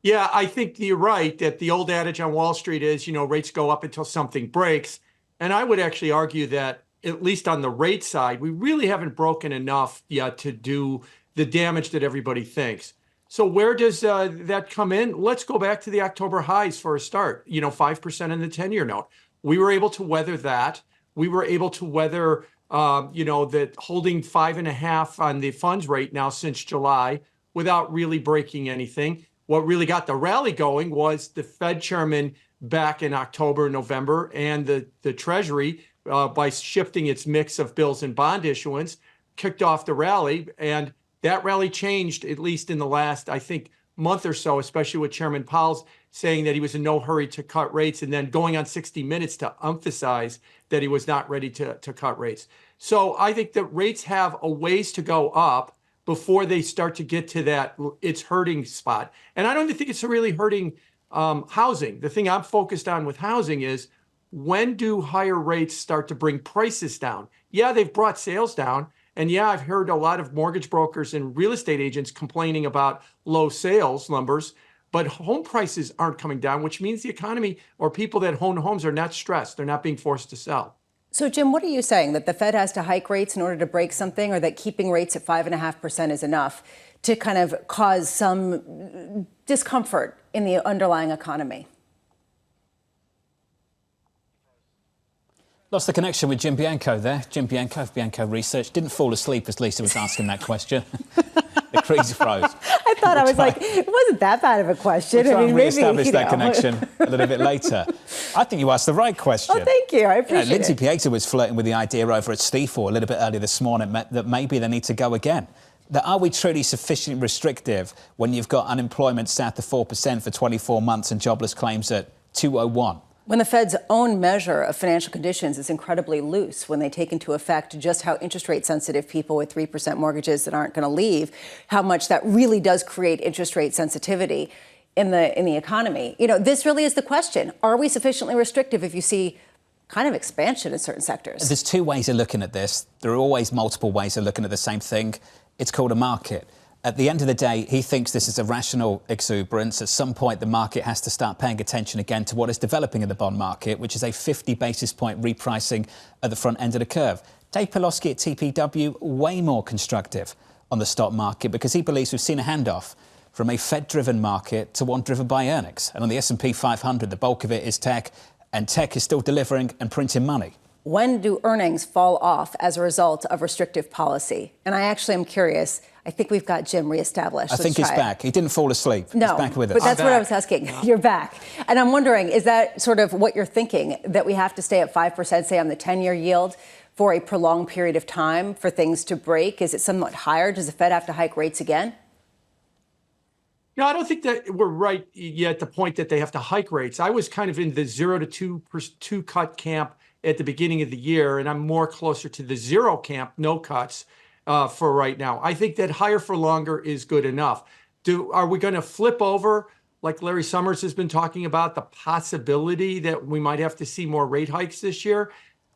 Speaker 25: Yeah, I think you're right that the old adage on Wall Street is, rates go up until something breaks. And I would actually argue that, at least on the rate side, we really haven't broken enough yet to do the damage that everybody thinks. So where does that come in? Let's go back to the October highs for a start, 5% in the 10-year note. We were able to weather that. We were able to weather that holding 5.5 on the funds rate now since July without really breaking anything. What really got the rally going was the Fed chairman back in October and November, and the Treasury, by shifting its mix of bills and bond issuance, kicked off the rally. And that rally changed, at least in the last, I think, month or so, especially with Chairman Powell saying that he was in no hurry to cut rates, and then going on 60 Minutes to emphasize that he was not ready to cut rates. So I think that rates have a ways to go up before they start to get to that it's hurting spot. And I don't even think it's really hurting housing. The thing I'm focused on with housing is, when do higher rates start to bring prices down? Yeah, they've brought sales down. And yeah, I've heard a lot of mortgage brokers and real estate agents complaining about low sales numbers, but home prices aren't coming down, which means the economy or people that own homes are not stressed. They're not being forced to sell.
Speaker 8: So, Jim, what are you saying? That the Fed has to hike rates in order to break something, or that keeping rates at 5.5% is enough to kind of cause some discomfort in the underlying economy?
Speaker 7: Lost the connection with Jim Bianco there. Jim Bianco of Bianco Research didn't fall asleep as Lisa was asking that question. The crease froze.
Speaker 8: I thought, I was like, it wasn't that bad of a question.
Speaker 7: We'll try and
Speaker 8: maybe
Speaker 7: reestablish that connection a little bit later. I think you asked the right question.
Speaker 8: Oh, thank you. I appreciate it.
Speaker 7: Lindsay Pieter was flirting with the idea over at Stifel a little bit earlier this morning that maybe they need to go again. That are we truly sufficiently restrictive when you've got unemployment south of 4% for 24 months and jobless claims at 201?
Speaker 8: When the Fed's own measure of financial conditions is incredibly loose, when they take into effect just how interest rate sensitive people with 3% mortgages that aren't going to leave, how much that really does create interest rate sensitivity in the economy. This really is the question. Are we sufficiently restrictive if you see kind of expansion in certain sectors?
Speaker 7: There's two ways of looking at this. There are always multiple ways of looking at the same thing. It's called a market. At the end of the day, he thinks this is a rational exuberance. At some point, the market has to start paying attention again to what is developing in the bond market, which is a 50 basis point repricing at the front end of the curve. Dave Pawlowski at TPW, way more constructive on the stock market because he believes we've seen a handoff from a Fed-driven market to one driven by earnings. And on the S&P 500, the bulk of it is tech, and tech is still delivering and printing money.
Speaker 8: When do earnings fall off as a result of restrictive policy? And I actually am curious. I think we've got Jim reestablished.
Speaker 7: I think he's back. He didn't fall asleep.
Speaker 8: No,
Speaker 7: he's back with us.
Speaker 8: But that's what I was asking. You're back. And I'm wondering, is that sort of what you're thinking, that we have to stay at 5%, say on the 10-year yield, for a prolonged period of time for things to break? Is it somewhat higher? Does the Fed have to hike rates again?
Speaker 25: No, I don't think that we're right yet at the point that they have to hike rates. I was kind of in the 0 to 2 cut camp at the beginning of the year, and I'm more closer to the 0 camp, no cuts, for right now. I think that higher for longer is good enough. Are we going to flip over, like Larry Summers has been talking about, the possibility that we might have to see more rate hikes this year?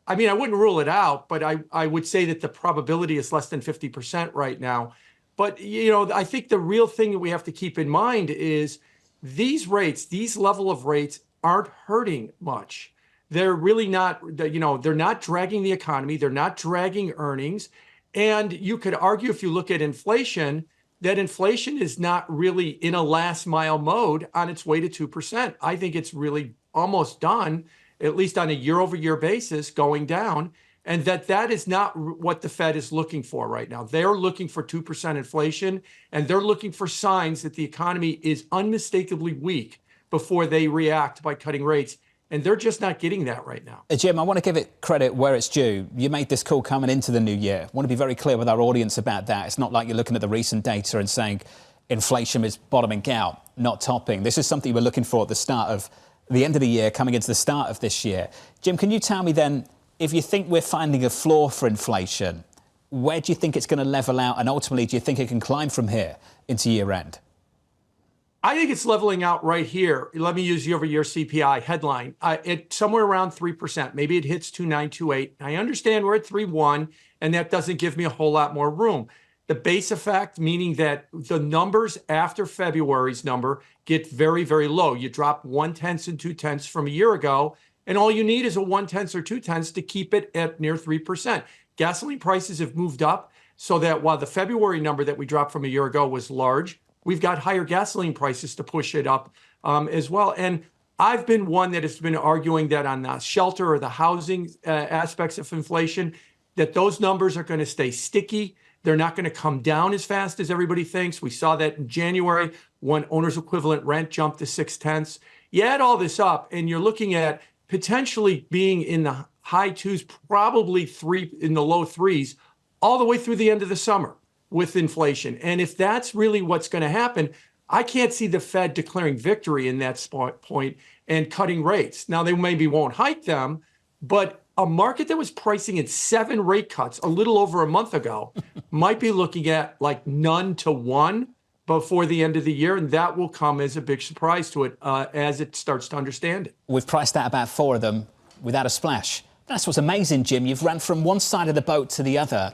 Speaker 25: I mean, I wouldn't rule it out, but I would say that the probability is less than 50% right now. But, I think the real thing that we have to keep in mind is these rates, these level of rates aren't hurting much. They're really not, they're not dragging the economy. They're not dragging earnings. And you could argue, if you look at inflation, that inflation is not really in a last mile mode on its way to 2%. I think it's really almost done, at least on a year-over-year basis, going down, and that is not what the Fed is looking for right now. They're looking for 2% inflation, and they're looking for signs that the economy is unmistakably weak before they react by cutting rates. And they're just not getting that right now.
Speaker 7: Jim, I want to give it credit where it's due. You made this call coming into the new year. I want to be very clear with our audience about that. It's not like you're looking at the recent data and saying inflation is bottoming out, not topping. This is something you were looking for at the end of the year, coming into the start of this year. Jim, can you tell me then, if you think we're finding a floor for inflation, where do you think it's going to level out? And ultimately, do you think it can climb from here into year end?
Speaker 25: I think it's leveling out right here. Let me use year-over-year CPI headline. It's somewhere around 3%. Maybe it hits 2.928. I understand we're at 3.1, and that doesn't give me a whole lot more room. The base effect, meaning that the numbers after February's number get very, very low. You drop 1/10 and 2/10 from a year ago, and all you need is a 1/10 or 2/10 to keep it at near 3%. Gasoline prices have moved up so that while the February number that we dropped from a year ago was large, we've got higher gasoline prices to push it up as well. And I've been one that has been arguing that on the shelter or the housing aspects of inflation, that those numbers are going to stay sticky. They're not going to come down as fast as everybody thinks. We saw that in January when owner's equivalent rent jumped to 0.6. You add all this up and you're looking at potentially being in the high 2s, probably in the low 3s, all the way through the end of the summer with inflation. And if that's really what's going to happen, I can't see the Fed declaring victory in that point and cutting rates. Now, they maybe won't hike them, but a market that was pricing in 7 rate cuts a little over a month ago might be looking at like none to 1 before the end of the year, and that will come as a big surprise to it as it starts to understand it.
Speaker 7: We've priced out about 4 of them without a splash. That's what's amazing, Jim. You've ran from one side of the boat to the other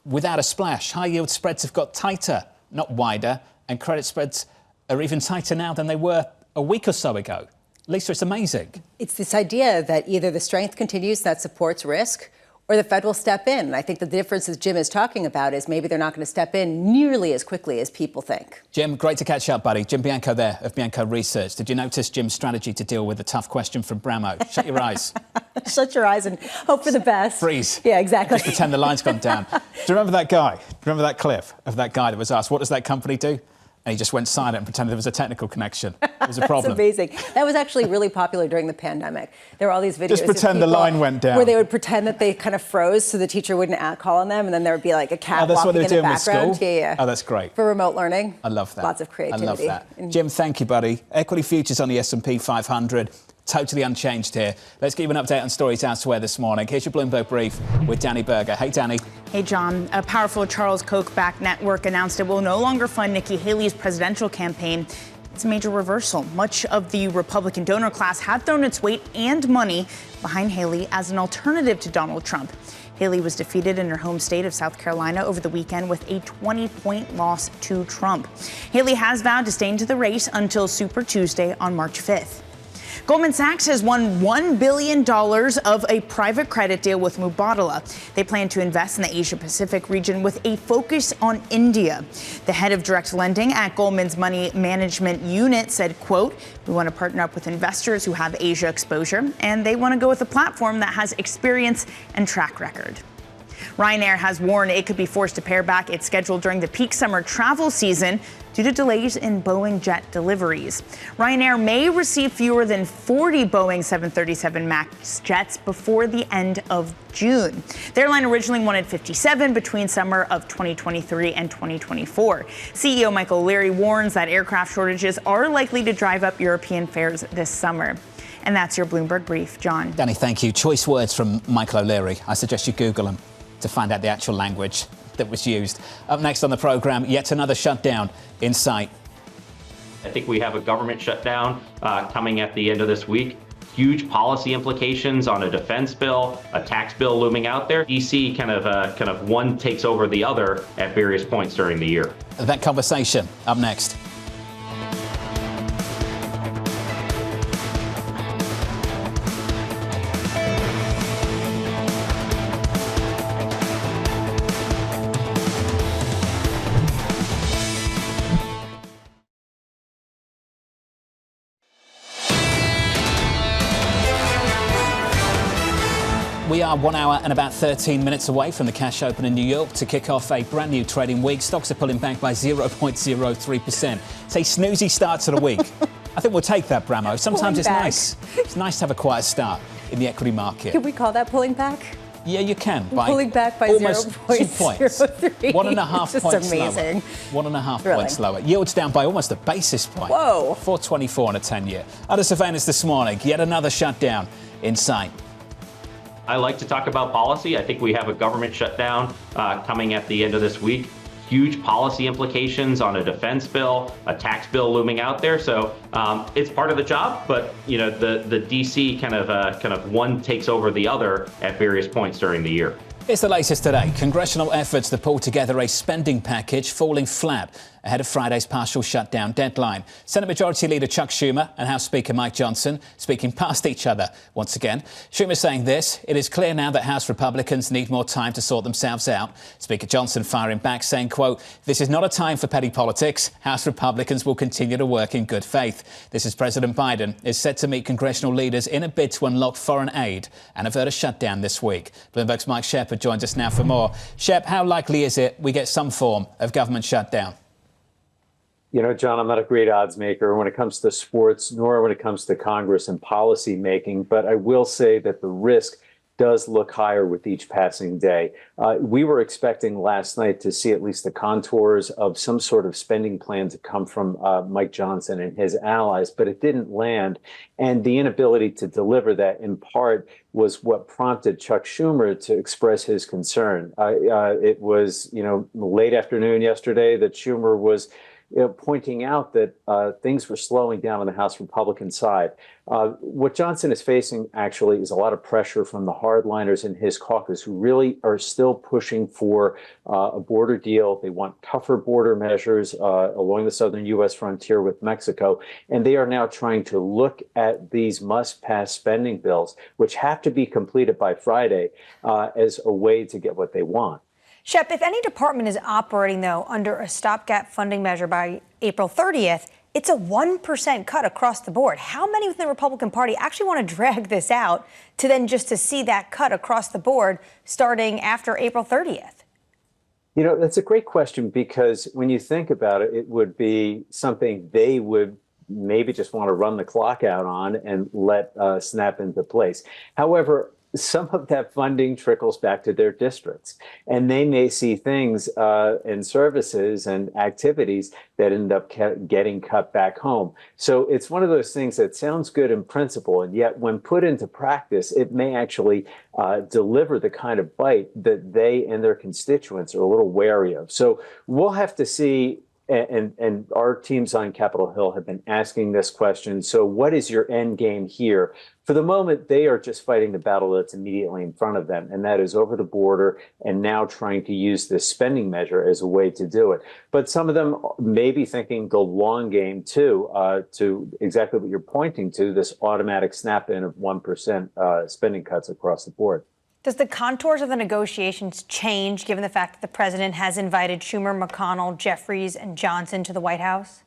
Speaker 7: without a splash. High yield spreads have got tighter, not wider, and credit spreads are even tighter now than they were a week or so ago. Lisa, it's amazing.
Speaker 8: It's this idea that either the strength continues that supports risk or the Fed will step in. And I think the difference that Jim is talking about is maybe they're not going to step in nearly as quickly as people think.
Speaker 7: Jim, great to catch up, buddy. Jim Bianco there of Bianco Research. Did you notice Jim's strategy to deal with a tough question from Bramo? Shut your eyes.
Speaker 8: Shut your eyes and hope for the best.
Speaker 7: Freeze.
Speaker 8: Yeah, exactly.
Speaker 7: Just pretend the line's gone down. Do you remember that guy? Do you remember that clip of that guy that was asked, what does that company do? And he just went silent and pretended there was a technical connection. It was a problem.
Speaker 8: That's amazing. That was actually really popular during the pandemic. There were all these videos.
Speaker 7: Just pretend the line went down.
Speaker 8: Where they would pretend that they kind of froze so the teacher wouldn't call on them, and then there would be like a cat walking in the background.
Speaker 7: With school?
Speaker 8: Yeah.
Speaker 7: Oh, that's great.
Speaker 8: For remote learning.
Speaker 7: I love that.
Speaker 8: Lots of creativity.
Speaker 7: I love that. Jim, thank you, buddy. Equity futures on the S&P 500. Totally unchanged here. Let's give you an update on stories elsewhere this morning. Here's your Bloomberg Brief with Danny Berger. Hey, Danny.
Speaker 11: Hey, John. A powerful Charles Koch-backed network announced it will no longer fund Nikki Haley's presidential campaign. It's a major reversal. Much of the Republican donor class had thrown its weight and money behind Haley as an alternative to Donald Trump. Haley was defeated in her home state of South Carolina over the weekend with a 20-point loss to Trump. Haley has vowed to stay into the race until Super Tuesday on March 5th. Goldman Sachs has won $1 billion of a private credit deal with Mubadala. They plan to invest in the Asia-Pacific region with a focus on India. The head of direct lending at Goldman's money management unit said, quote, "We want to partner up with investors who have Asia exposure, and they want to go with a platform that has experience and track record." Ryanair has warned it could be forced to pare back its schedule during the peak summer travel season due to delays in Boeing jet deliveries. Ryanair may receive fewer than 40 Boeing 737 MAX jets before the end of June. The airline originally wanted 57 between summer of 2023 and 2024. CEO Michael O'Leary warns that aircraft shortages are likely to drive up European fares this summer. And that's your Bloomberg Brief, John.
Speaker 7: Danny, thank you. Choice words from Michael O'Leary. I suggest you Google them to find out the actual language that was used. Up next on the programme, yet another shutdown in sight.
Speaker 3: I think we have a government shutdown coming at the end of this week. Huge policy implications on a defense bill, a tax bill looming out there. DC kind of one takes over the other at various points during the year.
Speaker 7: That conversation up next. are 1 hour and about 13 minutes away from the cash open in New York to kick off a brand new trading week. Stocks are pulling back by 0.03%. It's a snoozy start to the week. I think we'll take that, Bramo. Sometimes it's nice. It's nice to have a quiet start in the equity market.
Speaker 8: Can we call that pulling back?
Speaker 7: Yeah, you can.
Speaker 8: Pulling back by
Speaker 7: almost 2 points.
Speaker 8: 0.03.
Speaker 7: 1.5 points
Speaker 8: amazing.
Speaker 7: lower. 1.5
Speaker 8: Thrilling.
Speaker 7: points lower. Yields down by almost a basis point.
Speaker 8: Whoa.
Speaker 7: 424 on a 10-year. Other surveillance this morning. Yet another shutdown in sight.
Speaker 3: I like to talk about policy. I think we have a government shutdown coming at the end of this week. Huge policy implications on a defense bill, a tax bill looming out there. So it's part of the job, but you know the DC kind of one takes over the other at various points during the year.
Speaker 7: It's the latest today. Congressional efforts to pull together a spending package falling flat ahead of Friday's partial shutdown deadline. Senate Majority Leader Chuck Schumer and House Speaker Mike Johnson speaking past each other once again. Schumer saying this: "It is clear now that House Republicans need more time to sort themselves out." Speaker Johnson firing back, saying, quote, "This is not a time for petty politics. House Republicans will continue to work in good faith." This is President Biden is set to meet congressional leaders in a bid to unlock foreign aid and avert a shutdown this week. Bloomberg's Mike Shepard joins us now for more. Shep, how likely is it we get some form of government shutdown?
Speaker 14: You know, John, I'm not a great odds maker when it comes to sports, nor when it comes to Congress and policy making. But I will say that the risk does look higher with each passing day. We were expecting last night to see at least the contours of some sort of spending plan to come from Mike Johnson and his allies, but it didn't land. And the inability to deliver that, in part, was what prompted Chuck Schumer to express his concern. It was, late afternoon yesterday that Schumer was pointing out that things were slowing down on the House Republican side. What Johnson is facing, actually, is a lot of pressure from the hardliners in his caucus who really are still pushing for a border deal. They want tougher border measures along the southern U.S. frontier with Mexico. And they are now trying to look at these must-pass spending bills, which have to be completed by Friday, as a way to get what they want.
Speaker 9: Shep, if any department is operating, though, under a stopgap funding measure by April 30th, it's a 1% cut across the board. How many within the Republican Party actually want to drag this out to then just to see that cut across the board starting after April 30th?
Speaker 14: You know, that's a great question, because when you think about it, it would be something they would maybe just want to run the clock out on and let snap into place. However, some of that funding trickles back to their districts, and they may see things and services and activities that end up getting cut back home. So it's one of those things that sounds good in principle, and yet when put into practice, it may actually deliver the kind of bite that they and their constituents are a little wary of. So we'll have to see. And our teams on Capitol Hill have been asking this question. So what is your end game here? For the moment, they are just fighting the battle that's immediately in front of them, and that is over the border and now trying to use this spending measure as a way to do it. But some of them may be thinking the long game, too, to exactly what you're pointing to, this automatic snap-in of 1% spending cuts across the board.
Speaker 9: Does the contours of the negotiations change given the fact that the president has invited Schumer, McConnell, Jeffries, and Johnson to the White House?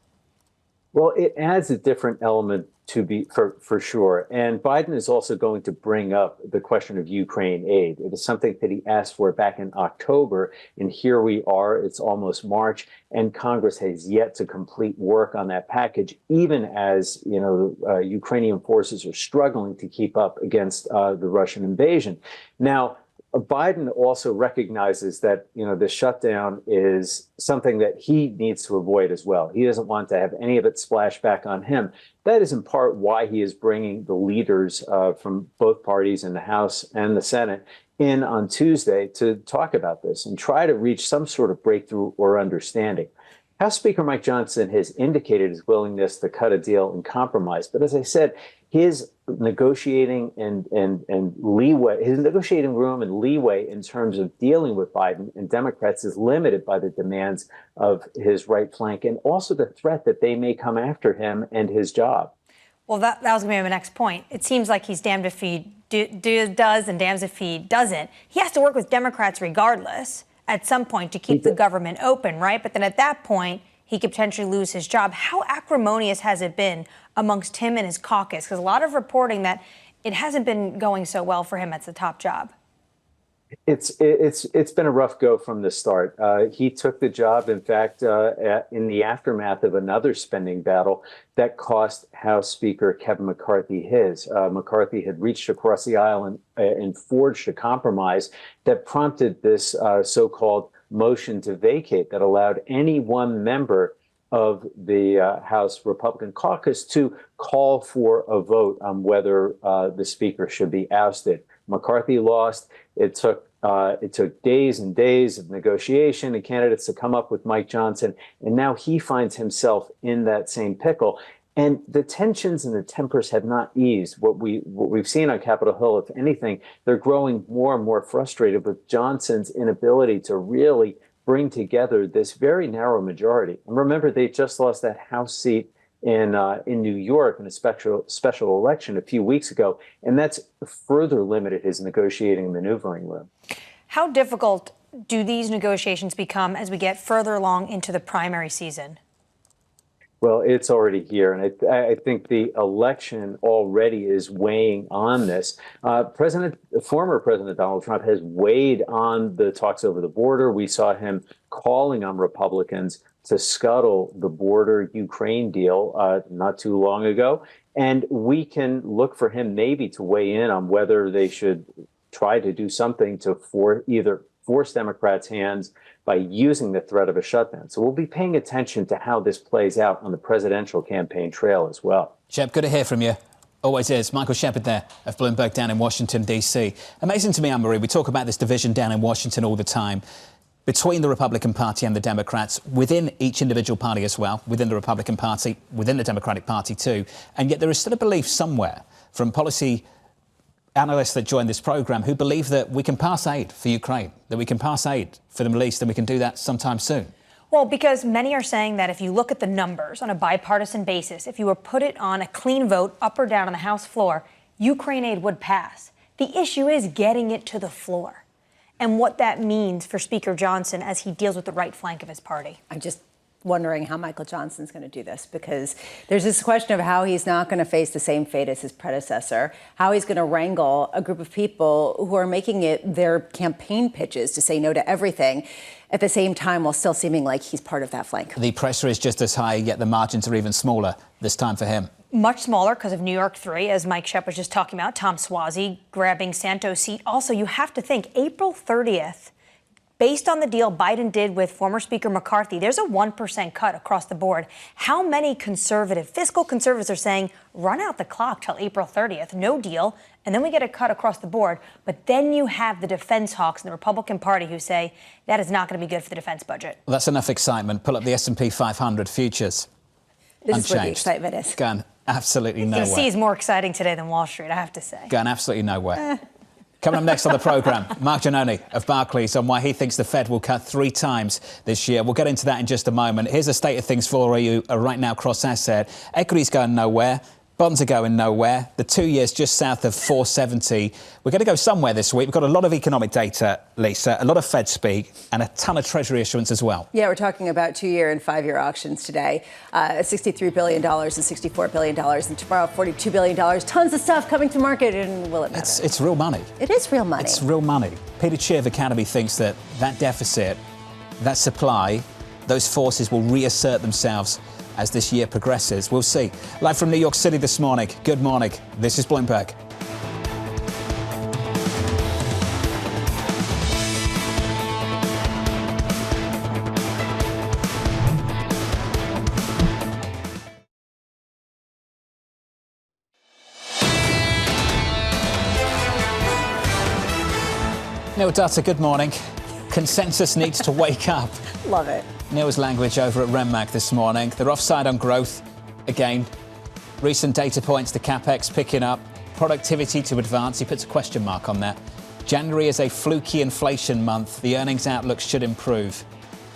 Speaker 14: Well, it adds a different element to be for sure. And Biden is also going to bring up the question of Ukraine aid. It is something that he asked for back in October. And here we are. It's almost March, and Congress has yet to complete work on that package, even as, Ukrainian forces are struggling to keep up against the Russian invasion. Now, Biden also recognizes that, the shutdown is something that he needs to avoid as well. He doesn't want to have any of it splash back on him. That is in part why he is bringing the leaders from both parties in the House and the Senate in on Tuesday to talk about this and try to reach some sort of breakthrough or understanding. House Speaker Mike Johnson has indicated his willingness to cut a deal and compromise. But as I said, his negotiating and leeway, his negotiating room and leeway in terms of dealing with Biden and Democrats is limited by the demands of his right flank and also the threat that they may come after him and his job.
Speaker 9: Well, that was going to be my next point. It seems like he's damned if he does and damned if he doesn't. He has to work with Democrats regardless at some point to keep the government open, right? But then at that point, he could potentially lose his job. How acrimonious has it been amongst him and his caucus? Because a lot of reporting that it hasn't been going so well for him at the top job.
Speaker 14: It's been a rough go from the start. He took the job, in fact, in the aftermath of another spending battle that cost House Speaker Kevin McCarthy his. McCarthy had reached across the aisle and forged a compromise that prompted this so-called motion to vacate that allowed any one member of the House Republican caucus to call for a vote on whether the speaker should be ousted. McCarthy lost. It took days and days of negotiation and candidates to come up with Mike Johnson, and now he finds himself in that same pickle. And the tensions and the tempers have not eased. What we've seen on Capitol Hill, if anything, they're growing more and more frustrated with Johnson's inability to really bring together this very narrow majority. And remember, they just lost that House seat in New York in a special election a few weeks ago, and that's further limited his negotiating and maneuvering room.
Speaker 9: How difficult do these negotiations become as we get further along into the primary season?
Speaker 14: Well, it's already here, and I think the election already is weighing on this. Former President Donald Trump has weighed on the talks over the border. We saw him calling on Republicans to scuttle the border Ukraine deal not too long ago. And we can look for him maybe to weigh in on whether they should try to do something to either force Democrats' hands by using the threat of a shutdown. So we'll be paying attention to how this plays out on the presidential campaign trail as well.
Speaker 7: Shep, good to hear from you. Always is. Michael Shepard there of Bloomberg down in Washington, D.C. Amazing to me, Annmarie, we talk about this division down in Washington all the time between the Republican Party and the Democrats, within each individual party as well, within the Republican Party, within the Democratic Party too. And yet there is still a belief somewhere from policy analysts that join this program who believe that we can pass aid for Ukraine, that we can pass aid for the Middle East, and we can do that sometime soon.
Speaker 9: Well, because many are saying that if you look at the numbers on a bipartisan basis, if you were put it on a clean vote up or down on the House floor, Ukraine aid would pass. The issue is getting it to the floor and what that means for Speaker Johnson as he deals with the right flank of his party.
Speaker 8: I'm just wondering how Michael Johnson's going to do this, because there's this question of how he's not going to face the same fate as his predecessor, how he's going to wrangle a group of people who are making it their campaign pitches to say no to everything at the same time while still seeming like he's part of that flank.
Speaker 7: The pressure is just as high, yet the margins are even smaller this time for him.
Speaker 9: Much smaller because of New York 3, as Mike Shep was just talking about, Tom Suozzi grabbing Santos' seat. Also, you have to think April 30th, based on the deal Biden did with former Speaker McCarthy, there's a 1% cut across the board. How many fiscal conservatives are saying, run out the clock till April 30th, no deal, and then we get a cut across the board? But then you have the defense hawks in the Republican Party who say that is not going to be good for the defense budget.
Speaker 7: Well, that's enough excitement. Pull up the S&P 500 futures.
Speaker 8: This is where the excitement is.
Speaker 7: Going absolutely nowhere.
Speaker 9: DC is more exciting today than Wall Street, I have to say.
Speaker 7: Going absolutely nowhere. Coming up next on the programme, Mark Giannone of Barclays on why he thinks the Fed will cut 3 times this year. We'll get into that in just a moment. Here's a state of things for you right now cross-asset. Equities going nowhere. Bonds are going nowhere. The 2 years just south of 470. We're going to go somewhere this week. We've got a lot of economic data, Lisa, a lot of Fed speak, and a ton of Treasury issuance as well.
Speaker 8: Yeah, we're talking about 2-year and 5-year auctions today. $63 billion and $64 billion, and tomorrow $42 billion. Tons of stuff coming to market, and will it matter?
Speaker 7: It's real money.
Speaker 8: It is real money.
Speaker 7: It's real money. Peter Chi of Academy thinks that deficit, that supply, those forces will reassert themselves as this year progresses. We'll see. Live from New York City this morning. Good morning. This is Bloomberg. Neil Dutta, good morning. Consensus needs to wake up.
Speaker 8: Love it.
Speaker 7: Neil's language over at Renmark this morning. They're offside on growth again. Recent data points to CapEx picking up. Productivity to advance. He puts a question mark on that. January is a fluky inflation month. The earnings outlook should improve.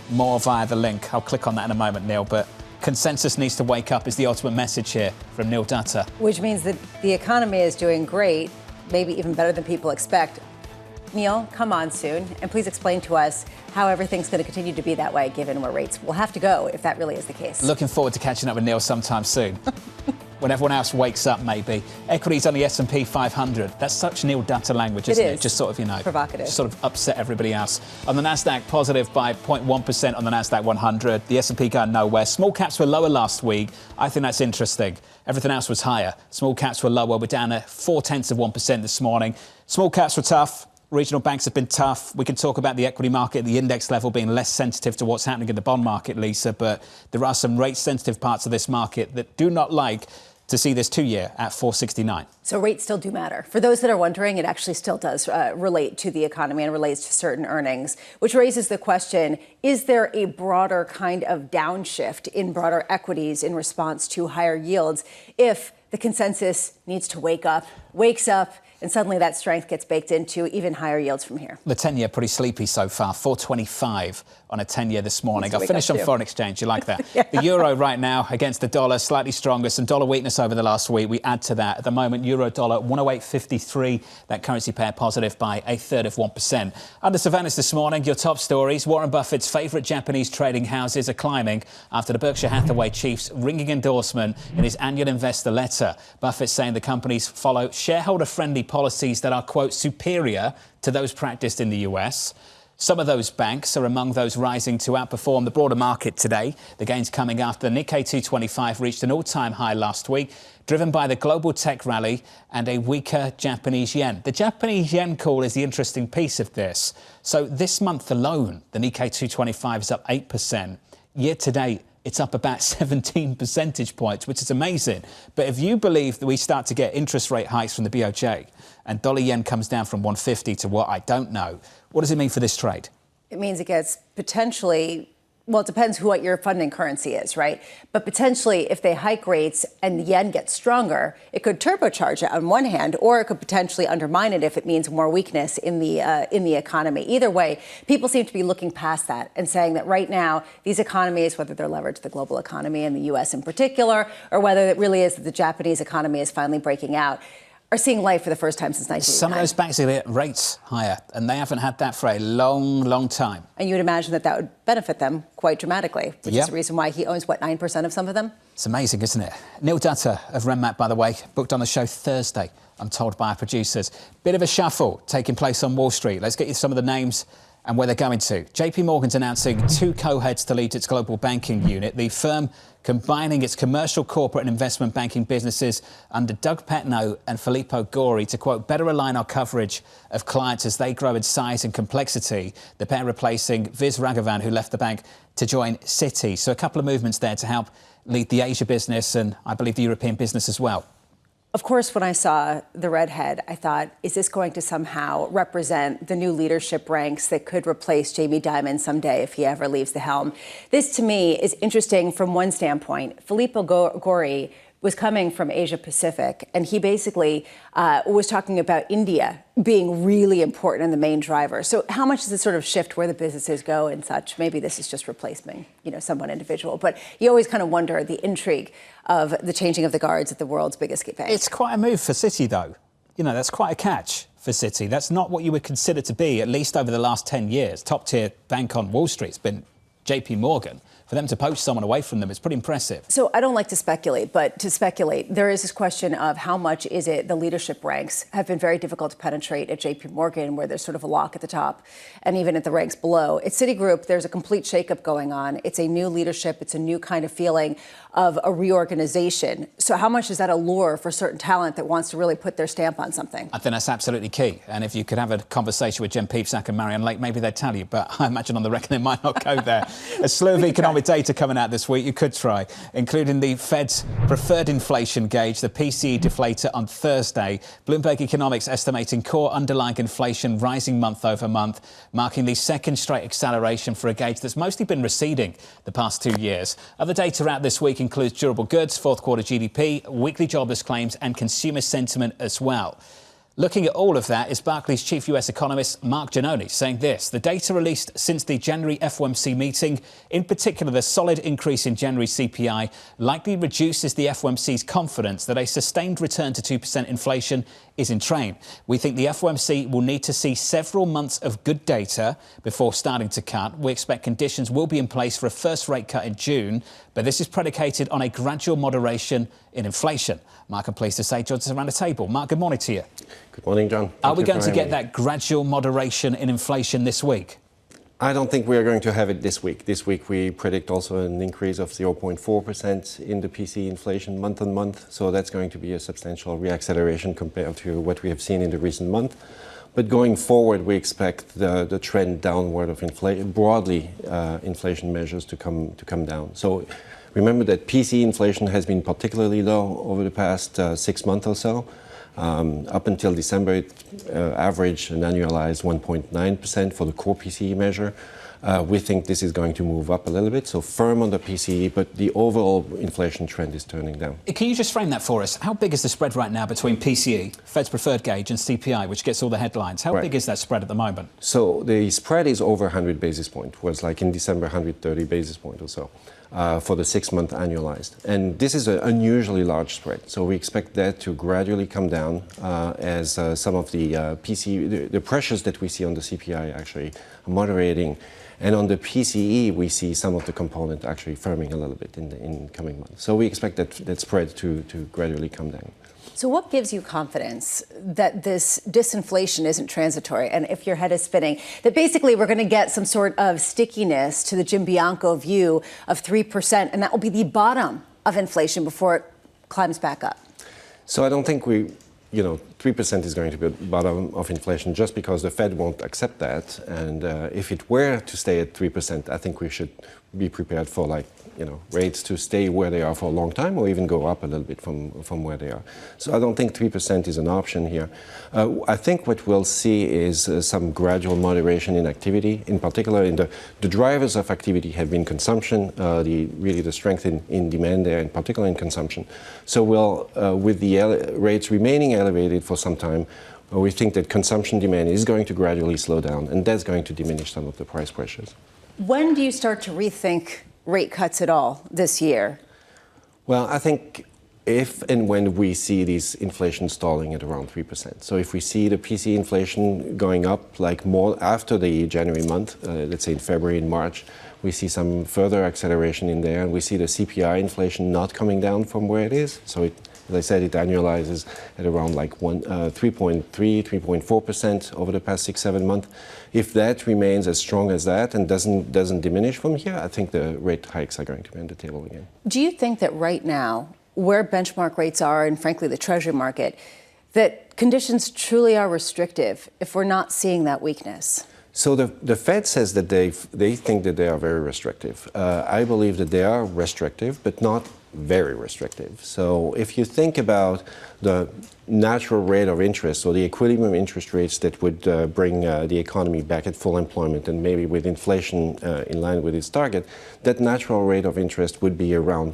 Speaker 7: More via the link. I'll click on that in a moment, Neil. But consensus needs to wake up is the ultimate message here from Neil Dutta.
Speaker 8: Which means that the economy is doing great, maybe even better than people expect. Neil, come on soon, and please explain to us how everything's going to continue to be that way, given where rates will have to go if that really is the case.
Speaker 7: Looking forward to catching up with Neil sometime soon. when everyone else wakes up, maybe. Equities on the S&P 500. That's such Neil Dutta language, isn't it? Just sort of,
Speaker 8: provocative.
Speaker 7: Sort of upset everybody else. On the Nasdaq, positive by 0.1% on the Nasdaq 100. The S&P going nowhere. Small caps were lower last week. I think that's interesting. Everything else was higher. Small caps were lower. We're down at 0.4% this morning. Small caps were tough. Regional banks have been tough. We can talk about the equity market, the index level being less sensitive to what's happening in the bond market, Lisa, but there are some rate-sensitive parts of this market that do not like to see this 2-year at 469.
Speaker 8: So rates still do matter. For those that are wondering, it actually still does relate to the economy and relates to certain earnings, which raises the question, is there a broader kind of downshift in broader equities in response to higher yields if the consensus needs to wakes up, and suddenly that strength gets baked into even higher yields from here?
Speaker 7: The 10-year pretty sleepy so far, 425 on a 10-year this morning. I'll finish on foreign exchange. You like that?
Speaker 8: Yeah.
Speaker 7: The euro right now against the dollar, slightly stronger. Some dollar weakness over the last week. We add to that. At the moment, euro-dollar 108.53. That currency pair positive by 1/3%. Under surveillance this morning, your top stories. Warren Buffett's favourite Japanese trading houses are climbing after the Berkshire Hathaway chief's ringing endorsement in his annual investor letter. Buffett saying the companies follow shareholder-friendly policies that are, quote, superior to those practiced in the US. Some of those banks are among those rising to outperform the broader market today. The gains coming after the Nikkei 225 reached an all-time high last week, driven by the global tech rally and a weaker Japanese yen. The Japanese yen call is the interesting piece of this. So this month alone, the Nikkei 225 is up 8%. Year to date, it's up about 17 percentage points, which is amazing. But if you believe that we start to get interest rate hikes from the BOJ and dollar yen comes down from 150 to what I don't know, what does it mean for this trade?
Speaker 8: It means it gets potentially, well, it depends what your funding currency is, right? But potentially, if they hike rates and the yen gets stronger, it could turbocharge it on one hand, or it could potentially undermine it if it means more weakness in the economy. Either way, people seem to be looking past that and saying that right now, these economies, whether they're levered to the global economy and the U.S. in particular, or whether it really is that the Japanese economy is finally breaking out, are seeing life for the first time since 1989.
Speaker 7: Some of those banks are at rates higher, and they haven't had that for a long, long time.
Speaker 8: And you would imagine that that would benefit them quite dramatically, which is the reason why he owns, 9% of some of them?
Speaker 7: It's amazing, isn't it? Neil Dutta of Renmat, by the way, booked on the show Thursday, I'm told by our producers. Bit of a shuffle taking place on Wall Street. Let's get you some of the names and where they're going to. JP Morgan's announcing 2 co-heads to lead its global banking unit. The firm combining its commercial, corporate and investment banking businesses under Doug Petno and Filippo Gori to, quote, better align our coverage of clients as they grow in size and complexity. The pair replacing Viz Raghavan, who left the bank to join Citi. So a couple of movements there to help lead the Asia business and I believe the European business as well.
Speaker 8: Of course, when I saw the redhead, I thought, is this going to somehow represent the new leadership ranks that could replace Jamie Dimon someday if he ever leaves the helm? This, to me, is interesting from one standpoint. Filippo Gori was coming from Asia Pacific, and he basically was talking about India being really important and the main driver. So how much does it sort of shift where the businesses go and such? Maybe this is just replacing, someone individual. But you always kind of wonder the intrigue of the changing of the guards at the world's biggest bank.
Speaker 7: It's quite a move for Citi, though. That's quite a catch for Citi. That's not what you would consider to be, at least over the last 10 years. Top-tier bank on Wall Street's been JP Morgan. For them to poach someone away from them is pretty impressive.
Speaker 8: So I don't like to speculate, but to speculate, there is this question of how much is it the leadership ranks have been very difficult to penetrate at JP Morgan, where there's sort of a lock at the top, and even at the ranks below. At Citigroup, there's a complete shakeup going on. It's a new leadership. It's a new kind of feeling of a reorganization. So how much is that a lure for certain talent that wants to really put their stamp on something?
Speaker 7: I think that's absolutely key. And if you could have a conversation with Jen Peepsack and Marianne Lake, maybe they'd tell you. But I imagine on the record they might not go there. A slew of economic data coming out this week, you could try, including the Fed's preferred inflation gauge, the PCE deflator on Thursday. Bloomberg Economics estimating core underlying inflation rising month over month, marking the second straight acceleration for a gauge that's mostly been receding the past 2 years. Other data out this week includes durable goods, fourth quarter GDP, weekly jobless claims and consumer sentiment as well. Looking at all of that is Barclays chief US economist Mark Giannone saying this: the data released since the January FOMC meeting, in particular the solid increase in January CPI, likely reduces the FOMC's confidence that a sustained return to 2% inflation is in train. We think the FOMC will need to see several months of good data before starting to cut. We expect conditions will be in place for a first rate cut in June, but this is predicated on a gradual moderation in inflation. Mark, I'm pleased to say, joins us around the table. Mark, good morning to you.
Speaker 15: Good morning, John.
Speaker 7: Are we going to get that gradual moderation in inflation this week?
Speaker 15: I don't think we are going to have it this week. This week we predict also an increase of 0.4% in the PCE inflation month on month. So that's going to be a substantial reacceleration compared to what we have seen in the recent month. But going forward, we expect the trend downward of inflation, broadly inflation measures to come down. So remember that PCE inflation has been particularly low over the past 6 months or so. Up until December, it averaged an annualized 1.9% for the core PCE measure. We think this is going to move up a little bit, so firm on the PCE, but the overall inflation trend is turning down.
Speaker 7: Can you just frame that for us? How big is the spread right now between PCE, Fed's preferred gauge, and CPI, which gets all the headlines? How big is that spread at the moment?
Speaker 15: So the spread is over 100 basis points, was like in December 130 basis points or so. For the 6-month annualized. And this is an unusually large spread. So we expect that to gradually come down as some of the PCE, the pressures that we see on the CPI actually are moderating. And on the PCE, we see some of the component actually firming a little bit in coming months. So we expect that spread to gradually come down.
Speaker 8: So what gives you confidence that this disinflation isn't transitory? And if your head is spinning, that basically we're going to get some sort of stickiness to the Jim Bianco view of 3%, and that will be the bottom of inflation before it climbs back up?
Speaker 15: So I don't think 3% is going to be the bottom of inflation just because the Fed won't accept that. And if it were to stay at 3%, I think we should be prepared for rates to stay where they are for a long time or even go up a little bit from where they are. So I don't think 3% is an option here. I think what we'll see is some gradual moderation in activity. In particular, the drivers of activity have been consumption, really the strength in demand there, in particular in consumption. So with the rates remaining elevated for some time, we think that consumption demand is going to gradually slow down, and that's going to diminish some of the price pressures.
Speaker 8: When do you start to rethink rate cuts at all this year?
Speaker 15: Well, I think if and when we see these inflation stalling at around 3%. So if we see the PCE inflation going up like more after the January month, let's say in February and March, we see some further acceleration in there, and we see the CPI inflation not coming down from where it is. So as I said, it annualizes at around 3.3, 3.4% over the past 6-7 months. If that remains as strong as that and doesn't diminish from here, I think the rate hikes are going to be on the table again.
Speaker 8: Do you think that right now, where benchmark rates are, and frankly the Treasury market, that conditions truly are restrictive if we're not seeing that weakness?
Speaker 15: So the Fed says that they think that they are very restrictive. I believe that they are restrictive, but not very restrictive. So if you think about the natural rate of interest or the equilibrium interest rates that would bring the economy back at full employment and maybe with inflation in line with its target, that natural rate of interest would be around,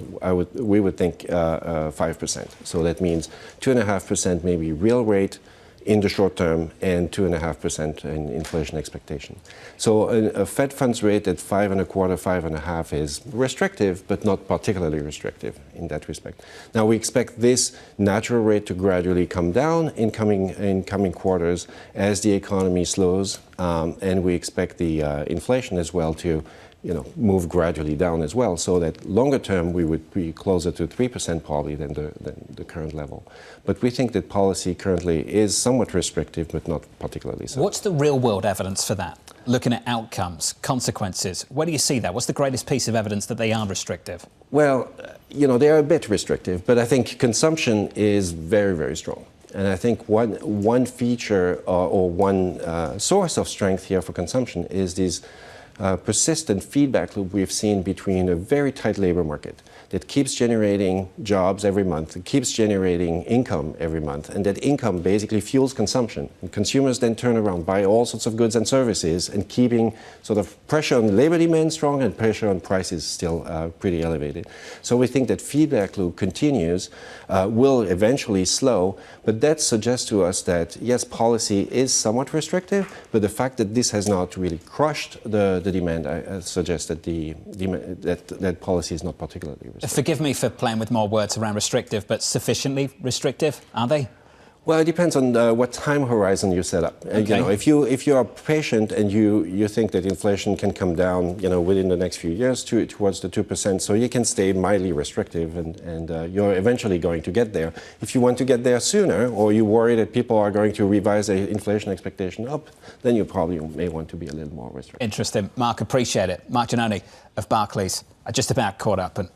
Speaker 15: we would think 5%. So that means 2.5% maybe real rate in the short term and 2.5% in inflation expectation. So a Fed funds rate at 5.25%, 5.5% is restrictive, but not particularly restrictive in that respect. Now we expect this natural rate to gradually come down in coming quarters as the economy slows, and we expect the inflation as well to move gradually down as well, so that longer term we would be closer to 3% probably than the current level. But we think that policy currently is somewhat restrictive, but not particularly so.
Speaker 7: What's the real world evidence for that? Looking at outcomes, consequences, where do you see that? What's the greatest piece of evidence that they are restrictive?
Speaker 15: Well, they are a bit restrictive, but I think consumption is very, very strong. And I think one feature or one source of strength here for consumption is these persistent feedback loop we've seen between a very tight labor market that keeps generating jobs every month, it keeps generating income every month, and that income basically fuels consumption. And consumers then turn around, buy all sorts of goods and services, and keeping sort of pressure on labor demand strong and pressure on prices still pretty elevated. So we think that feedback loop continues, will eventually slow, but that suggests to us that, yes, policy is somewhat restrictive, but the fact that this has not really crushed the demand suggests that that policy is not particularly restrictive.
Speaker 7: Forgive me for playing with more words around restrictive, but sufficiently restrictive, are they?
Speaker 15: Well, it depends on what time horizon you set up.
Speaker 7: Okay.
Speaker 15: If you are patient and you think that inflation can come down, within the next few years towards the 2%, so you can stay mildly restrictive, and you're eventually going to get there. If you want to get there sooner, or you worry that people are going to revise their inflation expectation up, then you probably may want to be a little more restrictive.
Speaker 7: Interesting, Mark. Appreciate it. Mark Giannone of Barclays. I just about caught up and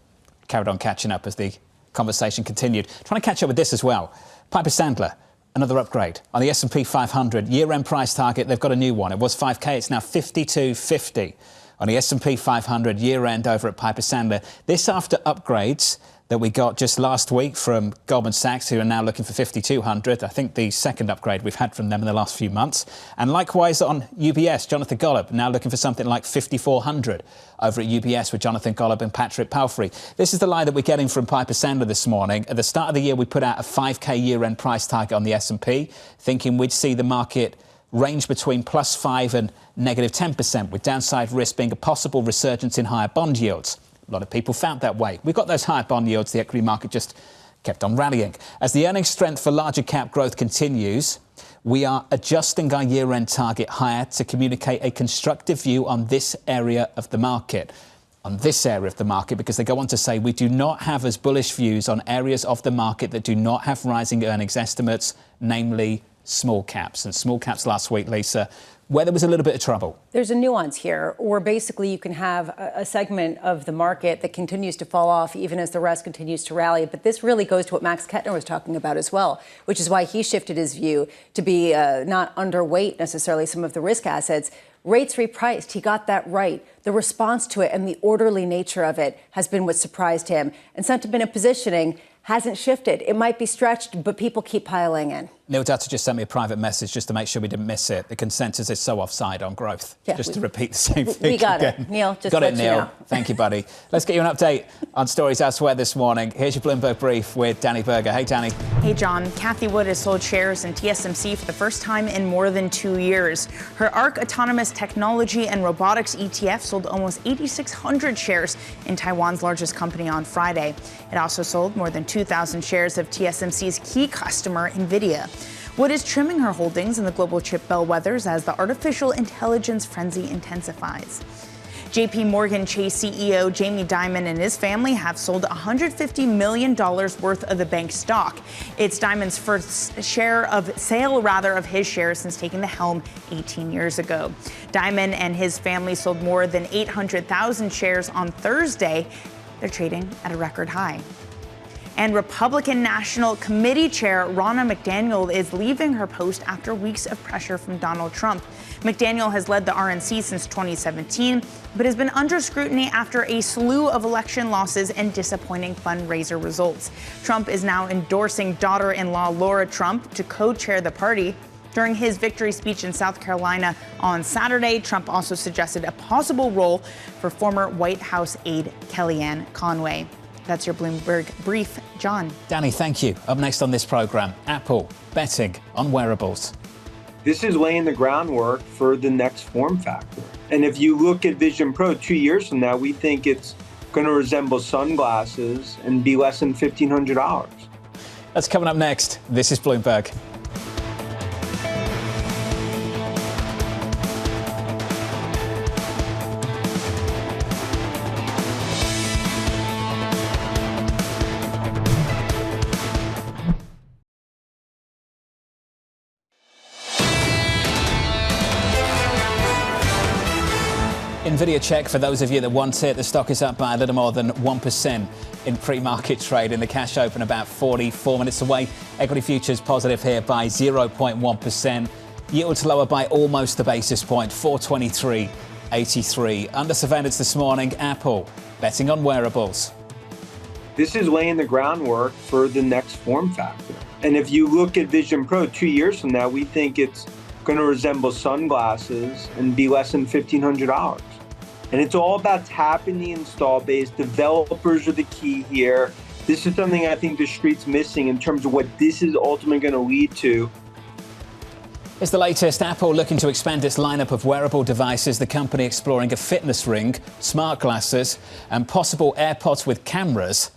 Speaker 7: carried on catching up as the conversation continued. Trying to catch up with this as well. Piper Sandler, another upgrade on the S&P 500 year-end price target. They've got a new one. It was 5K. It's now 52.50 on the S&P 500 year-end over at Piper Sandler. This after upgrades that we got just last week from Goldman Sachs, who are now looking for 5,200. I think the second upgrade we've had from them in the last few months. And likewise on UBS, Jonathan Golub now looking for something like 5,400 over at UBS with Jonathan Golub and Patrick Palfrey. This is the line that we're getting from Piper Sandler this morning. At the start of the year, we put out a 5K year-end price target on the S&P, thinking we'd see the market range between +5 and -10%, with downside risk being a possible resurgence in higher bond yields. A lot of people felt that way. We got those higher bond yields. The equity market just kept on rallying. As the earnings strength for larger cap growth continues, we are adjusting our year-end target higher to communicate a constructive view on this area of the market. Because they go on to say we do not have as bullish views on areas of the market that do not have rising earnings estimates, namely small caps. And small caps last week, Lisa, where there was a little bit of trouble.
Speaker 8: There's a nuance here, or basically you can have a segment of the market that continues to fall off even as the rest continues to rally. But this really goes to what Max Kettner was talking about as well, which is why he shifted his view to be not underweight necessarily some of the risk assets. Rates repriced. He got that right. The response to it and the orderly nature of it has been what surprised him. And sentiment and positioning hasn't shifted. It might be stretched, but people keep piling in.
Speaker 7: Neil Dutta just sent me a private message just to make sure we didn't miss it. The consensus is so offside on growth. Yeah, just to repeat the same thing.
Speaker 8: We got
Speaker 7: again.
Speaker 8: it. Neil, just
Speaker 7: got
Speaker 8: let
Speaker 7: it,
Speaker 8: you
Speaker 7: Neil.
Speaker 8: know.
Speaker 7: Thank you, buddy. Let's get you an update on stories elsewhere this morning. Here's your Bloomberg Brief with Danny Berger. Hey, Danny.
Speaker 11: Hey, John. Kathy Wood has sold shares in TSMC for the first time in more than 2 years. Her ARC Autonomous Technology and Robotics ETF sold almost 8,600 shares in Taiwan's largest company on Friday. It also sold more than 2,000 shares of TSMC's key customer, Nvidia. Wood is trimming her holdings in the global chip bellwethers as the artificial intelligence frenzy intensifies. JP Morgan Chase CEO Jamie Dimon and his family have sold $150 million worth of the bank's stock. It's Dimon's first sale of his shares since taking the helm 18 years ago. Dimon and his family sold more than 800,000 shares on Thursday. They're trading at a record high. And Republican National Committee Chair Ronna McDaniel is leaving her post after weeks of pressure from Donald Trump. McDaniel has led the RNC since 2017, but has been under scrutiny after a slew of election losses and disappointing fundraiser results. Trump is now endorsing daughter-in-law Laura Trump to co-chair the party. During his victory speech in South Carolina on Saturday, Trump also suggested a possible role for former White House aide Kellyanne Conway. That's your Bloomberg Brief. John.
Speaker 7: Danny, thank you. Up next on this program, Apple betting on wearables.
Speaker 16: This is laying the groundwork for the next form factor. And if you look at Vision Pro 2 years from now, we think it's going to resemble sunglasses and be less than $1,500.
Speaker 7: That's coming up next. This is Bloomberg. Nvidia check for those of you that want it. The stock is up by a little more than 1% in pre-market trade, and the cash open about 44 minutes away. Equity futures positive here by 0.1%. Yields lower by almost a basis point, 423.83. Under surveillance this morning, Apple betting on wearables.
Speaker 16: This is laying the groundwork for the next form factor. And if you look at Vision Pro 2 years from now, we think it's going to resemble sunglasses and be less than $1,500. And it's all about tapping the install base. Developers are the key here. This is something I think the street's missing in terms of what this is ultimately going to lead to.
Speaker 7: It's the latest. Apple looking to expand its lineup of wearable devices. The company exploring a fitness ring, smart glasses, and possible AirPods with cameras.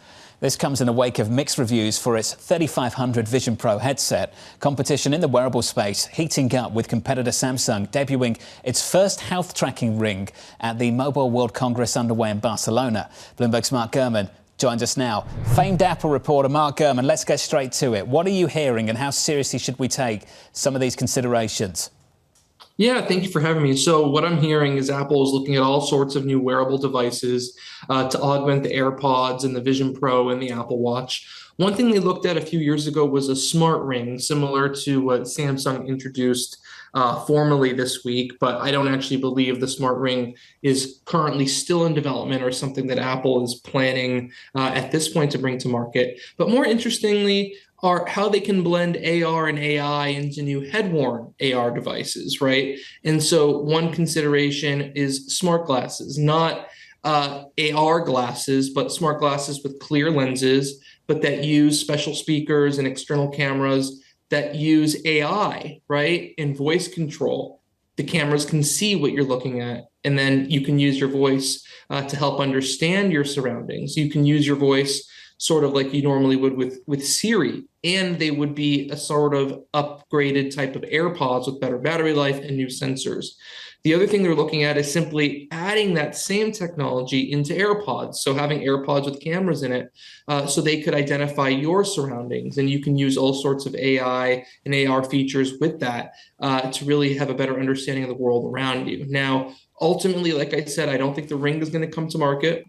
Speaker 7: This comes in the wake of mixed reviews for its 3500 Vision Pro headset. Competition in the wearable space heating up with competitor Samsung debuting its first health tracking ring at the Mobile World Congress underway in Barcelona. Bloomberg's Mark Gurman joins us now. Famed Apple reporter Mark Gurman, let's get straight to it. What are you hearing and how seriously should we take some of these considerations?
Speaker 17: Yeah, thank you for having me. So what I'm hearing is Apple is looking at all sorts of new wearable devices to augment the AirPods and the Vision Pro and the Apple Watch. One thing they looked at a few years ago was a smart ring, similar to what Samsung introduced formally this week, but I don't actually believe the smart ring is currently still in development or something that Apple is planning at this point to bring to market. But more interestingly, are how they can blend AR and AI into new head-worn AR devices, right? And so one consideration is smart glasses, not AR glasses, but smart glasses with clear lenses, but that use special speakers and external cameras that use AI, right? And voice control. The cameras can see what you're looking at, and then you can use your voice to help understand your surroundings. You can use your voice sort of like you normally would with Siri, and they would be a sort of upgraded type of AirPods with better battery life and new sensors. The other thing they're looking at is simply adding that same technology into AirPods. So having AirPods with cameras in it, so they could identify your surroundings, and you can use all sorts of AI and AR features with that to really have a better understanding of the world around you. Now, ultimately, like I said, I don't think the Ring is going to come to market.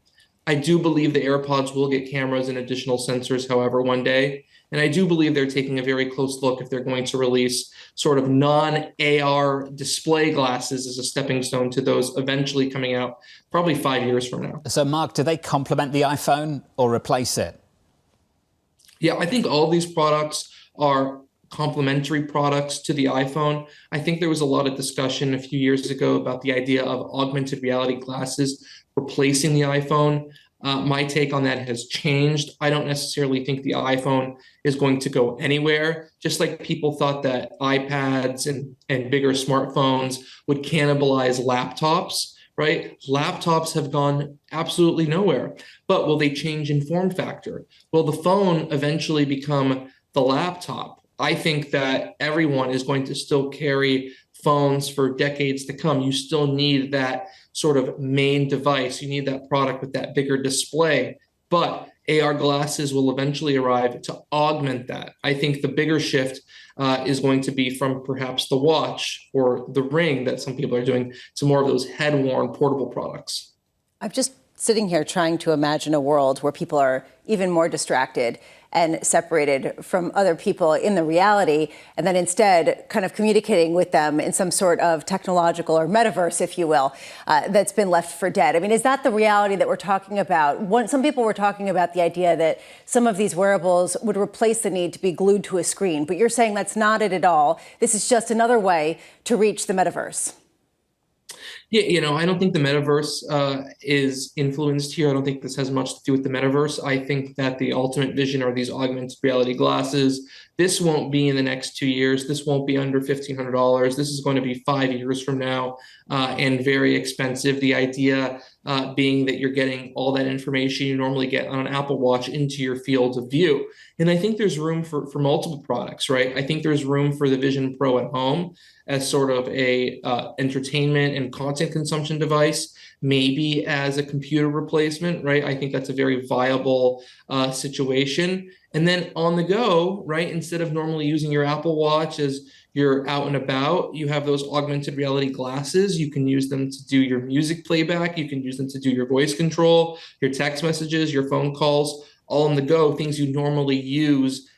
Speaker 17: I do believe the AirPods will get cameras and additional sensors, however, one day. And I do believe they're taking a very close look if they're going to release sort of non-AR display glasses as a stepping stone to those eventually coming out probably 5 years from now.
Speaker 7: So, Mark, do they complement the iPhone or replace it?
Speaker 17: Yeah, I think all these products are complementary products to the iPhone. I think there was a lot of discussion a few years ago about the idea of augmented reality glasses replacing the iPhone. My take on that has changed. I don't necessarily think the iPhone is going to go anywhere. Just like people thought that iPads and bigger smartphones would cannibalize laptops, right? Laptops have gone absolutely nowhere. But will they change in form factor? Will the phone eventually become the laptop? I think that everyone is going to still carry phones for decades to come. You still need that sort of main device. You need that product with that bigger display. But AR glasses will eventually arrive to augment that. I think the bigger shift is going to be from perhaps the watch or the ring that some people are doing to more of those head-worn portable products.
Speaker 8: I'm just sitting here trying to imagine a world where people are even more distracted and separated from other people in the reality, and then instead kind of communicating with them in some sort of technological or metaverse, if you will, that's been left for dead. I mean, is that the reality that we're talking about? Some people were talking about the idea that some of these wearables would replace the need to be glued to a screen, but you're saying that's not it at all. This is just another way to reach the metaverse.
Speaker 17: Yeah, I don't think the metaverse is influenced here. I don't think this has much to do with the metaverse. I think that the ultimate vision are these augmented reality glasses. This won't be in the next 2 years. This won't be under $1,500. This is going to be 5 years from now and very expensive. The idea being that you're getting all that information you normally get on an Apple Watch into your field of view. And I think there's room for multiple products, right? I think there's room for the Vision Pro at home as sort of a entertainment and content consumption device, maybe as a computer replacement, right? I think that's a very viable situation. And then on the go, right, instead of normally using your Apple Watch as you're out and about, you have those augmented reality glasses. You can use them to do your music playback. You can use them to do your voice control, your text messages, your phone calls, all on the go, things you normally use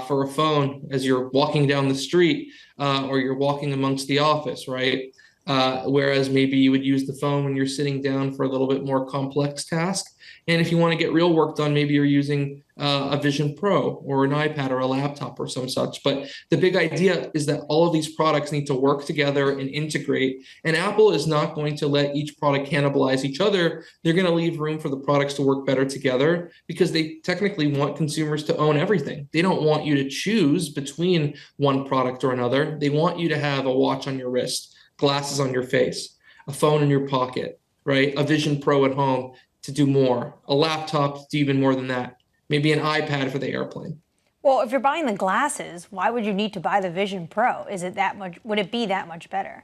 Speaker 17: for a phone as you're walking down the street or you're walking amongst the office, right? Whereas maybe you would use the phone when you're sitting down for a little bit more complex task. And if you want to get real work done, maybe you're using a Vision Pro or an iPad or a laptop or some such. But the big idea is that all of these products need to work together and integrate. And Apple is not going to let each product cannibalize each other. They're going to leave room for the products to work better together because they technically want consumers to own everything. They don't want you to choose between one product or another. They want you to have a watch on your wrist, glasses on your face, a phone in your pocket, right? A Vision Pro at home to do more, a laptop to do even more than that, maybe an iPad for the airplane.
Speaker 9: Well, if you're buying the glasses, why would you need to buy the Vision Pro? Is it that much? Would it be that much better?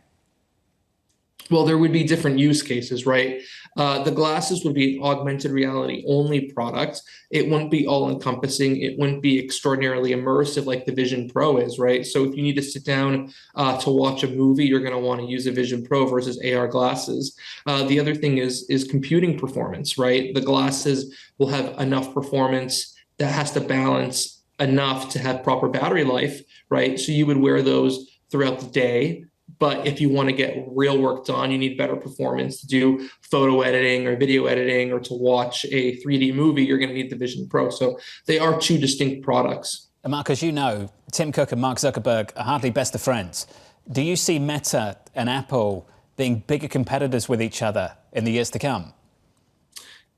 Speaker 17: Well, there would be different use cases, right? The glasses would be an augmented reality only product. It wouldn't be all encompassing. It wouldn't be extraordinarily immersive like the Vision Pro is, right? So if you need to sit down to watch a movie, you're going to want to use a Vision Pro versus AR glasses. The other thing is computing performance, right? The glasses will have enough performance that has to balance enough to have proper battery life, right? So you would wear those throughout the day. But if you want to get real work done, you need better performance to do photo editing or video editing or to watch a 3D movie, you're going to need the Vision Pro. So they are two distinct products.
Speaker 7: And Mark, as you know, Tim Cook and Mark Zuckerberg are hardly best of friends. Do you see Meta and Apple being bigger competitors with each other in the years to come?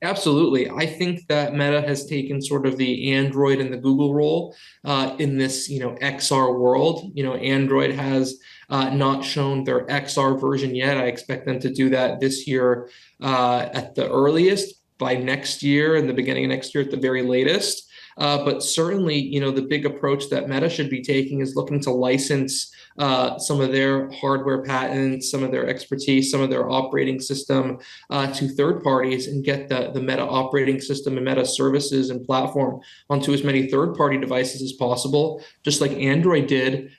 Speaker 17: Absolutely. I think that Meta has taken sort of the Android and the Google role in this, XR world. Android has not shown their XR version yet. I expect them to do that this year at the earliest, by next year, in the beginning of next year at the very latest. But certainly, the big approach that Meta should be taking is looking to license some of their hardware patents, some of their expertise, some of their operating system to third parties and get the Meta operating system and Meta services and platform onto as many third-party devices as possible, just like Android did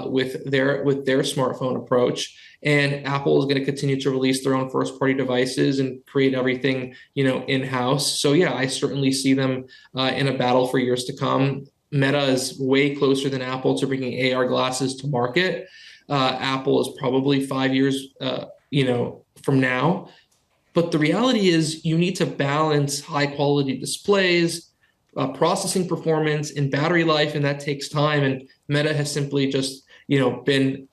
Speaker 17: with their smartphone approach. And Apple is going to continue to release their own first-party devices and create everything, in-house. So yeah, I certainly see them in a battle for years to come. Meta is way closer than Apple to bringing AR glasses to market. Apple is probably 5 years, from now. But the reality is you need to balance high-quality displays, processing performance, and battery life, and that takes time. And Meta has simply just, been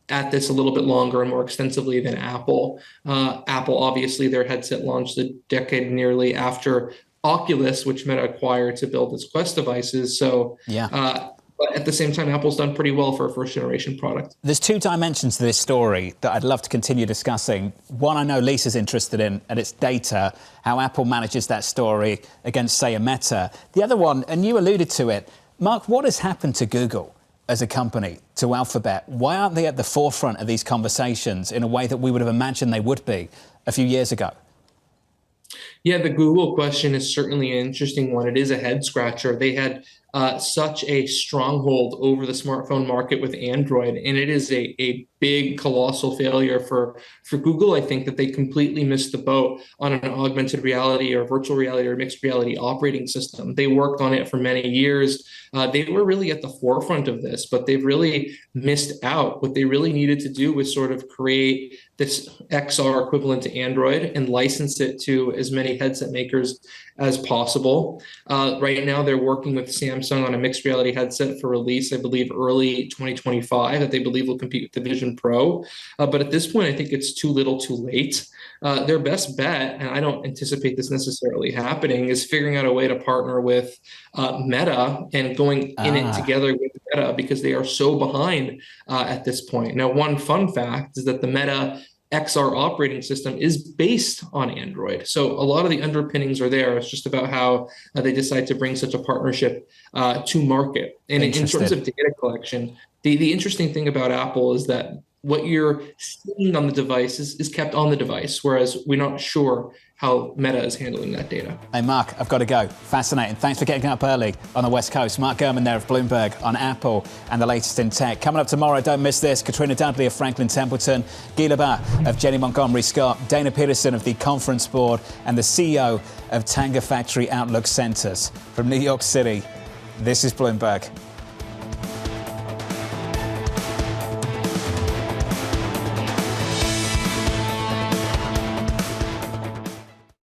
Speaker 17: at this a little bit longer and more extensively than Apple. Apple, obviously, their headset launched a decade nearly after Oculus, which Meta acquired to build its Quest devices. So, but at the same time, Apple's done pretty well for a first-generation product.
Speaker 7: There's two dimensions to this story that I'd love to continue discussing. One I know Lisa's interested in, and it's data, how Apple manages that story against, say, a Meta. The other one, and you alluded to it, Mark, what has happened to Google as a company, to Alphabet? Why aren't they at the forefront of these conversations in a way that we would have imagined they would be a few years ago?
Speaker 17: Yeah, the Google question is certainly an interesting one. It is a head scratcher. They had such a stronghold over the smartphone market with Android, and it is a big, colossal failure for Google. I think that they completely missed the boat on an augmented reality or virtual reality or mixed reality operating system. They worked on it for many years. They were really at the forefront of this, but they've really missed out. What they really needed to do was sort of create this XR equivalent to Android and license it to as many headset makers as possible. Right now, they're working with Samsung on a mixed reality headset for release, I believe, early 2025, that they believe will compete with the Vision Pro. But at this point, I think it's too little too late. Their best bet, and I don't anticipate this necessarily happening, is figuring out a way to partner with Meta and going in it together with Meta, because they are so behind at this point. Now, one fun fact is that the Meta XR operating system is based on Android. So a lot of the underpinnings are there. It's just about how they decide to bring such a partnership to market. And in terms of data collection, the interesting thing about Apple is that what you're seeing on the device is kept on the device, whereas we're not sure how Meta is handling that data.
Speaker 7: Hey, Mark, I've got to go. Fascinating. Thanks for getting up early on the West Coast. Mark Gurman there of Bloomberg on Apple and the latest in tech. Coming up tomorrow, don't miss this, Katrina Dudley of Franklin Templeton, Guy Labat of Jenny Montgomery Scott, Dana Peterson of the Conference Board, and the CEO of Tanga Factory Outlook Centers. From New York City, this is Bloomberg.